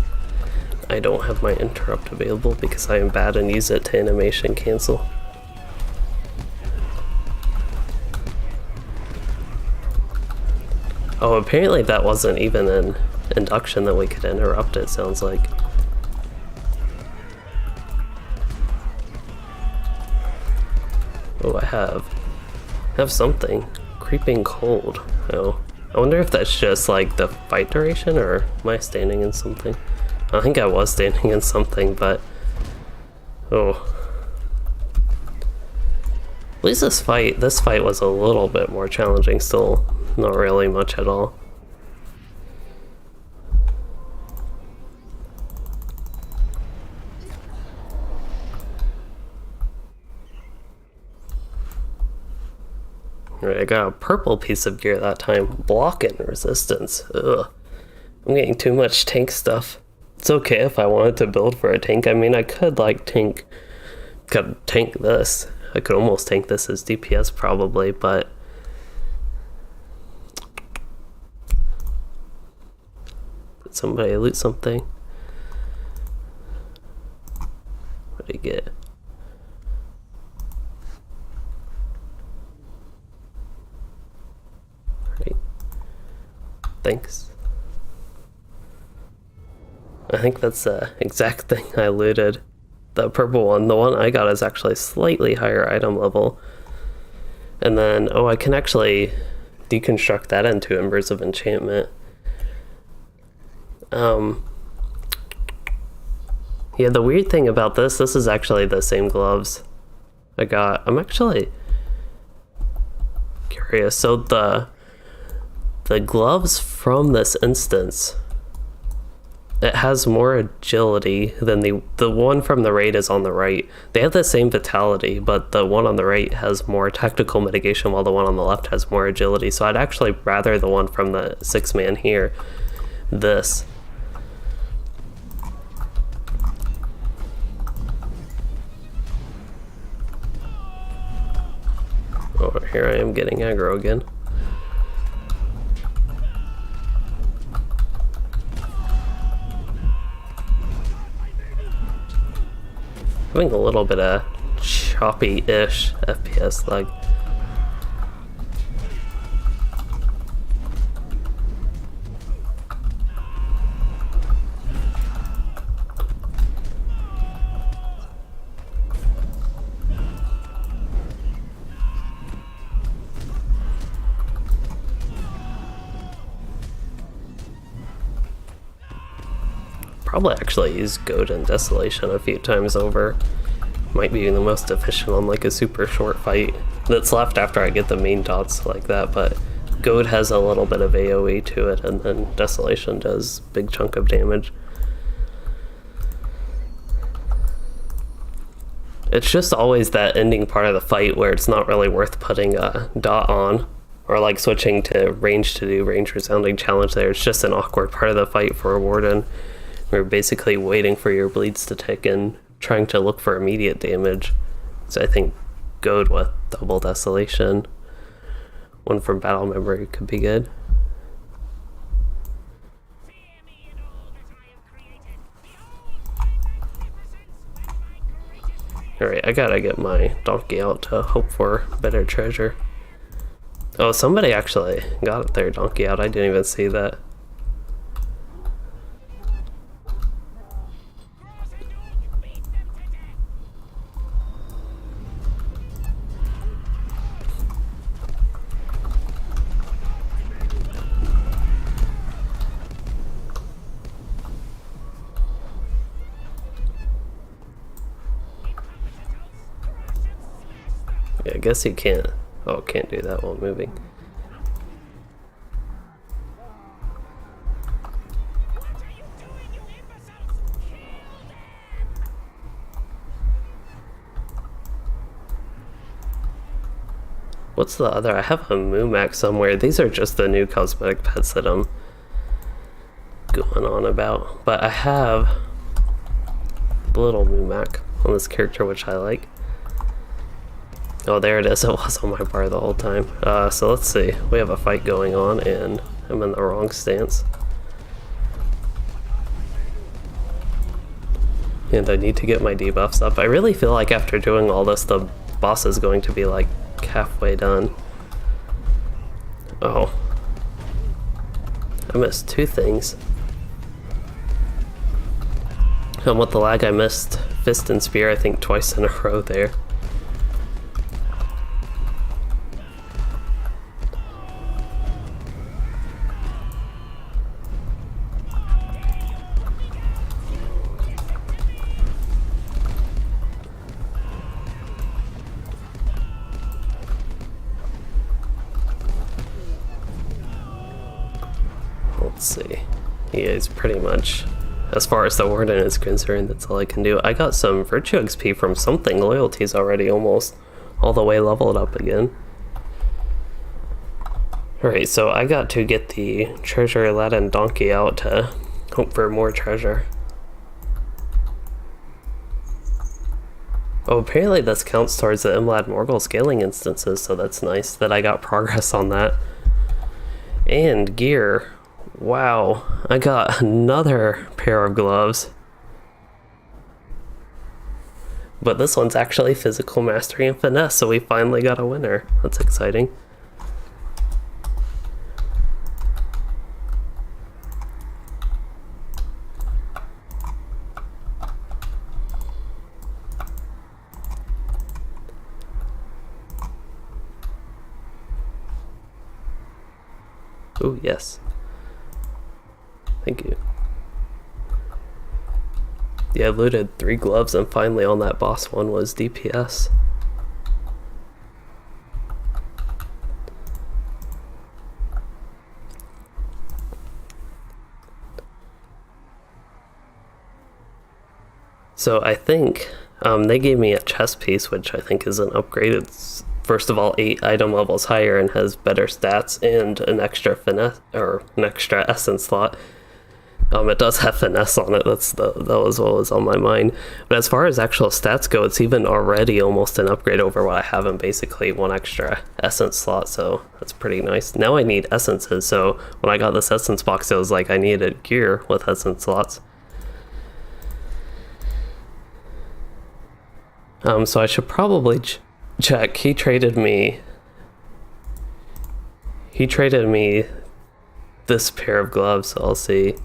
I don't have my interrupt available because I am bad and use it to animation cancel. Oh, apparently that wasn't even an induction that we could interrupt, it sounds like. Oh, I have something. Creeping cold. Oh, I wonder if that's just like the fight duration, or am I standing in something? I think I was standing in something, but oh. At least this fight was a little bit more challenging. Still not really much at all. Alright, I got a purple piece of gear that time. Block and resistance. Ugh. I'm getting too much tank stuff. It's okay if I wanted to build for a tank. I mean, I could like tank this. I could almost tank this as DPS probably, but did somebody loot something? What did he get? Right. Thanks. I think that's the exact thing I looted. the purple one. The one I got is actually slightly higher item level. And then, oh, I can actually deconstruct that into Embers of Enchantment. Yeah, the weird thing about this is actually the same gloves I got. I'm actually curious. So the gloves from this instance, it has more agility than the one from the raid is on the right. They have the same vitality, but the one on the right has more tactical mitigation while the one on the left has more agility. So I'd actually rather the one from the 6-man here. This. Oh, here I am getting aggro again. Having a little bit of choppy-ish FPS lag. Probably actually use Goad and Desolation a few times over. Might be the most efficient on like a super short fight that's left after I get the main dots like that, but Goad has a little bit of AoE to it, and then Desolation does a big chunk of damage. It's just always that ending part of the fight where it's not really worth putting a dot on, or like switching to range to do range resounding challenge there. It's just an awkward part of the fight for a Warden. We're basically waiting for your bleeds to tick and trying to look for immediate damage. So I think Goad with double Desolation, one from Battle Memory could be good. Alright, I gotta get my donkey out to hope for better treasure. Oh, somebody actually got their donkey out. I didn't even see that. Yeah, I guess you can't. Oh, can't do that while moving. What's the other? I have a Moomac somewhere. These are just the new cosmetic pets that I'm going on about. But I have the little Moomac on this character, which I like. Oh, there it is. It was on my bar the whole time. So let's see. We have a fight going on, and I'm in the wrong stance. And I need to get my debuffs up. I really feel like after doing all this, the boss is going to be like halfway done. Oh. I missed two things. And with the lag, I missed Fist and Spear, I think, twice in a row there. Let's see. He is pretty much, as far as the Warden is concerned, that's all I can do. I got some Virtue XP from something. Loyalty's already almost all the way leveled up again. Alright, so I got to get the treasure Aladdin donkey out to hope for more treasure. Oh, apparently this counts towards the Imlad Morgul scaling instances, so that's nice that I got progress on that. And gear. Wow, I got another pair of gloves. But this one's actually Physical Mastery and Finesse, so we finally got a winner. That's exciting. Oh, yes. Thank you. Yeah, I looted 3 gloves, and finally on that boss one was DPS. So I think they gave me a chest piece, which I think is an upgrade. It's first of all 8 item levels higher and has better stats and an extra finesse or an extra essence slot. It does have finesse on it. That was what was on my mind. But as far as actual stats go, it's even already almost an upgrade over what I have, and basically 1 extra essence slot. So that's pretty nice. Now I need essences. So when I got this essence box, it was like I needed gear with essence slots. So I should probably check. He traded me this pair of gloves, so I'll see.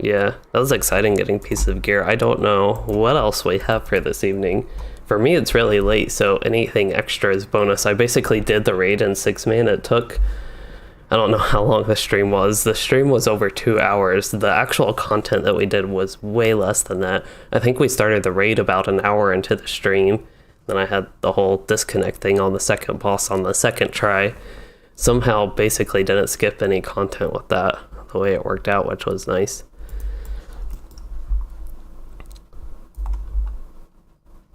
Yeah, that was exciting getting pieces of gear. I don't know what else we have for this evening. For me, it's really late, so anything extra is bonus. I basically did the raid in 6 man. It took, I don't know how long the stream was. The stream was over 2 hours. The actual content that we did was way less than that. I think we started the raid about an hour into the stream. Then I had the whole disconnect thing on the second boss on the second try. Somehow basically didn't skip any content with that, the way it worked out, which was nice.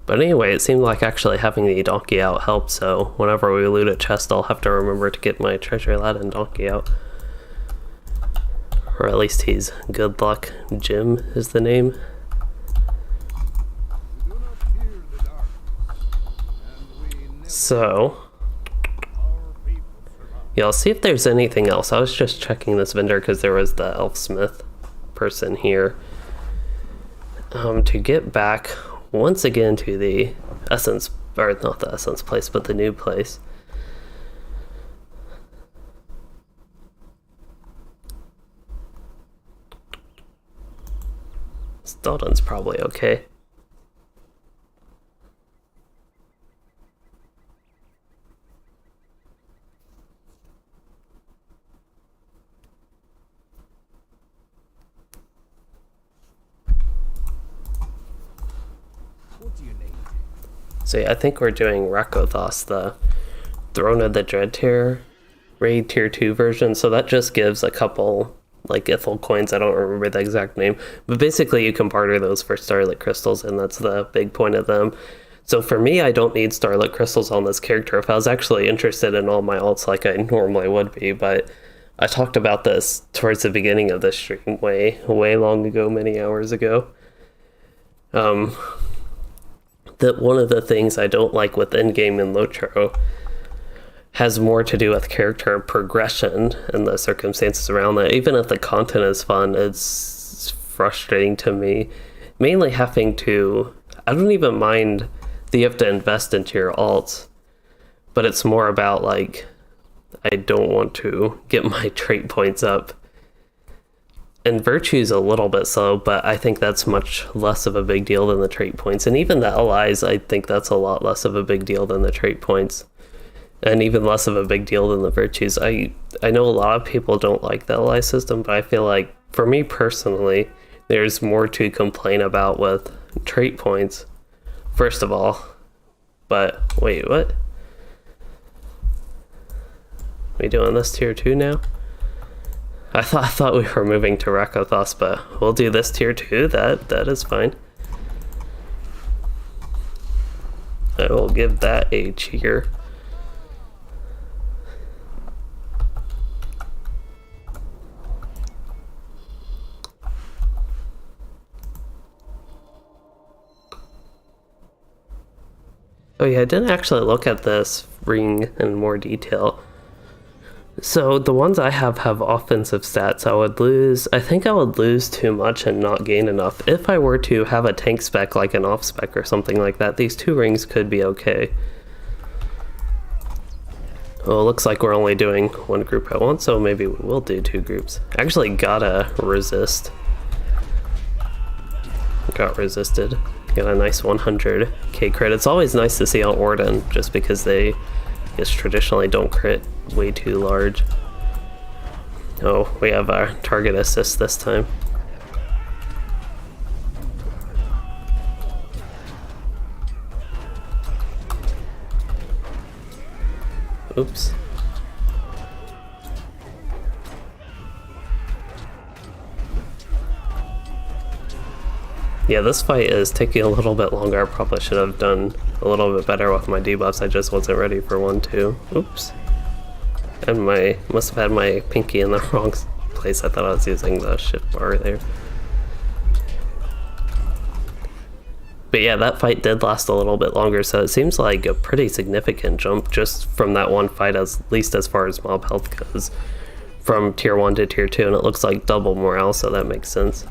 But anyway, it seemed like actually having the donkey out helped, so whenever we loot a chest, I'll have to remember to get my treasure lad and donkey out. Or at least he's good luck. Jim is the name. So, yeah, I'll see if there's anything else. I was just checking this vendor because there was the elfsmith person here. To get back once again to the essence, or not the essence place, but the new place. Dalton's probably okay. So yeah, I think we're doing Rakothos, the Throne of the Dreadtear raid tier 2 version. So that just gives a couple like Ithel coins. I don't remember the exact name, but basically you can barter those for Starlit Crystals, and that's the big point of them. So for me, I don't need Starlit Crystals on this character if I was actually interested in all my alts like I normally would be, but I talked about this towards the beginning of this stream way long ago, many hours ago. That one of the things I don't like with endgame and LOTRO has more to do with character progression and the circumstances around that. Even if the content is fun, it's frustrating to me. Mainly having to, I don't even mind that you have to invest into your alts, but it's more about like, I don't want to get my trait points up. And Virtue's a little bit slow, but I think that's much less of a big deal than the trait points. And even the allies, I think that's a lot less of a big deal than the trait points. And even less of a big deal than the Virtues. I know a lot of people don't like the ally system, but I feel like, for me personally, there's more to complain about with trait points, first of all. But, wait, what? Are we doing this tier 2 now? I thought we were moving to Rakothos, but we'll do this tier 2. That is fine. I will give that a cheer. Oh yeah, I didn't actually look at this ring in more detail. So the ones I have offensive stats. I think I would lose too much and not gain enough. If I were to have a tank spec like an off spec or something like that, these 2 rings could be okay. Well, it looks like we're only doing one group at once, so maybe we will do 2 groups. Actually gotta resist. Got resisted. Got a nice 100k crit. It's always nice to see on Warden, just because they just traditionally don't crit way too large. Oh, we have our target assist this time. Oops. Yeah, this fight is taking a little bit longer. I probably should have done a little bit better with my debuffs. I just wasn't ready for 1-2. Oops. And must have had my pinky in the wrong place. I thought I was using the shift bar there. But yeah, that fight did last a little bit longer, so it seems like a pretty significant jump just from that one fight, at least as far as mob health goes, from tier 1 to tier 2, and it looks like double morale, so that makes sense.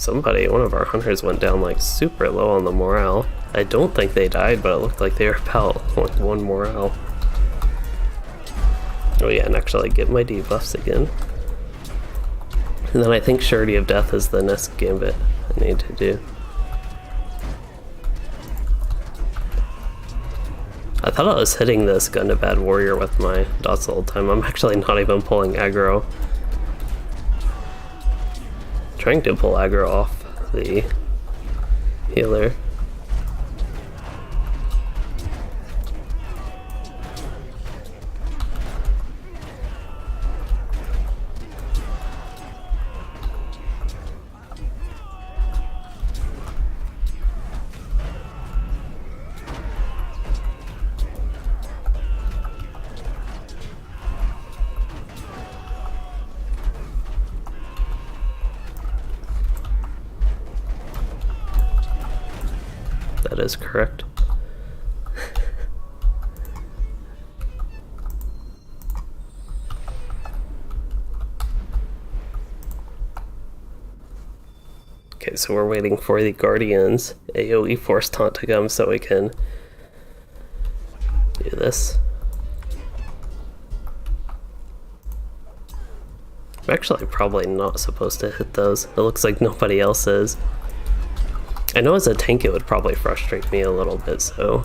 One of our hunters went down like super low on the morale. I don't think they died, but it looked like they were about like 1 morale. Oh yeah, and actually get my debuffs again. And then I think Surety of Death is the next gambit I need to do. I thought I was hitting this Gun to Bad Warrior with my dots the whole time. I'm actually not even pulling aggro. Trying to pull aggro off the healer. That is correct. Okay, so we're waiting for the Guardian's AoE Force Taunt to come so we can do this. I'm actually probably not supposed to hit those. It looks like nobody else is. I know as a tank it would probably frustrate me a little bit, so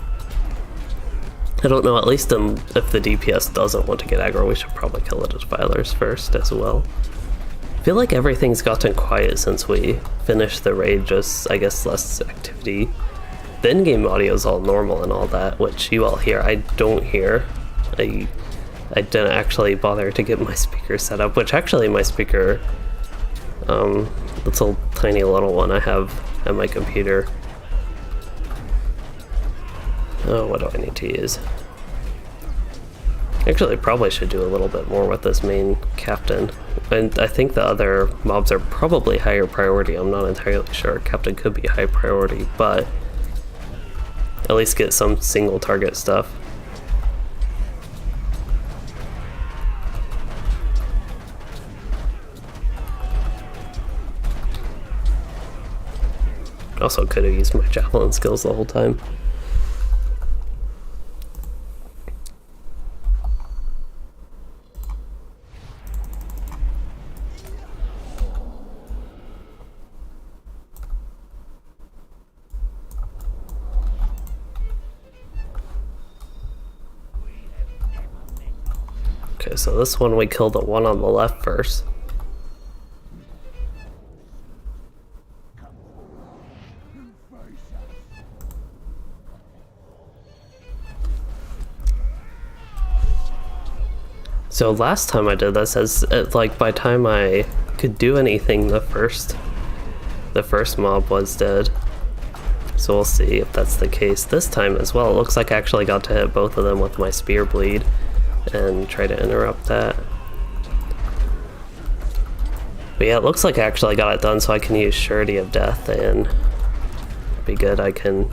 I don't know, at least if the DPS doesn't want to get aggro, we should probably kill the defilers first as well. I feel like everything's gotten quiet since we finished the raid, just I guess less activity. The in-game audio is all normal and all that, which you all hear. I don't hear. I didn't actually bother to get my speaker set up, which actually my speaker, little tiny little one I have at my computer. Oh, what do I need to use? Actually, I probably should do a little bit more with this main captain. And I think the other mobs are probably higher priority. I'm not entirely sure. Captain could be high priority, but at least get some single target stuff. Also could have used my javelin skills the whole time. Okay, so this one we killed the one on the left first. So last time I did this, like by time I could do anything, the first mob was dead. So we'll see if that's the case this time as well. It looks like I actually got to hit both of them with my spear bleed and try to interrupt that. But yeah, it looks like I actually got it done, so I can use Surety of Death and be good. I can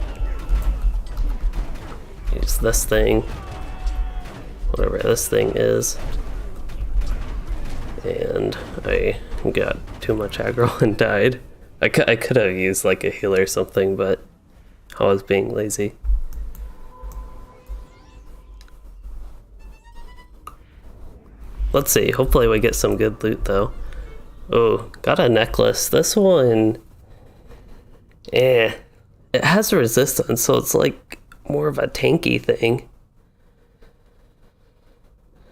use this thing, whatever this thing is, and I got too much aggro and died. I could have used like a healer or something, but I was being lazy. Let's see, hopefully we get some good loot though. Oh, got a necklace. This one, it has resistance, so it's like more of a tanky thing.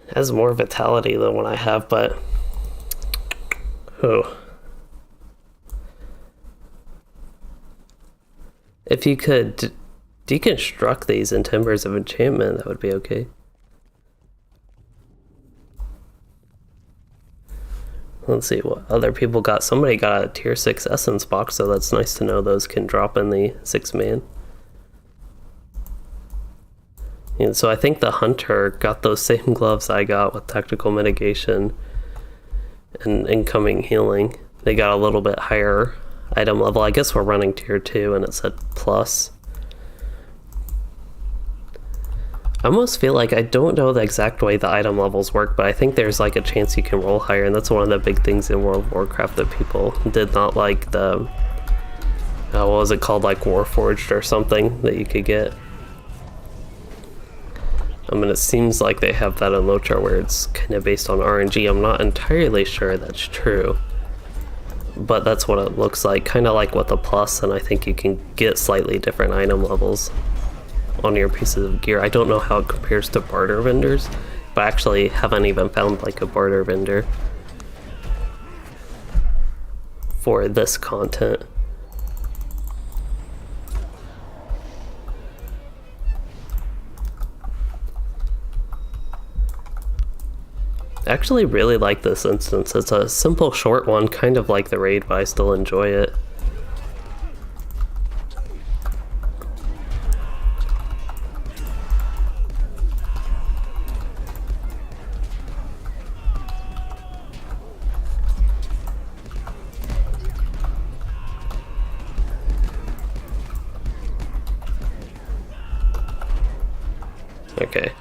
It has more vitality than what I have, but oh. If you could deconstruct these in Timbers of Enchantment, that would be okay. Let's see what other people got. Somebody got a tier 6 essence box, so that's nice to know those can drop in the 6-man. And so I think the hunter got those same gloves I got with tactical mitigation and incoming healing. They got a little bit higher item level. I guess we're running tier 2 and it said plus. I almost feel like I don't know the exact way the item levels work, but I think there's like a chance you can roll higher, and that's one of the big things in World of Warcraft that people did not like. The what was it called, like Warforged or something that you could get. I mean, it seems like they have that in LOTRO where it's kind of based on RNG. I'm not entirely sure that's true, but that's what it looks like, kind of like with the plus, and I think you can get slightly different item levels on your pieces of gear. I don't know how it compares to barter vendors, but I actually haven't even found like a barter vendor for this content. I actually really like this instance. It's a simple short one, kind of like the raid, but I still enjoy it. Okay.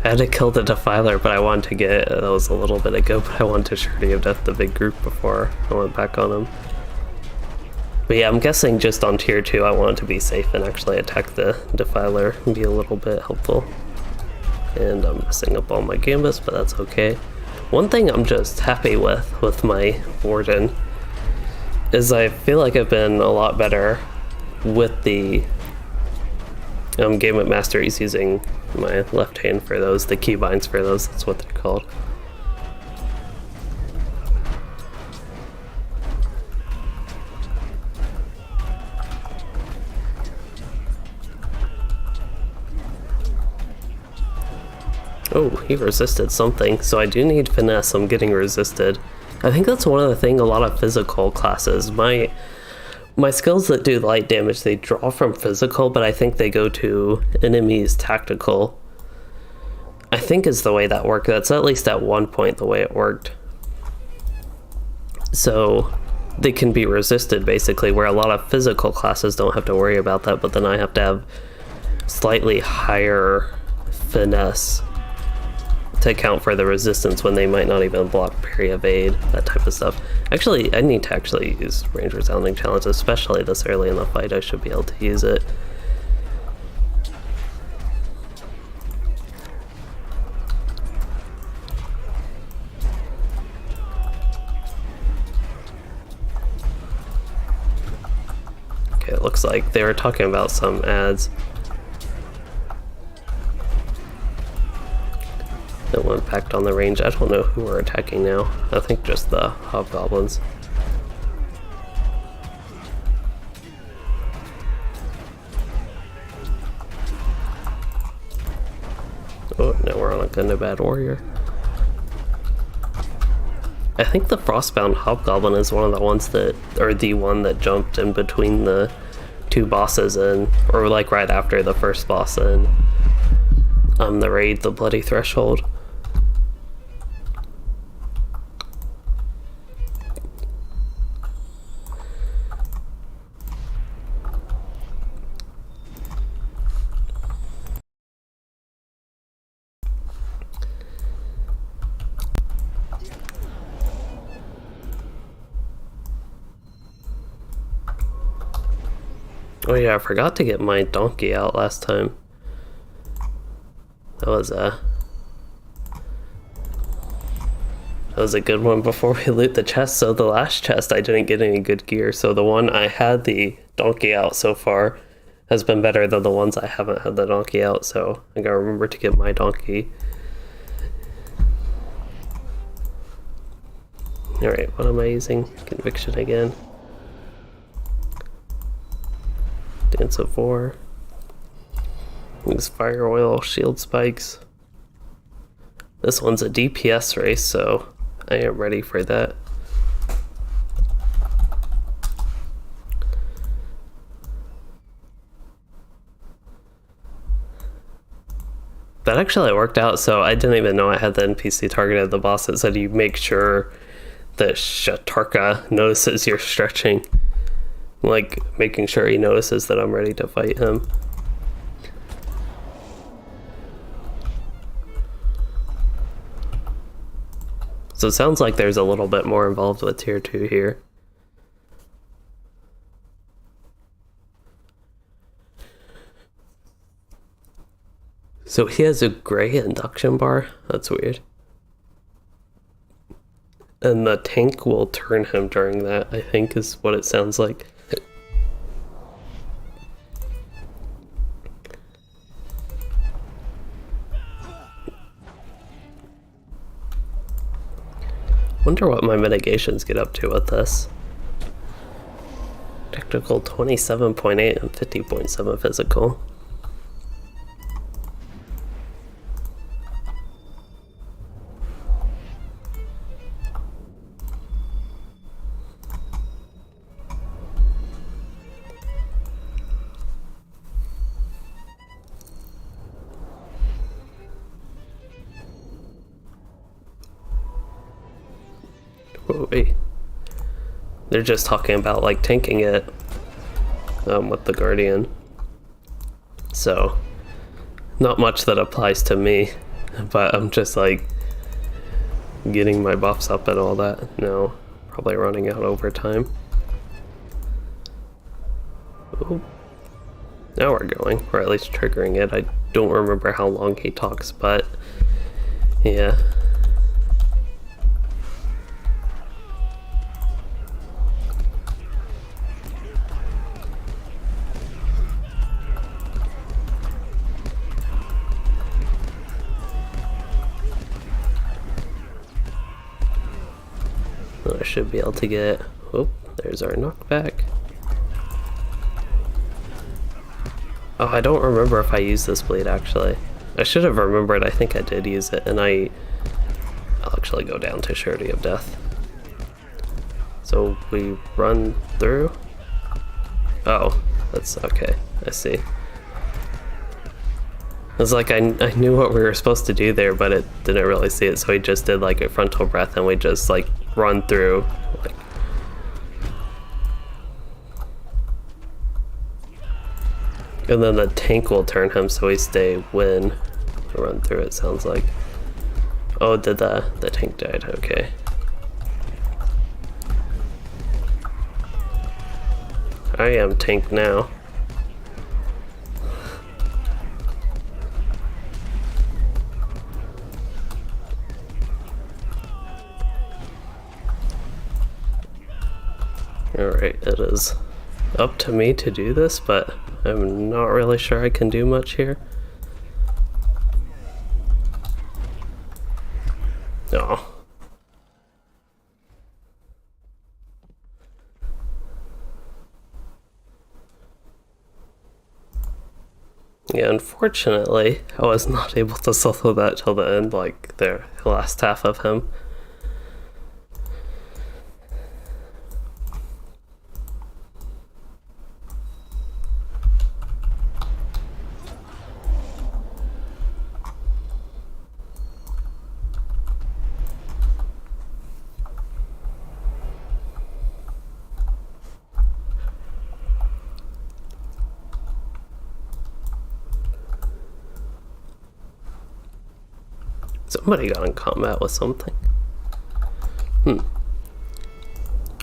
I had to kill the Defiler, but I wanted to get, that was a little bit ago, but I wanted to Surety of Death the big group before I went back on him. But yeah, I'm guessing just on tier 2 I wanted to be safe and actually attack the Defiler and be a little bit helpful. And I'm messing up all my gambits, but that's okay. One thing I'm just happy with my Warden is I feel like I've been a lot better with the Gambit Master. He's using my left hand for those, the keybinds for those, that's what they're called. Oh, he resisted something, so I do need finesse. I'm getting resisted. I think that's one of the things a lot of physical classes, my skills that do light damage, they draw from physical, but I think they go to enemies tactical. I think is the way that worked. That's at least at one point the way it worked. So they can be resisted basically, where a lot of physical classes don't have to worry about that, but then I have to have slightly higher finesse to account for the resistance when they might not even block, parry, evade, that type of stuff. Actually, I need to actually use range resounding challenge, especially this early in the fight. I should be able to use it. Okay, it looks like they were talking about some ads. That will impact on the range. I don't know who we're attacking now. I think just the hobgoblins. Oh, now we're on a Gundabad warrior. I think the Frostbound Hobgoblin is one of the ones that, or the one that jumped in between the two bosses in, or like right after the first boss in the raid, the Bloody Threshold. Oh yeah, I forgot to get my donkey out last time. That was a good one before we loot the chest. So the last chest I didn't get any good gear, so the one I had the donkey out so far has been better than the ones I haven't had the donkey out, so I gotta remember to get my donkey. Alright, what am I using? Conviction again. Dance of War. Use fire oil, shield spikes. This one's a DPS race, so I am ready for that. That actually worked out, so I didn't even know I had the NPC targeted the boss. It said you make sure that Shatarka notices you're stretching. Like, making sure he notices that I'm ready to fight him. So it sounds like there's a little bit more involved with tier 2 here. So he has a gray induction bar? That's weird. And the tank will turn him during that, I think is what it sounds like. Wonder what my mitigations get up to with this. Technical 27.8 and 50.7 physical. Oh, wait. They're just talking about like tanking it with the Guardian. So, not much that applies to me, but I'm just like getting my buffs up and all that. No, probably running out over time. Ooh. Now we're going, or at least triggering it. I don't remember how long he talks, but yeah. I should be able to get, oh, there's our knockback. Oh, I don't remember if I used this blade actually. I should have remembered, I think I did use it, and I'll actually go down to Surety of Death. So we run through? Oh, that's okay, I see. It's like I knew what we were supposed to do there, but it didn't really see it, so we just did like a frontal breath and we just like run through. Like, and then the tank will turn him so we stay when we run through, it sounds like. Oh, did the tank died, okay. I am tank now. Alright, it is up to me to do this, but I'm not really sure I can do much here. No. Yeah, unfortunately, I was not able to solo that till the end, like the last half of him. Somebody got in combat with something.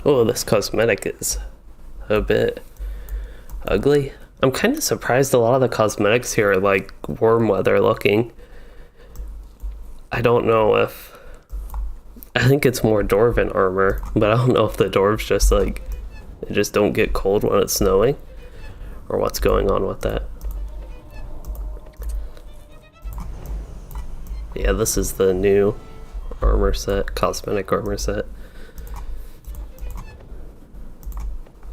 Oh, this cosmetic is a bit ugly. I'm kind of surprised a lot of the cosmetics here are like warm weather looking. I don't know if... I think it's more dwarven armor, but I don't know if the dwarves just like... they just don't get cold when it's snowing, or what's going on with that. Yeah, this is the new armor set, cosmetic armor set.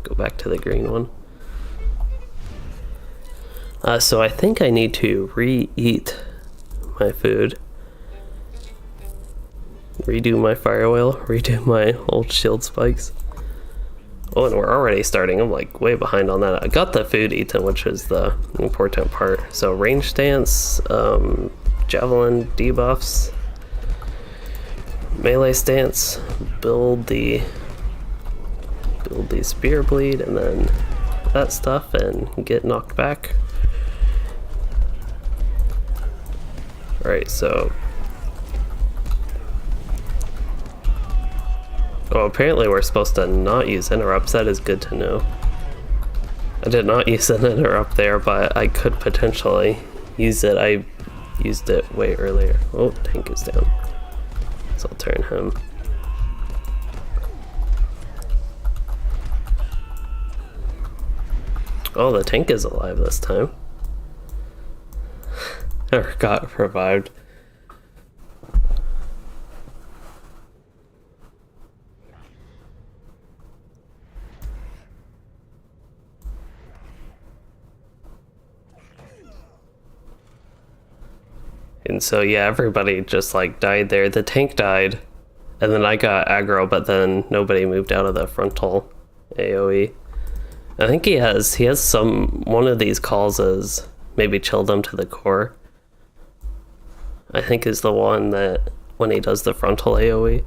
Go back to the green one. So I think I need to re-eat my food. Redo my fire oil, redo my old shield spikes. Oh, and we're already starting. I'm like way behind on that. I got the food eaten, which is the important part. So range stance, javelin debuffs, melee stance, build the spear bleed, and then that stuff, and get knocked back. Alright, so... oh, apparently we're supposed to not use interrupts. That is good to know. I did not use an interrupt there, but I could potentially use it. I used it way earlier. Oh, tank is down. So I'll turn him. Oh, the tank is alive this time. Or got revived. And so yeah, everybody just like died there. The tank died, and then I got aggro, but then nobody moved out of the frontal AoE. I think he has one of these calls is maybe chill them to the core. I think is the one that when he does the frontal AoE.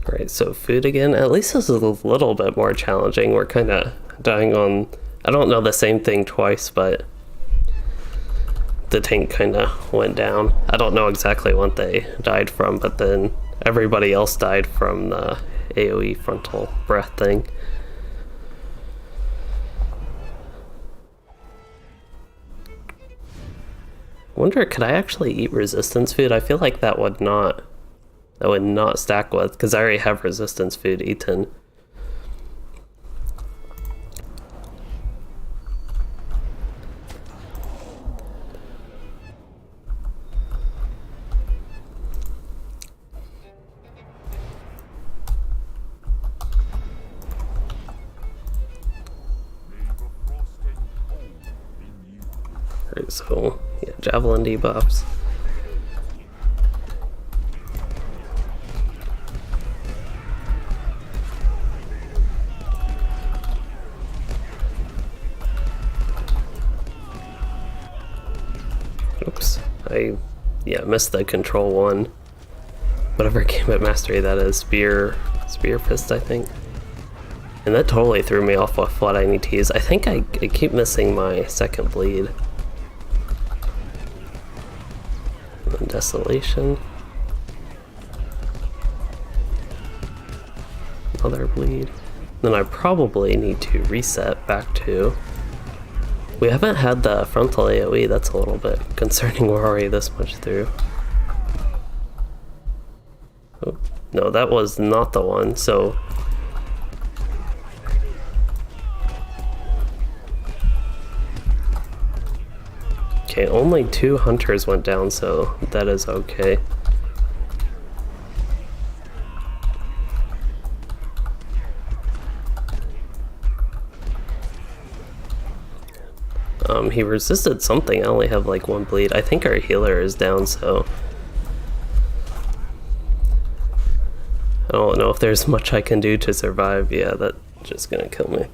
Alright, so food again. At least this is a little bit more challenging. We're kind of dying on... I don't know the same thing twice, but the tank kind of went down. I don't know exactly what they died from, but then everybody else died from the AoE frontal breath thing. Wonder, could I actually eat resistance food? I feel like that would not stack with, because I already have resistance food eaten. Alright, so yeah, javelin debuffs. Oops, I missed the control one. Whatever gambit mastery that is, spear fist, I think. And that totally threw me off with what I need to use. I think I keep missing my second bleed. And then desolation. Another bleed. Then I probably need to reset back to... we haven't had the frontal AoE, that's a little bit concerning. We're already this much through. Oh, no, that was not the one, so... okay, only 2 hunters went down, so that is okay. He resisted something. I only have like 1 bleed. I think our healer is down, so I don't know if there's much I can do to survive. Yeah, that's just gonna kill me.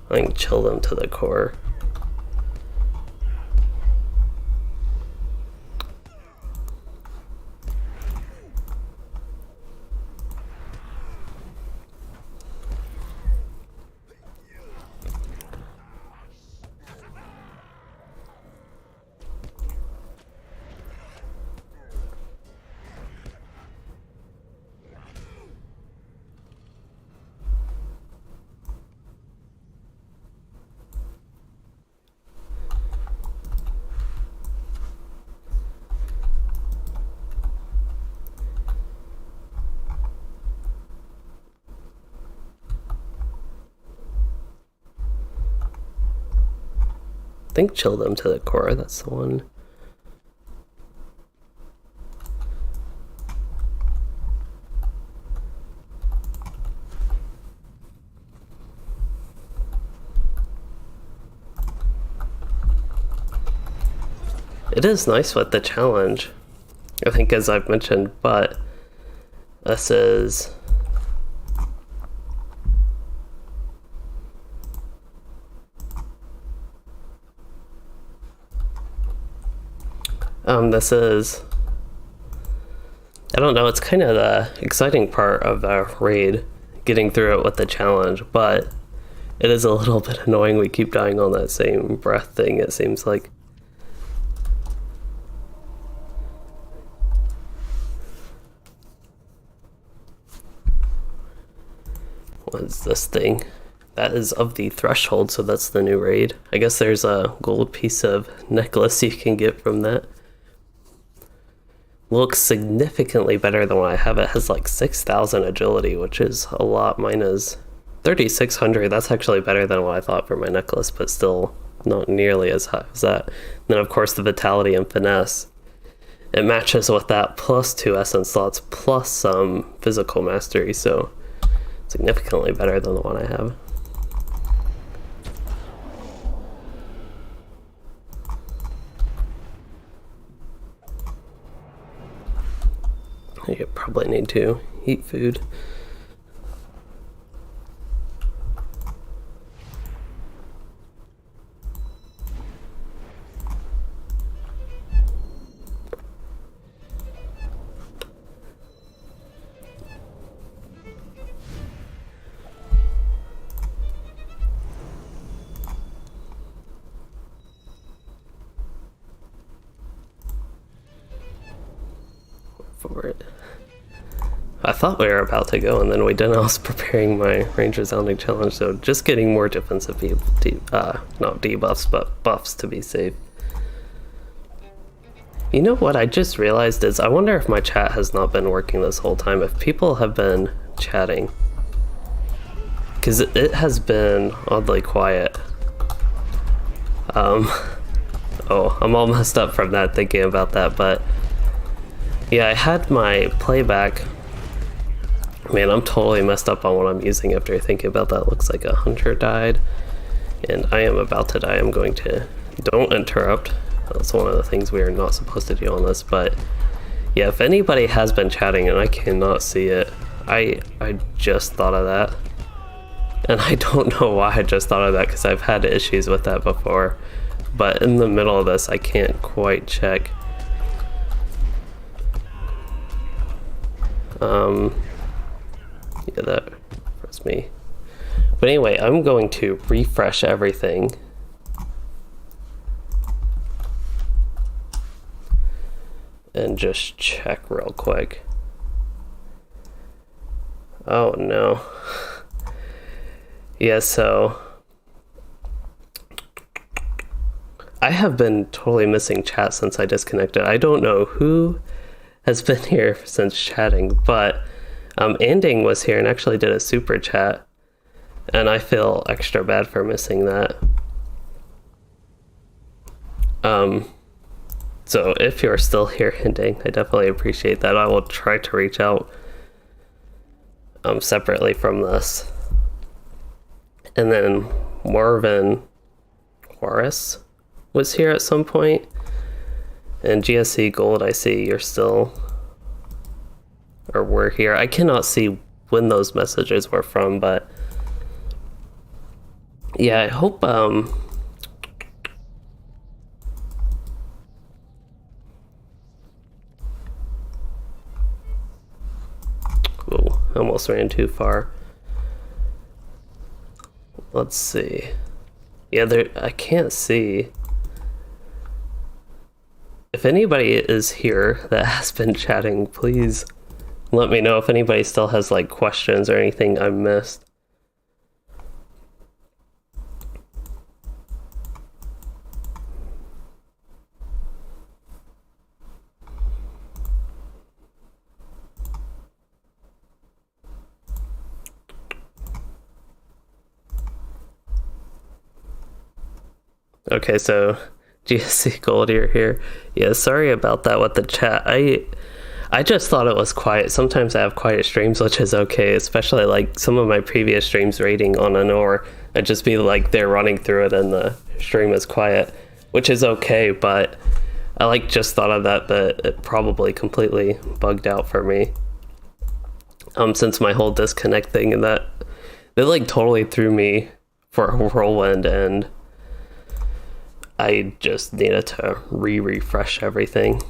I can chill them to the core. I think chill them to the core, that's the one. It is nice with the challenge, I think, as I've mentioned, but this is I don't know, it's kind of the exciting part of the raid, getting through it with the challenge, but it is a little bit annoying we keep dying on that same breath thing, it seems like. What is this thing? That is of the threshold, so that's the new raid. I guess there's a gold piece of necklace you can get from that. Looks significantly better than what I have. It has like 6,000 agility, which is a lot. Mine is 3,600. That's actually better than what I thought for my necklace, but still not nearly as high as that. And then of course the vitality and finesse. It matches with that plus 2 essence slots plus some physical mastery, so significantly better than the one I have. You probably need to eat food. For it. I thought we were about to go, and then we didn't. I was preparing my Ranger Sounding Challenge, so just getting more defensive not debuffs, but buffs to be safe. You know what I just realized is, I wonder if my chat has not been working this whole time, if people have been chatting. Because it has been oddly quiet. Oh, I'm all messed up from that, thinking about that, but yeah, I had my playback. Man, I'm totally messed up on what I'm using after thinking about that. Looks like a hunter died, and I am about to die. I'm going to... Don't interrupt. That's one of the things we are not supposed to do on this, but yeah, if anybody has been chatting and I cannot see it, I just thought of that. And I don't know why I just thought of that, because I've had issues with that before. But in the middle of this, I can't quite check. Yeah, that was me. But anyway, I'm going to refresh everything. And just check real quick. Oh no. Yeah, so I have been totally missing chat since I disconnected. I don't know who has been here since chatting, but Anding was here and actually did a super chat, and I feel extra bad for missing that. So if you're still here, Anding, I definitely appreciate that. I will try to reach out separately from this. And then Marvin Juarez was here at some point, and GSC Gold, I see you're still, or were here. I cannot see when those messages were from, but Yeah, I hope whoa, I almost ran too far. Let's see. Yeah, there, I can't see. If anybody is here that has been chatting, please let me know if anybody still has like questions or anything I missed. Okay, so GSC Gold, you're here. Yeah, sorry about that with the chat. I just thought it was quiet. Sometimes I have quiet streams, which is okay, especially like some of my previous streams rating on an ore. I'd just be like they're running through it and the stream is quiet, which is okay, but I like just thought of that, but it probably completely bugged out for me. Since my whole disconnect thing and that they like totally threw me for a whirlwind, and I just needed to refresh everything.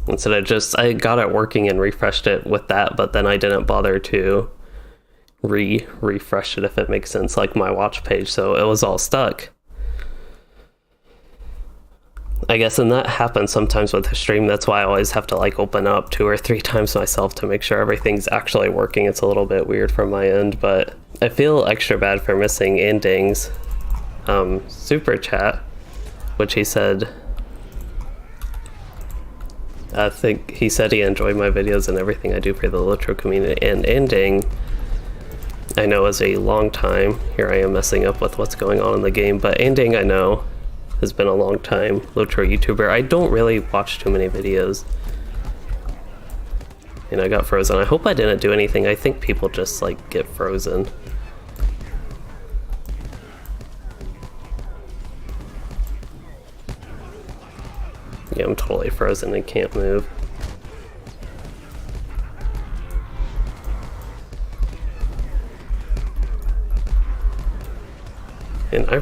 Instead of just, I got it working and refreshed it with that, but then I didn't bother to refresh it, if it makes sense, like my watch page, so it was all stuck. I guess, and that happens sometimes with the stream. That's why I always have to like open up 2 or 3 times myself to make sure everything's actually working. It's a little bit weird from my end, but I feel extra bad for missing Anding's super chat, which he said, I think he said he enjoyed my videos and everything I do for the LOTRO community. And Anding, I know, is a long time, here I am messing up with what's going on in the game, but Anding, I know, has been a long time LOTRO YouTuber. I don't really watch too many videos. And I got frozen. I hope I didn't do anything. I think people just like get frozen. Yeah, I'm totally frozen and can't move. And I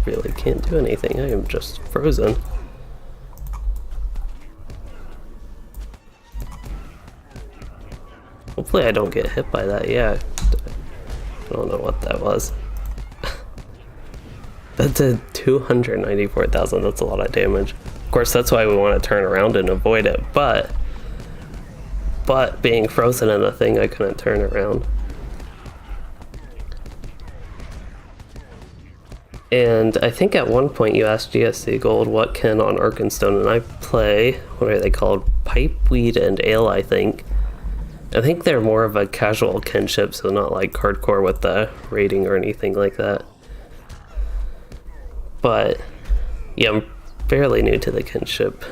really can't do anything. I am just frozen. Hopefully I don't get hit by that. Yeah, I don't know what that was. That did 294,000. That's a lot of damage. Of course, that's why we want to turn around and avoid it, but being frozen in the thing, I couldn't turn around. And I think at one point you asked GSC Gold what can on Arkenstone, and I play, what are they called? Pipe, Weed, and Ale, I think. I think they're more of a casual kinship, so not like hardcore with the rating or anything like that. But yeah, I'm fairly new to the kinship.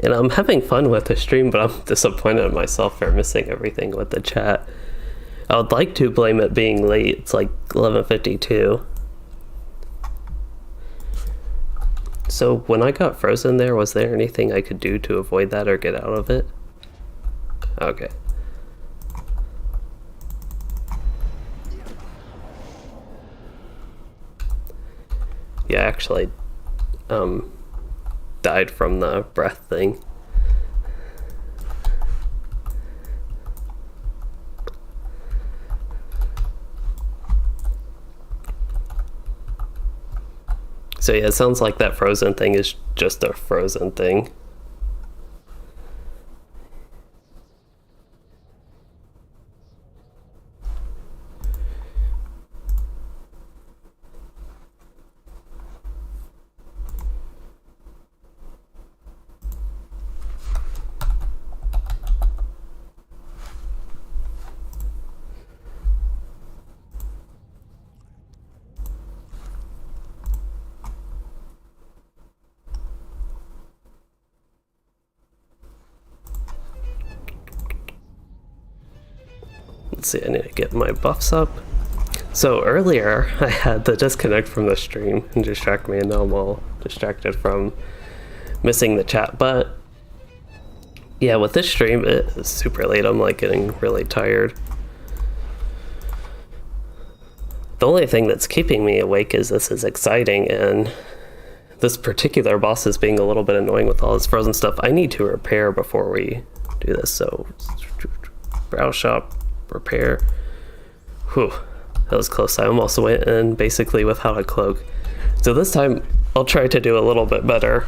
And I'm having fun with the stream, but I'm disappointed in myself for missing everything with the chat. I would like to blame it being late. It's like 11:52. So when I got frozen there, was there anything I could do to avoid that or get out of it? Okay. Yeah, I actually died from the breath thing. So yeah, it sounds like that frozen thing is just a frozen thing. Let's see, I need to get my buffs up. So earlier I had the disconnect from the stream and distract me, and now I'm all distracted from missing the chat, but Yeah, with this stream, it's super late. I'm like getting really tired. The only thing that's keeping me awake is this is exciting, and this particular boss is being a little bit annoying with all this frozen stuff. I need to repair before we do this, so browse shop, repair. Whew, that was close. I almost went in basically without a cloak. So this time I'll try to do a little bit better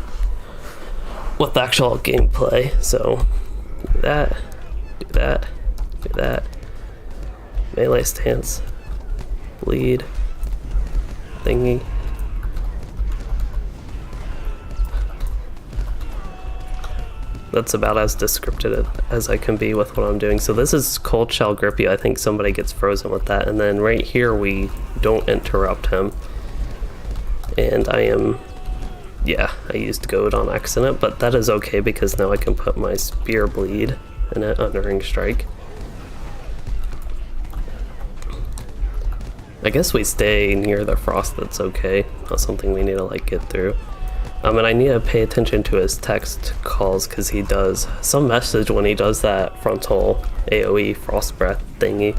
with the actual gameplay. So do that, do that, do that. Melee stance, bleed, thingy. That's about as descriptive as I can be with what I'm doing. So this is Cold Shell Grip You. I think somebody gets frozen with that. And then right here we don't interrupt him. And I am, yeah, I used Goad on accident, but that is okay because now I can put my Spear Bleed in it on Ring Strike. I guess we stay near the frost, that's okay. Not something we need to like get through. And I need to pay attention to his text calls because he does some message when he does that frontal AoE frost breath thingy.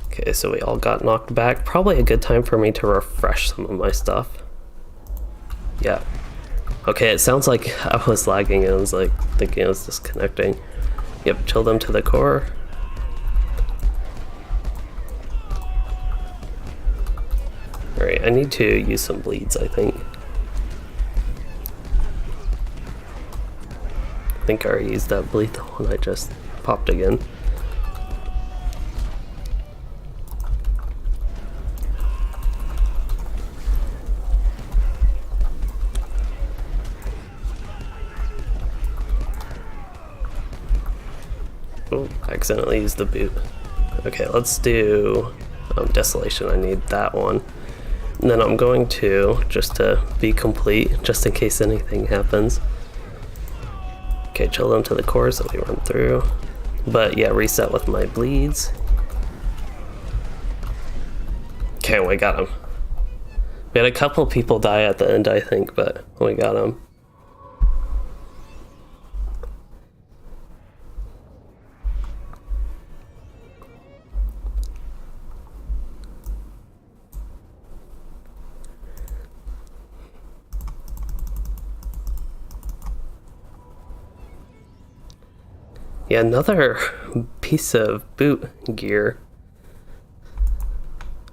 Okay, so we all got knocked back. Probably a good time for me to refresh some of my stuff. Yeah. Okay, it sounds like I was lagging and I was like thinking I was disconnecting. Yep, chill them to the core. Alright, I need to use some bleeds, I think. I think I already used that bleed, the one I just popped again. Oh, I accidentally used the boot. Okay, let's do Desolation. I need that one. And then I'm going to, just to be complete, just in case anything happens. Okay, chill them to the core so we run through. But yeah, reset with my bleeds. Okay, we got him. We had a couple people die at the end, I think, but we got him. Yeah, another piece of boot gear.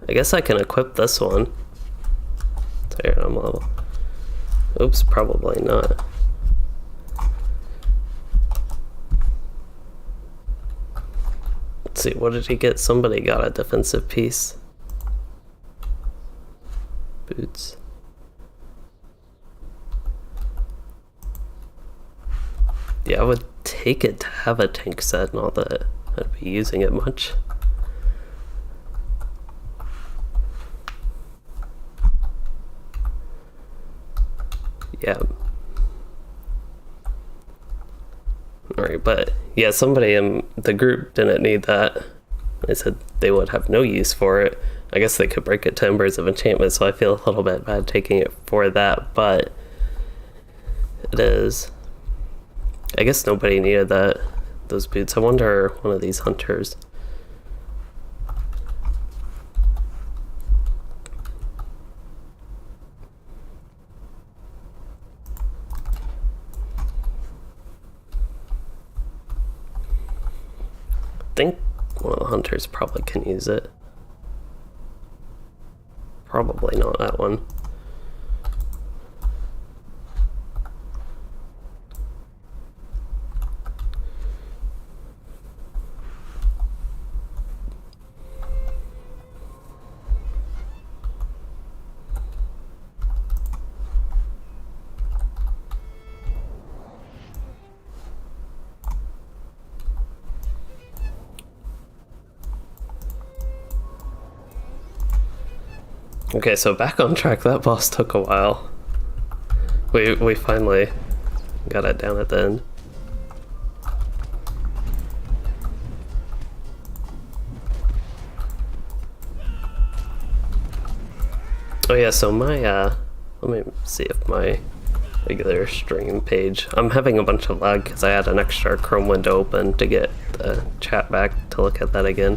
I guess I can equip this one. There, I'm level. Oops, probably not. Let's see, what did he get? Somebody got a defensive piece. Boots. Yeah, I would take it to have a tank set, not that I'd be using it much. Yeah. Alright, but yeah, somebody in the group didn't need that. They said they would have no use for it. I guess they could break it to Embers of Enchantment, so I feel a little bit bad taking it for that, but it is. I guess nobody needed those boots. I wonder one of these hunters. I think one of the hunters probably can use it. Probably not that one. Okay, so back on track. That boss took a while. We finally got it down at the end. Oh yeah, so my let me see if my regular stream page. I'm having a bunch of lag because I had an extra Chrome window open to get the chat back to look at that again.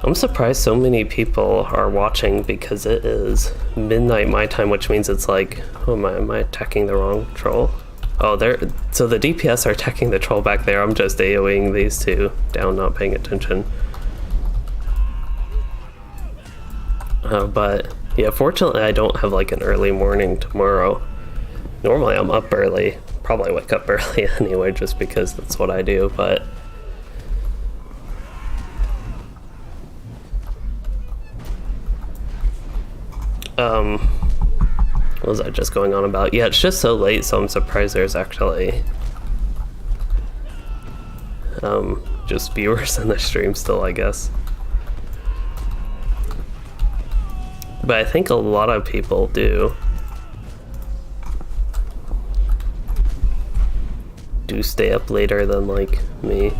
I'm surprised so many people are watching because it is midnight my time, which means it's like, oh, am I attacking the wrong troll? Oh, so the DPS are attacking the troll back there. I'm just AoEing these two down, not paying attention. But yeah, fortunately I don't have like an early morning tomorrow. Normally I'm up early, probably wake up early anyway, just because that's what I do, but what was I just going on about? Yeah, it's just so late, so I'm surprised there's actually just viewers in the stream still, I guess. But I think a lot of people do stay up later than like me,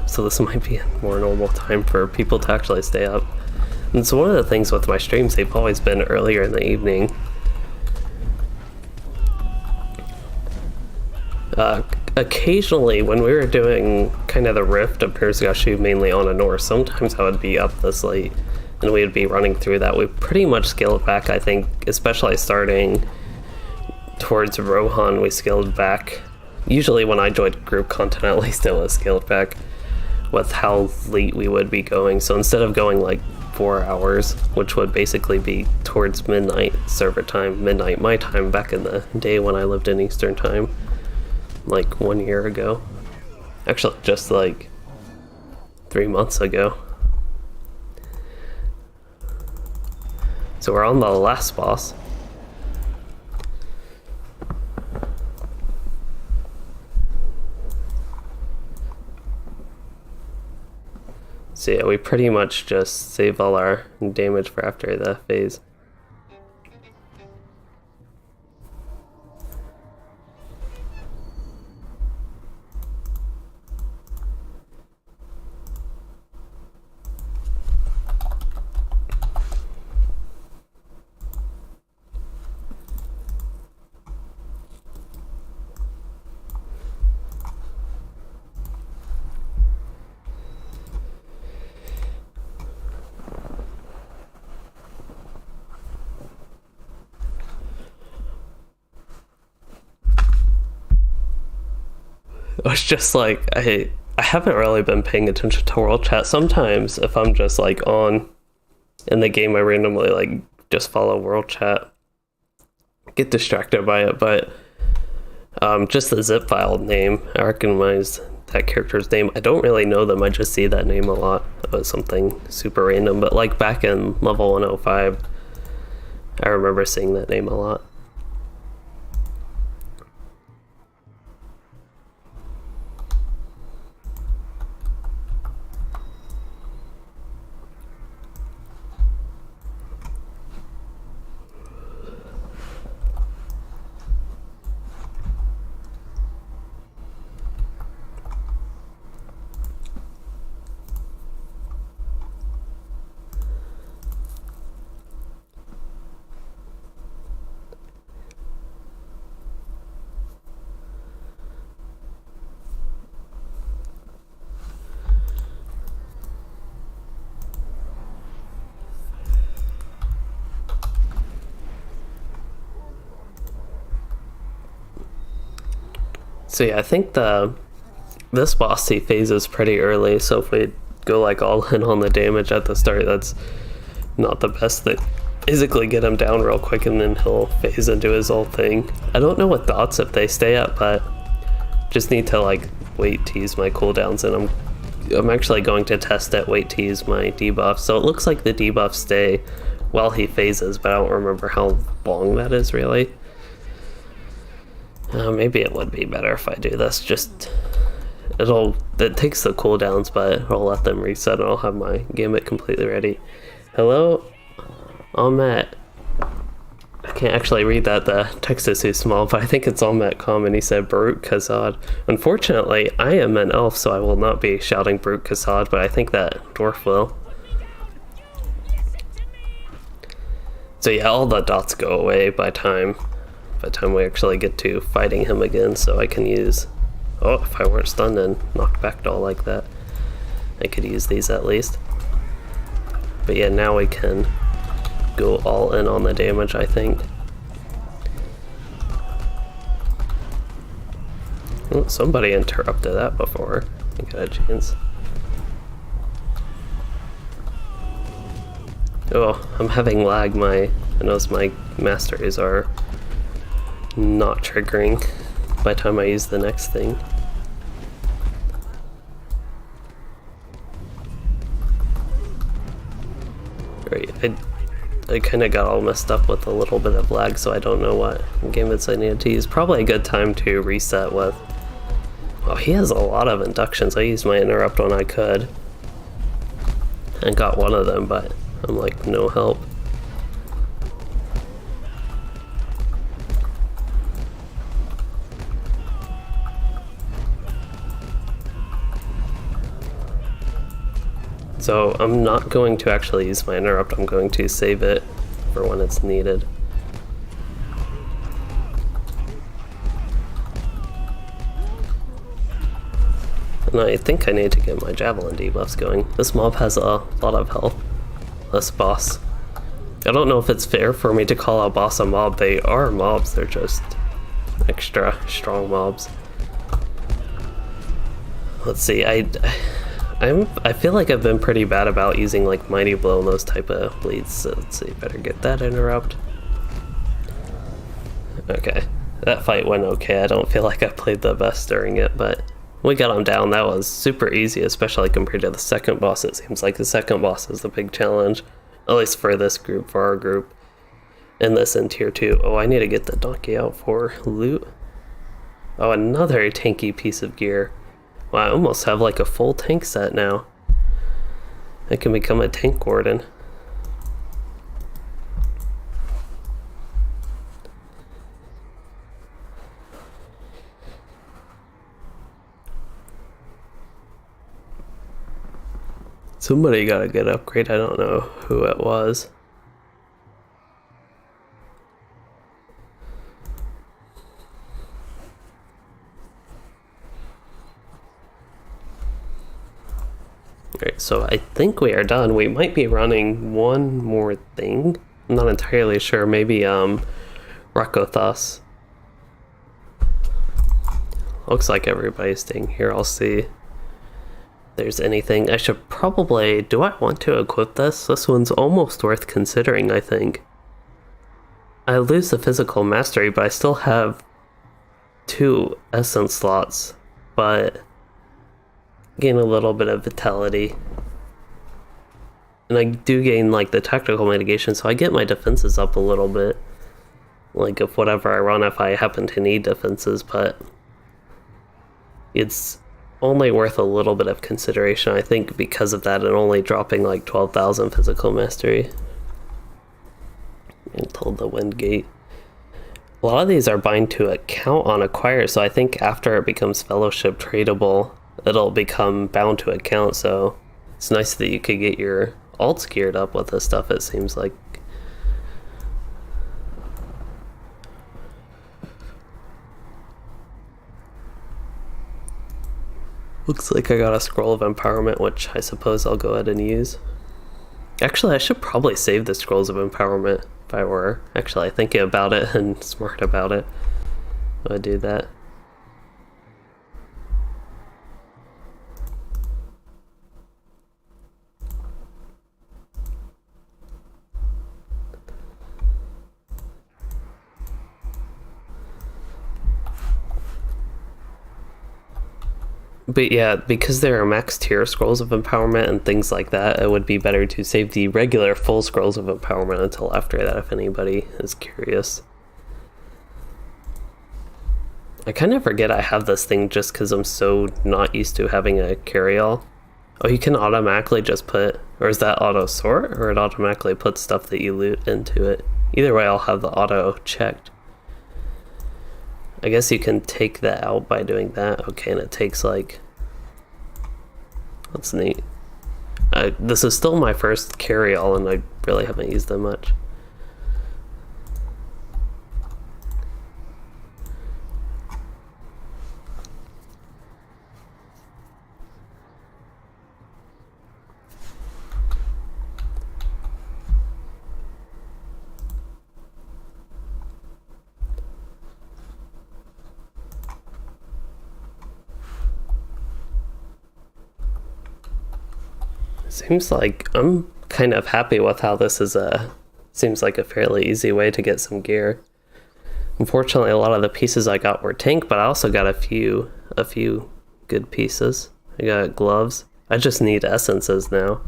so this might be a more normal time for people to actually stay up. And so one of the things with my streams, they've always been earlier in the evening. Occasionally, when we were doing kind of the Rift of Pirzgashu mainly on a North, sometimes I would be up this late and we would be running through that. We pretty much scaled back, I think, especially starting towards Rohan, we scaled back. Usually when I joined group content, at least it was scaled back with how late we would be going. So instead of going like 4 hours, which would basically be towards midnight server time, midnight my time back in the day when I lived in Eastern time, like 1 year ago. Actually, just like 3 months ago. So we're on the last boss. So yeah, we pretty much just save all our damage for after the phase. It's just like, I haven't really been paying attention to world chat. Sometimes if I'm just like on in the game, I randomly like just follow world chat, get distracted by it, but just the zip file name, I recognize that character's name. I don't really know them, I just see that name a lot. It was something super random, but like back in level 105, I remember seeing that name a lot. So yeah, I think this boss he phases pretty early, so if we go like all in on the damage at the start, that's not the best. That basically get him down real quick and then he'll phase into his ult thing. I don't know what dots if they stay up, but just need to like wait to use my cooldowns, and I'm actually going to test it, wait to use my debuff. So it looks like the debuffs stay while he phases, but I don't remember how long that is really. Maybe it would be better if I do this. Just it takes the cooldowns, but I'll let them reset and I'll have my gambit completely ready. Hello, Ahmet. I can't actually read that, the text is too small, but I think it's Ahmet and he said Baruch Kazad. Unfortunately, I am an elf, so I will not be shouting Baruch Kazad, but I think that dwarf will. So yeah, all the dots go away by time we actually get to fighting him again, so I can use... Oh, if I weren't stunned and knocked back all like that, I could use these at least. But yeah, now we can go all in on the damage, I think. Oh, somebody interrupted that before I got a chance. Oh, I'm having lag. I notice my masteries are not triggering by the time I use the next thing. Right, I kind of got all messed up with a little bit of lag, so I don't know what gambits I needed to use. Probably a good time to reset with... Oh, he has a lot of inductions. I used my interrupt when I could and got one of them, but I'm like, no help. So I'm not going to actually use my interrupt, I'm going to save it for when it's needed. And I think I need to get my javelin debuffs going. This mob has a lot of health. This boss. I don't know if it's fair for me to call a boss a mob. They are mobs, they're just extra strong mobs. Let's see, I feel like I've been pretty bad about using like Mighty Blow and those type of bleeds, so let's see, better get that interrupt. Okay, that fight went okay. I don't feel like I played the best during it, but we got him down. That was super easy, especially compared to the second boss. It seems like the second boss is the big challenge, at least for this group, for our group. And this in tier 2. Oh, I need to get the donkey out for loot. Oh, another tanky piece of gear. Wow, I almost have like a full tank set now. I can become a tank warden. Somebody got a good upgrade. I don't know who it was. Alright, so I think we are done. We might be running one more thing. I'm not entirely sure. Maybe Rakothas. Looks like everybody's staying here. I'll see if there's anything. I should probably... Do I want to equip this? This one's almost worth considering, I think. I lose the physical mastery, but I still have 2 essence slots, but gain a little bit of vitality. And I do gain like the tactical mitigation, so I get my defenses up a little bit. Like if whatever I run, if I happen to need defenses, but it's only worth a little bit of consideration, I think, because of that, and only dropping like 12,000 physical mastery until the wind gate. A lot of these are bind to account on acquire, so I think after it becomes fellowship tradable, it'll become bound to account, so it's nice that you could get your alts geared up with this stuff, it seems like. Looks like I got a scroll of empowerment, which I suppose I'll go ahead and use. Actually, I should probably save the scrolls of empowerment if I were actually thinking about it and smart about it. I'll do that. But yeah, because there are max tier scrolls of empowerment and things like that, it would be better to save the regular full scrolls of empowerment until after that, if anybody is curious. I kind of forget I have this thing just because I'm so not used to having a carry-all. Oh, you can automatically just put, or is that auto sort, or it automatically puts stuff that you loot into it? Either way, I'll have the auto checked. I guess you can take that out by doing that. Okay, and it takes like... That's neat. This is still my first carry-all, and I really haven't used them much. Seems like I'm kind of happy with how this is seems like a fairly easy way to get some gear. Unfortunately, a lot of the pieces I got were tank, but I also got a few good pieces. I got gloves. I just need essences now.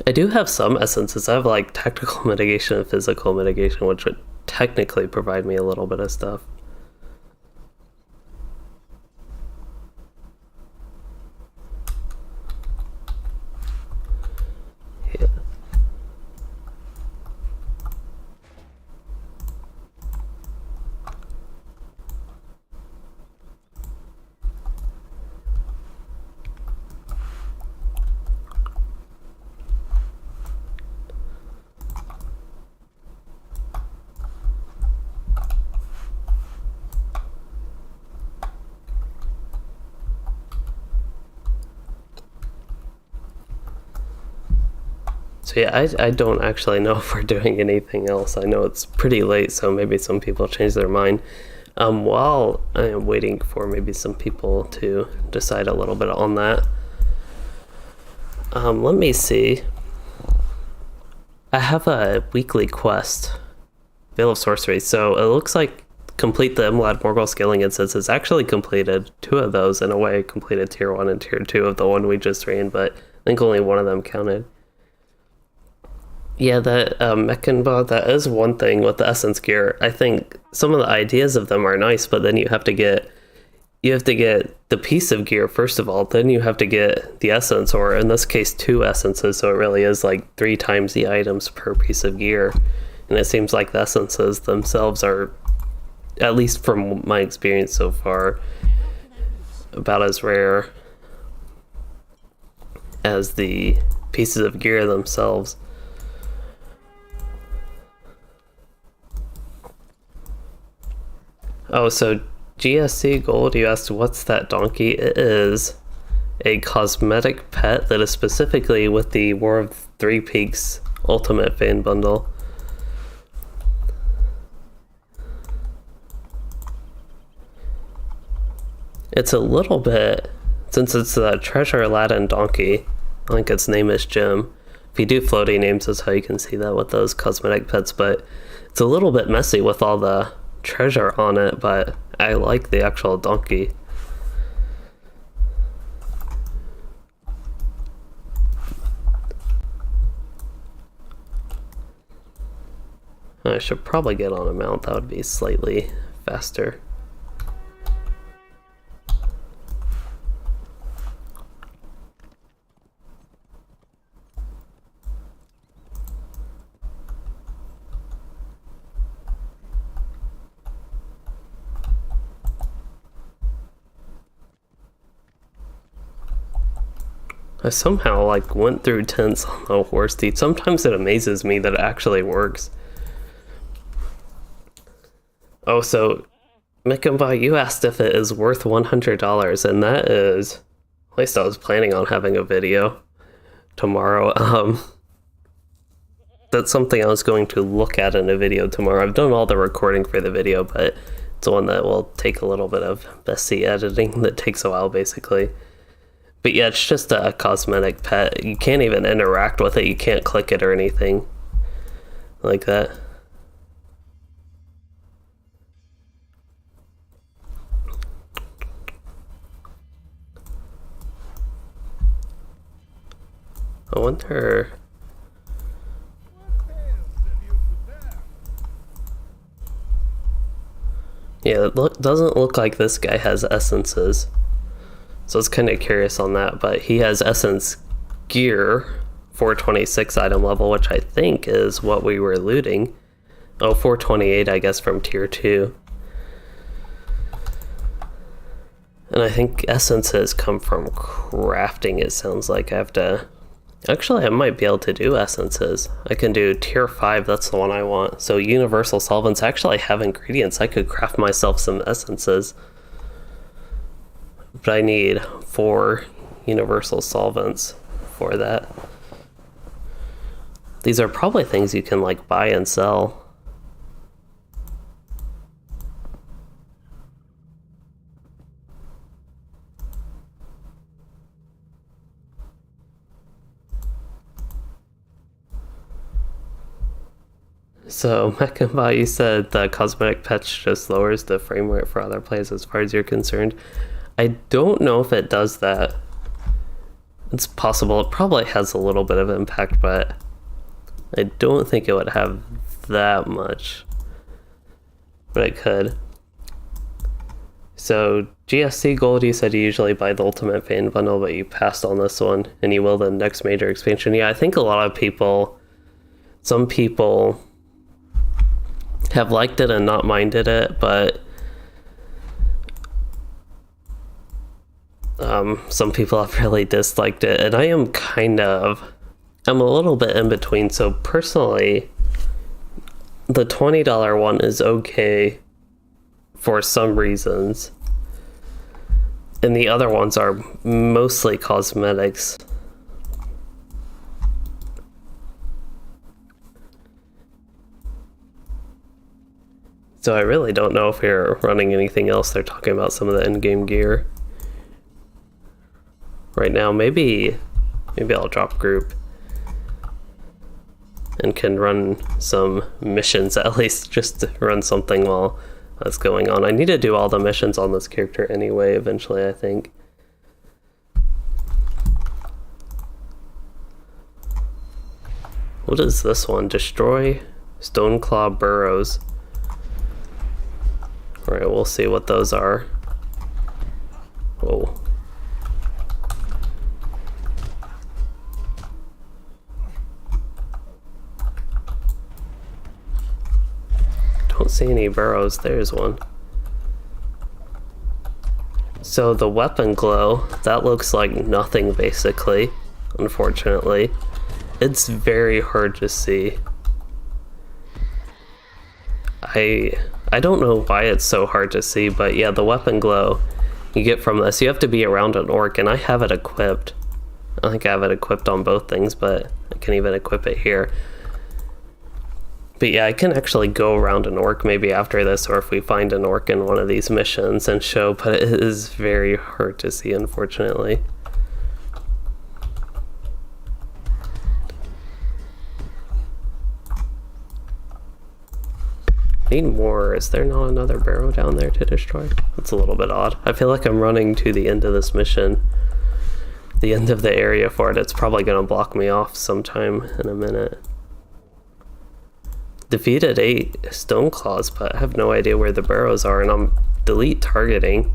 I do have some essences. I have like tactical mitigation and physical mitigation, which would technically provide me a little bit of stuff. Yeah. So yeah, I don't actually know if we're doing anything else. I know it's pretty late, so maybe some people change their mind. While I am waiting for maybe some people to decide a little bit on that, let me see. I have a weekly quest, Veil of Sorcery, so it looks like complete the Imlad Morgul scaling instance is actually completed. 2 of those, in a way, completed tier 1 and tier 2 of the one we just ran, but I think only one of them counted. Yeah, that Mechanbot, that is one thing with the essence gear. I think some of the ideas of them are nice, but then you have to get the piece of gear first of all, then you have to get the essence, or in this case 2 essences, so it really is like 3 times the items per piece of gear. And it seems like the essences themselves are, at least from my experience so far, about as rare as the pieces of gear themselves. Oh, so GSC Gold, you asked what's that donkey? It is a cosmetic pet that is specifically with the War of Three Peaks Ultimate Fan Bundle. It's a little bit, since it's a Treasure Aladdin donkey, I think its name is Jim. If you do floating names, that's how you can see that with those cosmetic pets, but it's a little bit messy with all the treasure on it, but I like the actual donkey. I should probably get on a mount, that would be slightly faster. I somehow like went through tents on the horse teeth. Sometimes it amazes me that it actually works. Oh, so Mikambai, you asked if it is worth $100, and that is, at least I was planning on having a video tomorrow. That's something I was going to look at in a video tomorrow. I've done all the recording for the video, but it's one that will take a little bit of messy editing that takes a while, basically. But yeah, it's just a cosmetic pet. You can't even interact with it. You can't click it or anything like that. I wonder... Yeah, it doesn't look like this guy has essences. So I was kind of curious on that, but he has essence gear, 426 item level, which I think is what we were looting. Oh, 428, I guess, from tier 2. And I think essences come from crafting, it sounds like. I have to... Actually, I might be able to do essences. I can do tier 5, that's the one I want. So universal solvents actually have ingredients. I could craft myself some essences. But I need 4 universal solvents for that. These are probably things you can like buy and sell. So, Mekambot, you said the cosmetic patch just lowers the frame rate for other players as far as you're concerned. I don't know if it does that. It's possible. It probably has a little bit of impact, but I don't think it would have that much. But it could. So, GSC Goldie said you usually buy the Ultimate Fan Bundle, but you passed on this one, and you will the next major expansion. Yeah, I think a lot of people, some people have liked it and not minded it, but some people have really disliked it, and I'm a little bit in between. So personally, the $20 one is okay for some reasons, and the other ones are mostly cosmetics. So I really don't know if you're running anything else. They're talking about some of the endgame gear right now. Maybe I'll drop group and can run some missions, at least just to run something while that's going on. I need to do all the missions on this character anyway, eventually, I think. What is this one? Destroy Stoneclaw burrows. Alright, we'll see what those are. Whoa. Don't see any burrows. There's one. So the weapon glow, that looks like nothing basically, unfortunately. It's very hard to see. I don't know why it's so hard to see, but yeah, the weapon glow you get from this, you have to be around an orc, and I have it equipped. I think I have it equipped on both things, but I can even equip it here. But yeah, I can actually go around an orc maybe after this, or if we find an orc in one of these missions and show, but it is very hard to see, unfortunately. Need more. Is there not another barrow down there to destroy? That's a little bit odd. I feel like I'm running to the end of this mission. The end of the area for it. It's probably going to block me off sometime in a minute. Defeated 8 Stoneclaws, but I have no idea where the barrows are, and I'm delete targeting.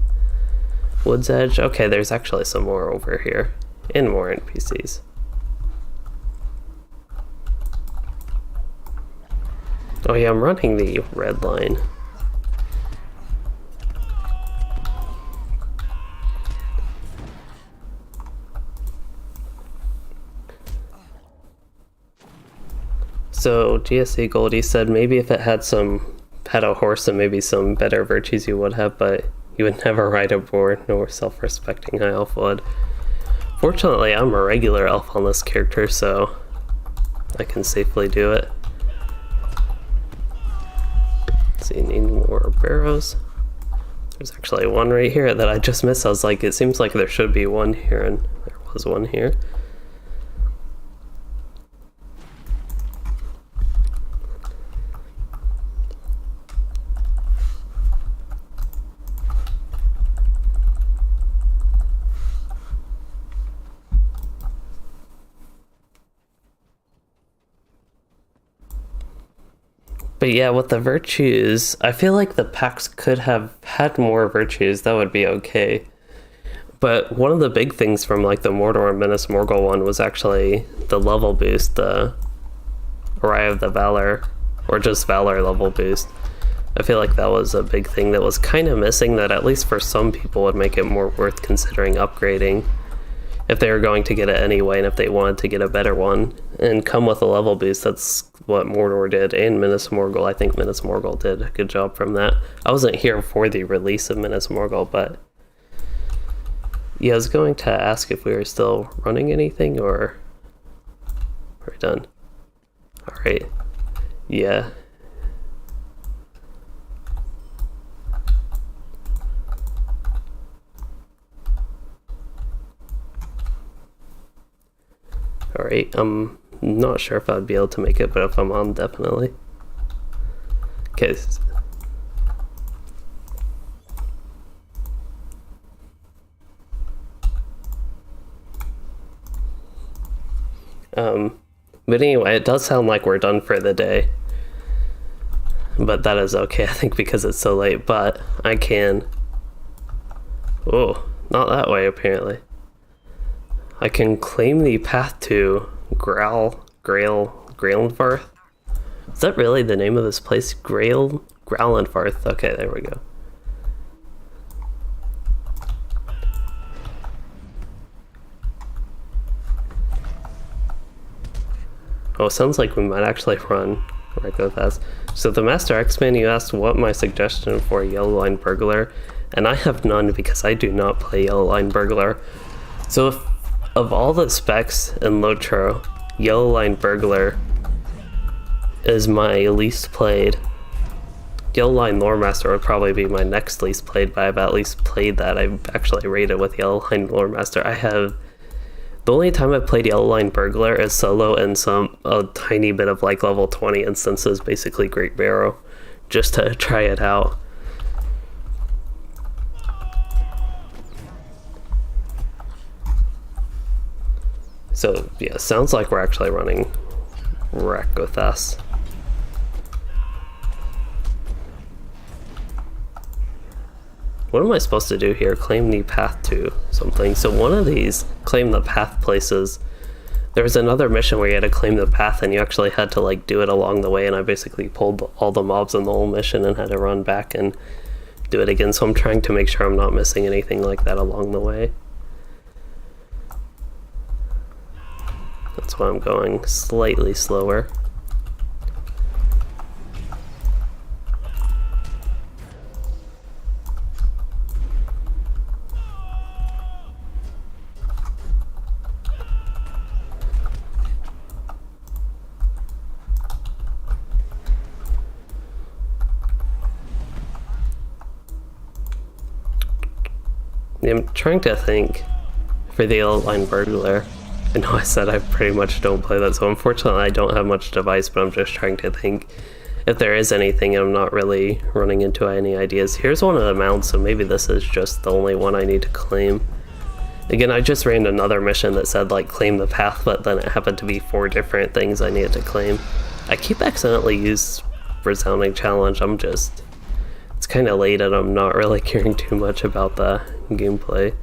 Woods Edge. Okay, there's actually some more over here. And more NPCs. Oh yeah, I'm running the red line. So GSC Goldie said maybe if it had a horse and maybe some better virtues you would have, but you would never ride a boar, nor self-respecting high elf would. Fortunately, I'm a regular elf on this character, so I can safely do it. See, need more barrows. There's actually one right here that I just missed. I was like, it seems like there should be one here, and there was one here. But yeah, with the virtues, I feel like the packs could have had more virtues. That would be okay. But one of the big things from like the Mordor and Minas Morgul one was actually the level boost, the Array of the Valor, or just Valor level boost. I feel like that was a big thing that was kind of missing, that at least for some people would make it more worth considering upgrading if they were going to get it anyway, and if they wanted to get a better one and come with a level boost. That's what Mordor did, and Minas Morgul. I think Minas Morgul did a good job from that. I wasn't here for the release of Minas Morgul, but yeah, I was going to ask if we were still running anything, or are we done? All right, yeah. Alright, I'm not sure if I'd be able to make it, but if I'm on, definitely. Okay. But anyway, it does sound like we're done for the day. But that is okay, I think, because it's so late. But I can... Oh, not that way, apparently. I can claim the path to Grailenfarth. Is that really the name of this place? Grailenfarth. Okay, there we go. Oh, sounds like we might actually run right go fast. So the Master X-Man, you asked what my suggestion for Yellow Line Burglar, and I have none because I do not play Yellow Line Burglar. So if, of all the specs in LOTRO, Yellow Line Burglar is my least played. Yellow Line Loremaster would probably be my next least played, but I've at least played that. I've actually rated with Yellow Line Loremaster. The only time I've played Yellow Line Burglar is solo and a tiny bit of like level 20 instances, basically Great Barrow, just to try it out. So yeah, sounds like we're actually running wreck with us. What am I supposed to do here? Claim the path to something. So one of these, claim the path places, there was another mission where you had to claim the path and you actually had to like do it along the way, and I basically pulled all the mobs in the whole mission and had to run back and do it again. So I'm trying to make sure I'm not missing anything like that along the way. That's why I'm going slightly slower. I'm trying to think for the Yellow Line Burglar. I know I said I pretty much don't play that, so unfortunately I don't have much device, but I'm just trying to think if there is anything. I'm not really running into any ideas. Here's one of the mounts, so maybe this is just the only one I need to claim. Again, I just ran another mission that said like claim the path, but then it happened to be 4 different things I needed to claim. I keep accidentally use Resounding Challenge. It's kind of late and I'm not really caring too much about the gameplay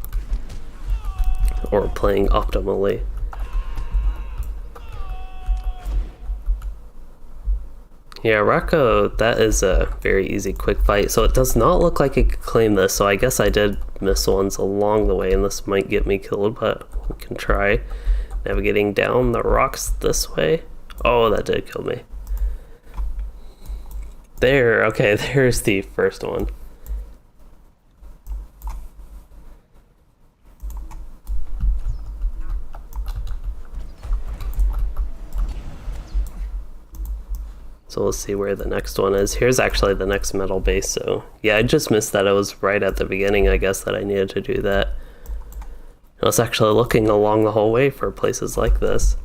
or playing optimally. Yeah, Rocco, that is a very easy quick fight. So it does not look like I could claim this, so I guess I did miss ones along the way and this might get me killed, but we can try. Navigating down the rocks this way. Oh, that did kill me. There, okay, there's the first one. So we'll see where the next one is. Here's actually the next metal base, so yeah, I just missed that. It was right at the beginning, I guess, that I needed to do that. I was actually looking along the whole way for places like this.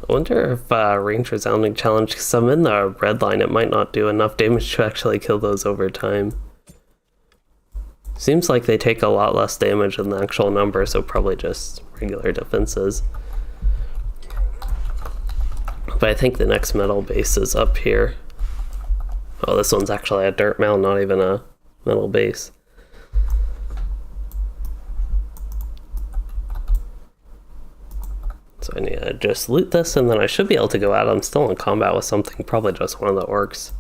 I wonder if range resounding challenge, because I'm in the red line, it might not do enough damage to actually kill those over time. Seems like they take a lot less damage than the actual number, so probably just regular defenses. But I think the next metal base is up here. Oh, this one's actually a dirt mound, not even a metal base. So I need to just loot this and then I should be able to go out. I'm still in combat with something, probably just one of the orcs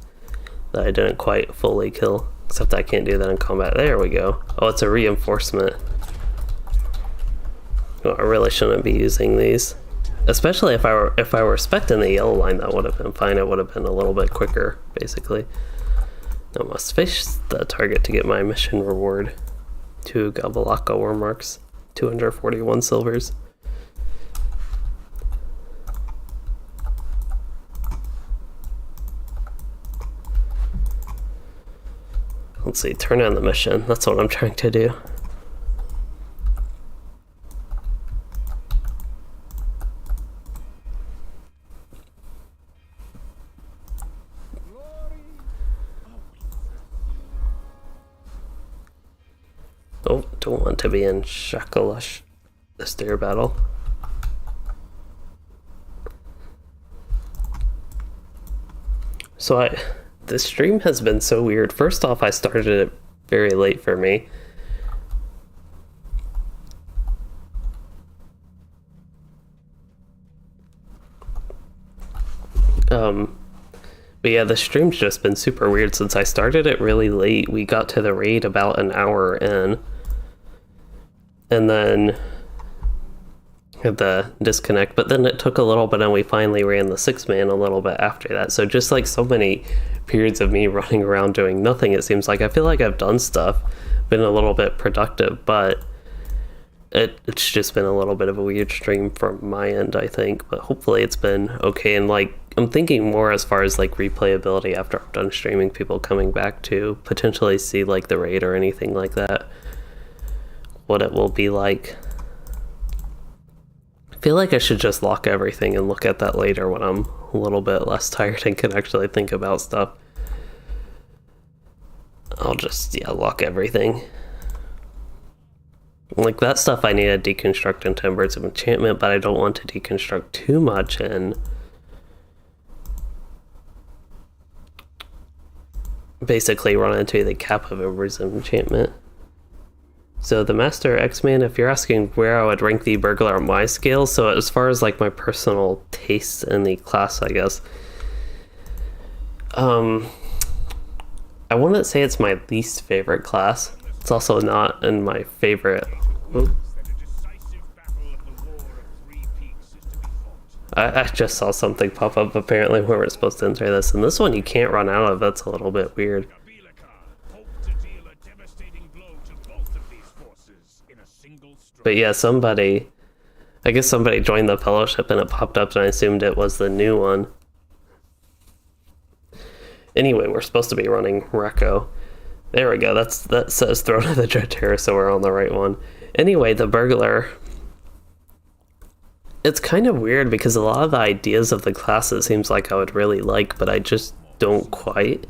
that I didn't quite fully kill. Except I can't do that in combat. There we go. Oh, it's a reinforcement. Oh, I really shouldn't be using these. Especially if I were expecting the yellow line, that would have been fine. It would have been a little bit quicker, basically. I must face the target to get my mission reward. 2 Gabalaka war marks, 241 silvers. Let's see, turn on the mission. That's what I'm trying to do. Oh, don't want to be in Shakalash, the Stair battle. So this stream has been so weird. First off, I started it very late for me. But yeah, the stream's just been super weird since I started it really late. We got to the raid about an hour in. And then had the disconnect, but then it took a little bit and we finally ran the 6-man a little bit after that. So just like so many periods of me running around doing nothing, it seems like. I feel like I've done stuff, been a little bit productive, but it's just been a little bit of a weird stream from my end, I think. But hopefully it's been okay. And like, I'm thinking more as far as like replayability after I'm done streaming, people coming back to potentially see like the raid or anything like that, what it will be like. I feel like I should just lock everything and look at that later when I'm a little bit less tired and can actually think about stuff. I'll just, yeah, lock everything. Like that stuff I need to deconstruct in 10 Birds of Enchantment, but I don't want to deconstruct too much in basically run into the cap of Birds of Enchantment. So the Master X-Man, if you're asking where I would rank the Burglar on my scale, so as far as like my personal taste in the class, I guess, I wouldn't say it's my least favorite class. It's also not in my favorite. I just saw something pop up. Apparently we weren't supposed to enter this, and this one you can't run out of. That's a little bit weird. But yeah, I guess somebody joined the fellowship and it popped up and I assumed it was the new one. Anyway, we're supposed to be running Recco. There we go, that says Throne of the Dread Terror, so we're on the right one. Anyway, the Burglar. It's kind of weird because a lot of the ideas of the class it seems like I would really like, but I just don't quite.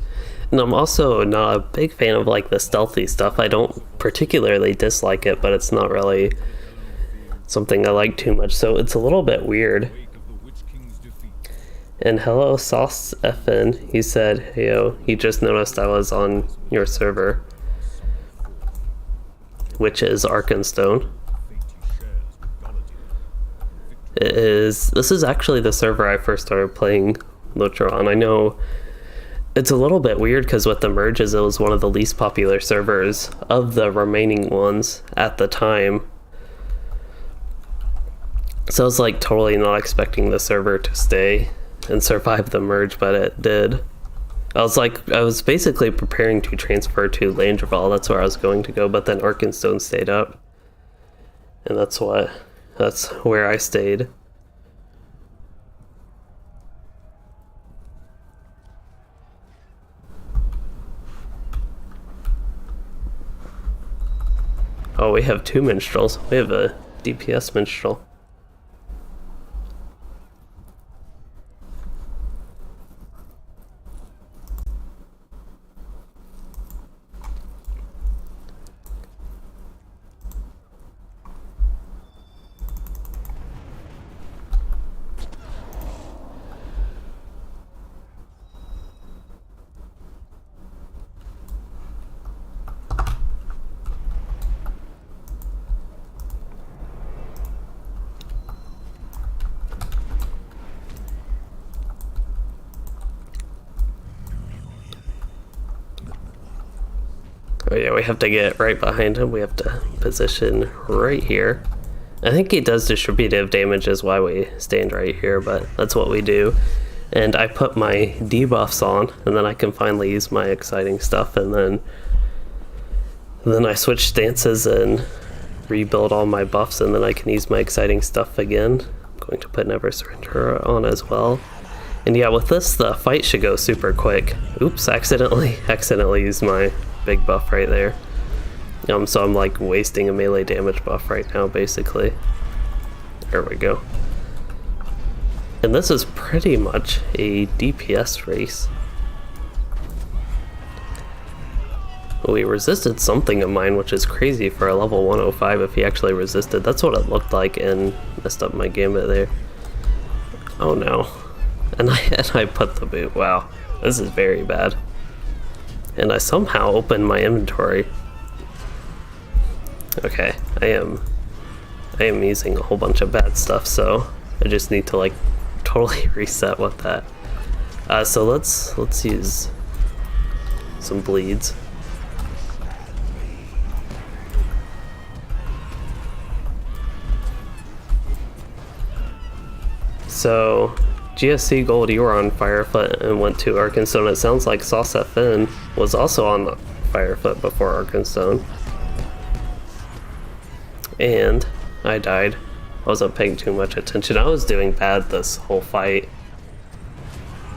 And I'm also not a big fan of like the stealthy stuff. I don't particularly dislike it, but it's not really something I like too much, so it's a little bit weird. And hello, Sauce FN. He said, hey, he just noticed I was on your server, which is Arkenstone. This is actually the server I first started playing LOTRO on. I know it's a little bit weird because with the merges, it was one of the least popular servers of the remaining ones at the time. So I was like totally not expecting the server to stay and survive the merge, but it did. I was basically preparing to transfer to Landreval. That's where I was going to go, but then Arkenstone stayed up. And that's where I stayed. Oh, we have 2 minstrels. We have a DPS minstrel. Oh yeah, we have to get right behind him. We have to position right here. I think he does distributive damage is why we stand right here, but that's what we do. And I put my debuffs on, and then I can finally use my exciting stuff, and then I switch stances and rebuild all my buffs, and then I can use my exciting stuff again. I'm going to put Never Surrender on as well. And yeah, with this, the fight should go super quick. Oops, accidentally used my big buff right there. So I'm like wasting a melee damage buff right now, basically. There we go. And this is pretty much a DPS race. We resisted something of mine, which is crazy for a level 105 if he actually resisted. That's what it looked like and messed up my gambit there. Oh no. And I put the boot. Wow, this is very bad. And I somehow opened my inventory. Okay, I am using a whole bunch of bad stuff, so I just need to like totally reset with that. So let's use some bleeds. So GSC Gold, you were on Firefoot and went to Arkenstone. It sounds like Sauce Finn was also on Firefoot before Arkenstone. And I died. I wasn't paying too much attention. I was doing bad this whole fight.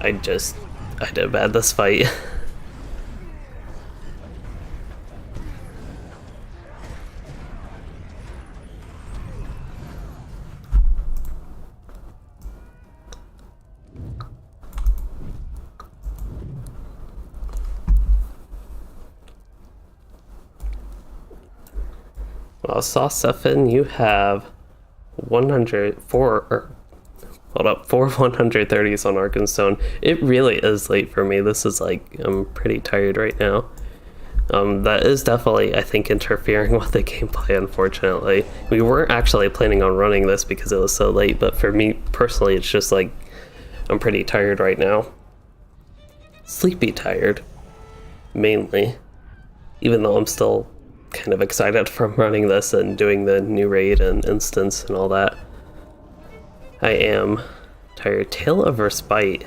I did bad this fight. Well, Saucefin, you have 4 130s on Arkenstone. It really is late for me. This is like, I'm pretty tired right now. That is definitely, I think, interfering with the gameplay, unfortunately. We weren't actually planning on running this because it was so late, but for me personally, it's just like, I'm pretty tired right now. Sleepy tired, mainly. Even though I'm still kind of excited from running this and doing the new raid and instance and all that. I am tired. Tale of Respite.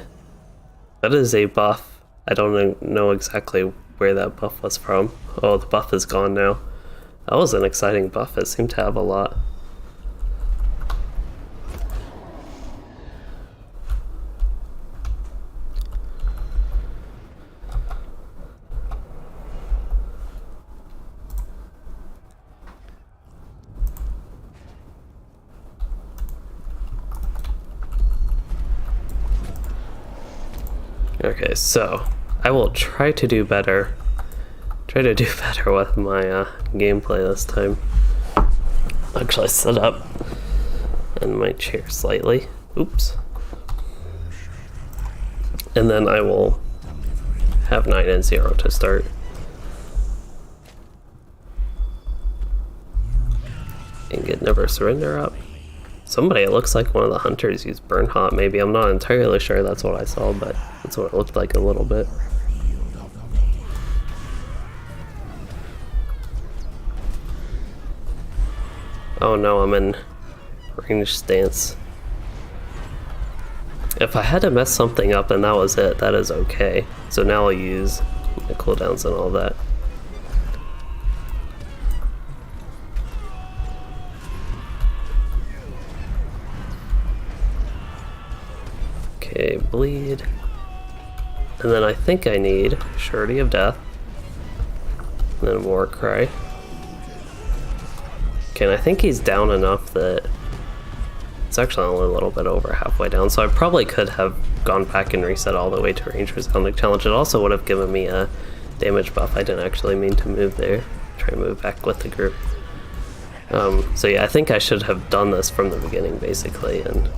That is a buff. I don't know exactly where that buff was from. Oh, the buff is gone now. That was an exciting buff. It seemed to have a lot. Okay, so I will try to do better. With my gameplay this time. Actually, set up in my chair slightly. Oops. And then I will have 9 and 0 to start. And get Never Surrender up. Somebody, it looks like one of the hunters used Burn Hot, maybe. I'm not entirely sure that's what I saw, but that's what it looked like a little bit. Oh no, I'm in range stance. If I had to mess something up and that was it, that is okay. So now I'll use my cooldowns and all that. Okay, bleed. And then I think I need Surety of Death. And then War Cry. Okay, and I think he's down enough that it's actually only a little bit over halfway down, so I probably could have gone back and reset all the way to range resounding challenge. It also would have given me a damage buff. I didn't actually mean to move there. Try and move back with the group. So yeah, I think I should have done this from the beginning, basically, and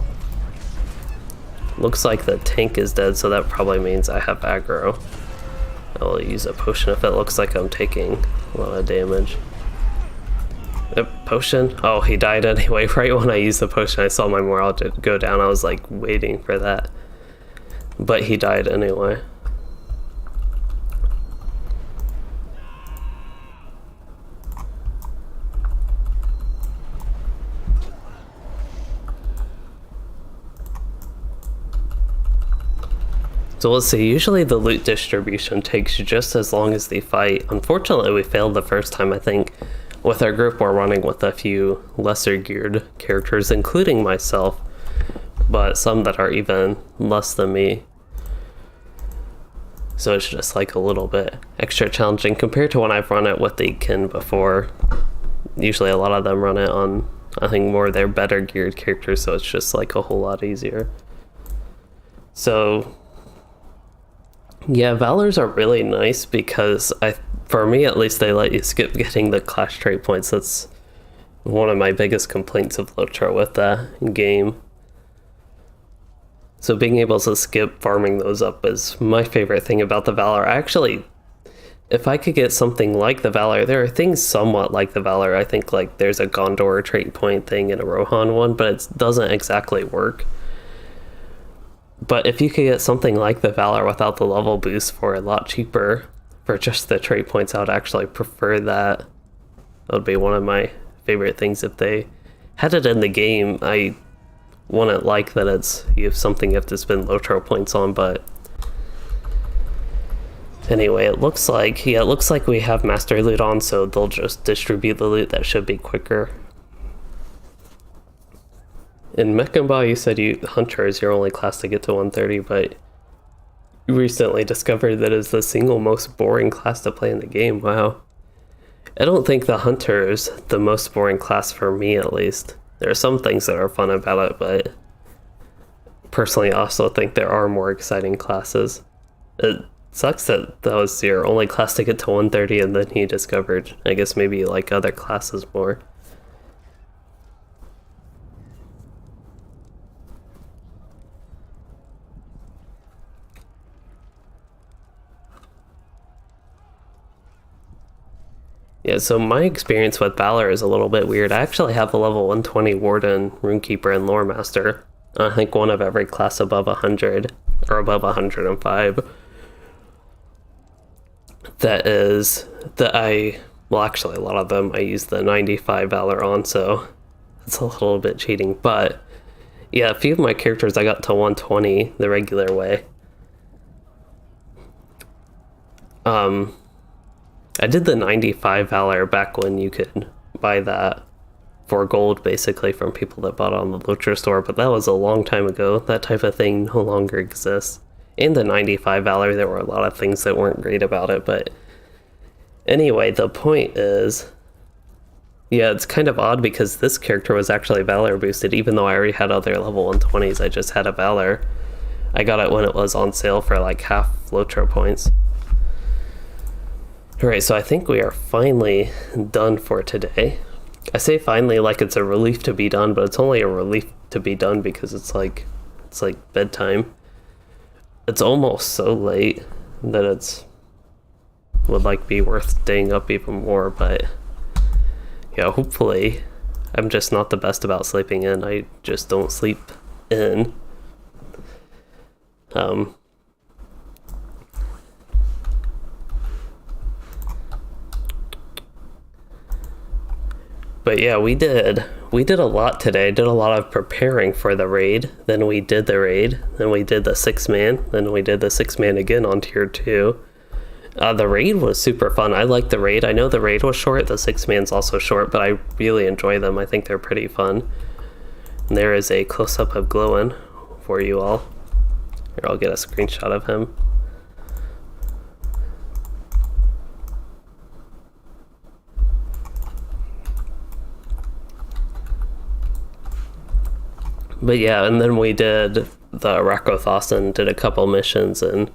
looks like the tank is dead, so that probably means I have aggro. I'll use a potion if it looks like I'm taking a lot of damage. Potion? Oh, he died anyway. Right when I used the potion, I saw my morale go down. I was like waiting for that. But he died anyway. So let's see, usually the loot distribution takes just as long as the fight. Unfortunately, we failed the first time, I think. With our group, we're running with a few lesser geared characters, including myself, but some that are even less than me. So it's just like a little bit extra challenging compared to when I've run it with the kin before. Usually a lot of them run it on, I think, more their better geared characters, so it's just like a whole lot easier. So yeah, Valors are really nice because for me at least, they let you skip getting the clash trait points. That's one of my biggest complaints of LOTRO with that game. So being able to skip farming those up is my favorite thing about the Valor. Actually, if I could get something like the Valor, there are things somewhat like the Valor. I think like there's a Gondor trait point thing and a Rohan one, but it doesn't exactly work. But if you could get something like the Valor without the level boost for a lot cheaper for just the trait points, I would actually prefer that. That would be one of my favorite things if they had it in the game. I wouldn't like that you have something you have to spend LOTRO points on, but anyway, it looks like we have master loot on, so they'll just distribute the loot. That should be quicker. In Mechanbah, you said Hunter is your only class to get to 130, but you recently discovered that it's the single most boring class to play in the game. Wow. I don't think the Hunter is the most boring class for me, at least. There are some things that are fun about it, but personally I also think there are more exciting classes. It sucks that was your only class to get to 130 and then you discovered, I guess maybe you like other classes more. Yeah, so my experience with Valor is a little bit weird. I actually have a level 120 Warden, Runekeeper, and Lore Master. I think one of every class above 100, or above 105. Well, actually a lot of them I use the 95 Valor on, so it's a little bit cheating. But yeah, a few of my characters I got to 120 the regular way. I did the 95 Valor back when you could buy that for gold, basically, from people that bought it on the LOTRO store, but that was a long time ago. That type of thing no longer exists. In the 95 Valor, there were a lot of things that weren't great about it, but anyway, the point is, yeah, it's kind of odd because this character was actually Valor boosted, even though I already had other level 120s, I just had a Valor. I got it when it was on sale for like half LOTRO points. Alright, so I think we are finally done for today. I say finally like it's a relief to be done, but it's only a relief to be done because it's like bedtime. It's almost so late that it's would like be worth staying up even more, but yeah, hopefully I'm just not the best about sleeping in. I just don't sleep in. But yeah, we did a lot today. Did a lot of preparing for the raid. Then we did the raid. Then we did the 6-man. Then we did the 6-man again on tier 2. The raid was super fun. I liked the raid. I know the raid was short. The 6-man's also short, but I really enjoy them. I think they're pretty fun. And there is a close-up of Glowin for you all. Here, I'll get a screenshot of him. But yeah, and then we did the Rakothasan, did a couple missions and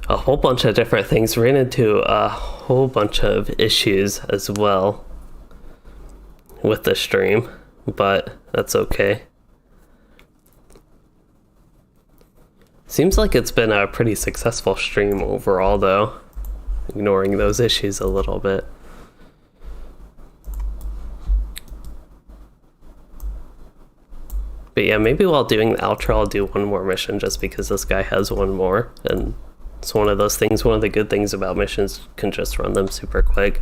a whole bunch of different things. Ran into a whole bunch of issues as well with the stream, but that's okay. Seems like it's been a pretty successful stream overall though, ignoring those issues a little bit. But yeah, maybe while doing the outro, I'll do one more mission just because this guy has one more. And it's one of those things, one of the good things about missions, you can just run them super quick.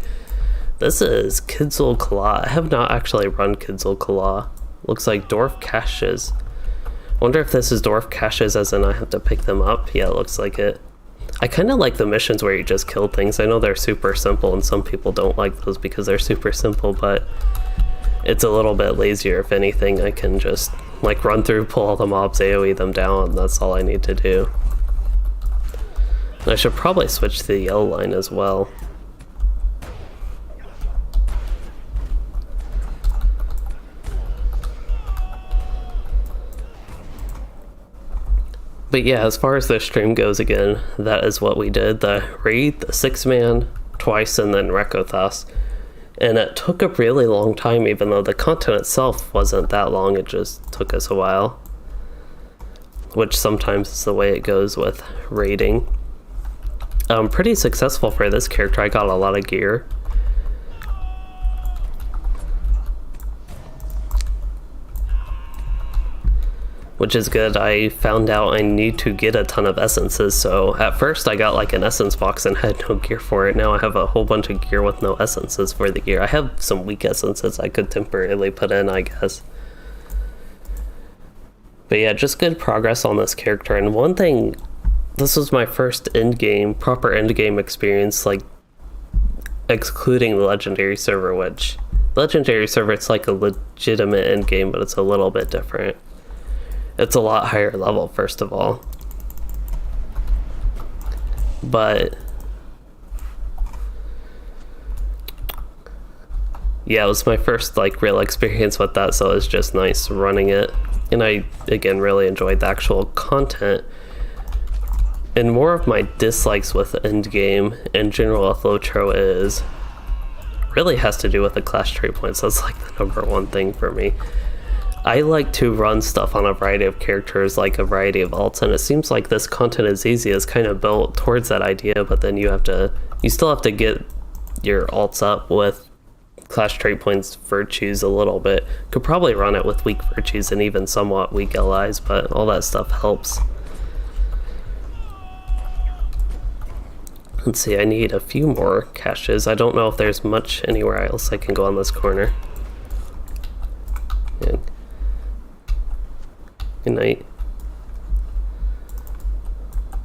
This is Kidzul Kala. I have not actually run Kidzul Kala. Looks like Dwarf Caches. Wonder if this is dwarf caches as in I have to pick them up. Yeah, it looks like it. I kind of like the missions where you just kill things. I know they're super simple and some people don't like those because they're super simple, but it's a little bit lazier. If anything, I can just like run through, pull all the mobs, AoE them down. That's all I need to do. And I should probably switch to the yellow line as well. But yeah, as far as the stream goes, again, that is what we did. The raid, the 6-man, twice, and then Rekothas. And it took a really long time, even though the content itself wasn't that long, it just took us a while. Which sometimes is the way it goes with raiding. Pretty successful for this character. I got a lot of gear. Which is good. I found out I need to get a ton of essences, so at first I got like an essence box and had no gear for it. Now I have a whole bunch of gear with no essences for the gear. I have some weak essences I could temporarily put in, I guess. But yeah, just good progress on this character. And one thing, this was my first endgame, proper endgame experience, like excluding the legendary server, which legendary server, it's like a legitimate endgame, but it's a little bit different. It's a lot higher level, first of all. But yeah, it was my first like real experience with that, so it was just nice running it. And I, again, really enjoyed the actual content. And more of my dislikes with endgame in general with LOTRO is really has to do with the class trait points. That's like the #1 thing for me. I like to run stuff on a variety of characters, like a variety of alts, and it seems like this content is easy. It's kind of built towards that idea, but then you still have to get your alts up with class trait points virtues a little bit. Could probably run it with weak virtues and even somewhat weak LIs, but all that stuff helps. Let's see, I need a few more caches. I don't know if there's much anywhere else I can go on this corner. And good night.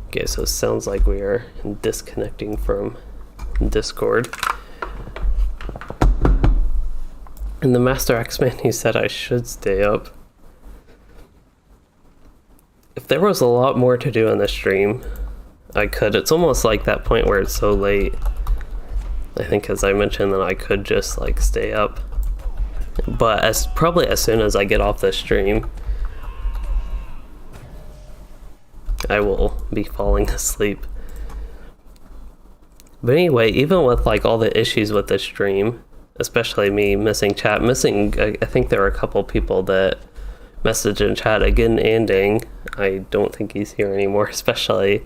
Okay, so it sounds like we are disconnecting from Discord. And the Master X-Man, he said I should stay up. If there was a lot more to do in the stream, I could. It's almost like that point where it's so late. I think, as I mentioned, that I could just like stay up. But probably as soon as I get off the stream, I will be falling asleep. But anyway, even with like all the issues with the stream, especially me missing chat, I think there were a couple people that messaged in chat again, ending. I don't think he's here anymore, especially,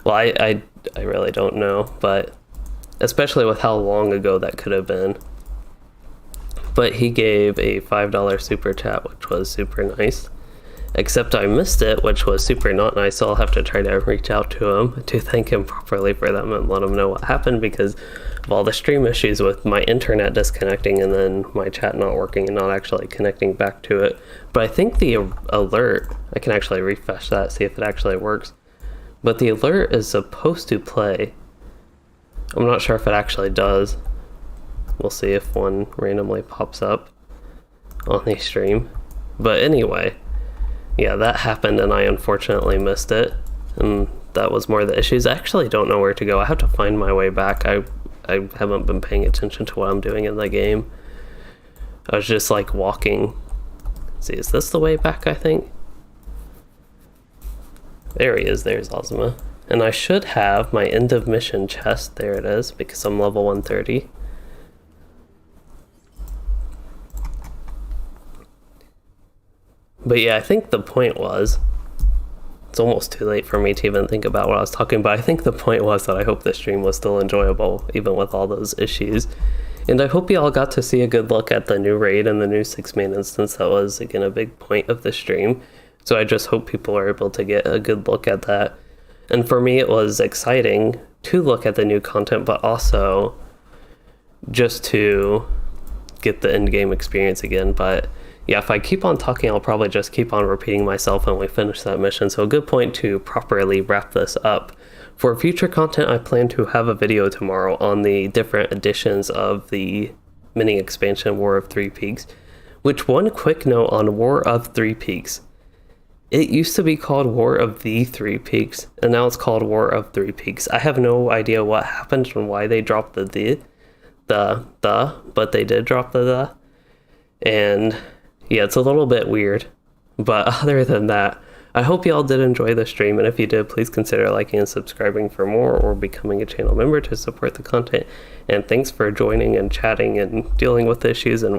well, I really don't know, but especially with how long ago that could have been. But he gave a $5 super chat, which was super nice. Except I missed it, which was super not nice, so I'll have to try to reach out to him to thank him properly for them and let him know what happened, because of all the stream issues with my internet disconnecting and then my chat not working and not actually connecting back to it. But I think the alert, I can actually refresh that, see if it actually works. But the alert is supposed to play. I'm not sure if it actually does. We'll see if one randomly pops up on the stream. But anyway, yeah, that happened and I unfortunately missed it. And that was more of the issues. I actually don't know where to go. I have to find my way back. I haven't been paying attention to what I'm doing in the game. I was just like walking. Let's see, is this the way back, I think? There he is, there's Ozma. And I should have my end of mission chest. There it is, because I'm level 130. But yeah, I think the point was, it's almost too late for me to even think about what I was talking about. I think the point was that I hope the stream was still enjoyable, even with all those issues. And I hope you all got to see a good look at the new raid and the new 6-man instance. That was, again, a big point of the stream. So I just hope people are able to get a good look at that. And for me, it was exciting to look at the new content, but also just to get the end game experience again. But yeah, if I keep on talking, I'll probably just keep on repeating myself when we finish that mission. So a good point to properly wrap this up. For future content, I plan to have a video tomorrow on the different editions of the mini expansion War of Three Peaks. Which, one quick note on War of Three Peaks. It used to be called War of the Three Peaks, and now it's called War of Three Peaks. I have no idea what happened and why they dropped the, but they did drop the. And yeah, it's a little bit weird. But other than that, I hope y'all did enjoy the stream, and if you did, please consider liking and subscribing for more or becoming a channel member to support the content. And thanks for joining and chatting and dealing with issues and watching.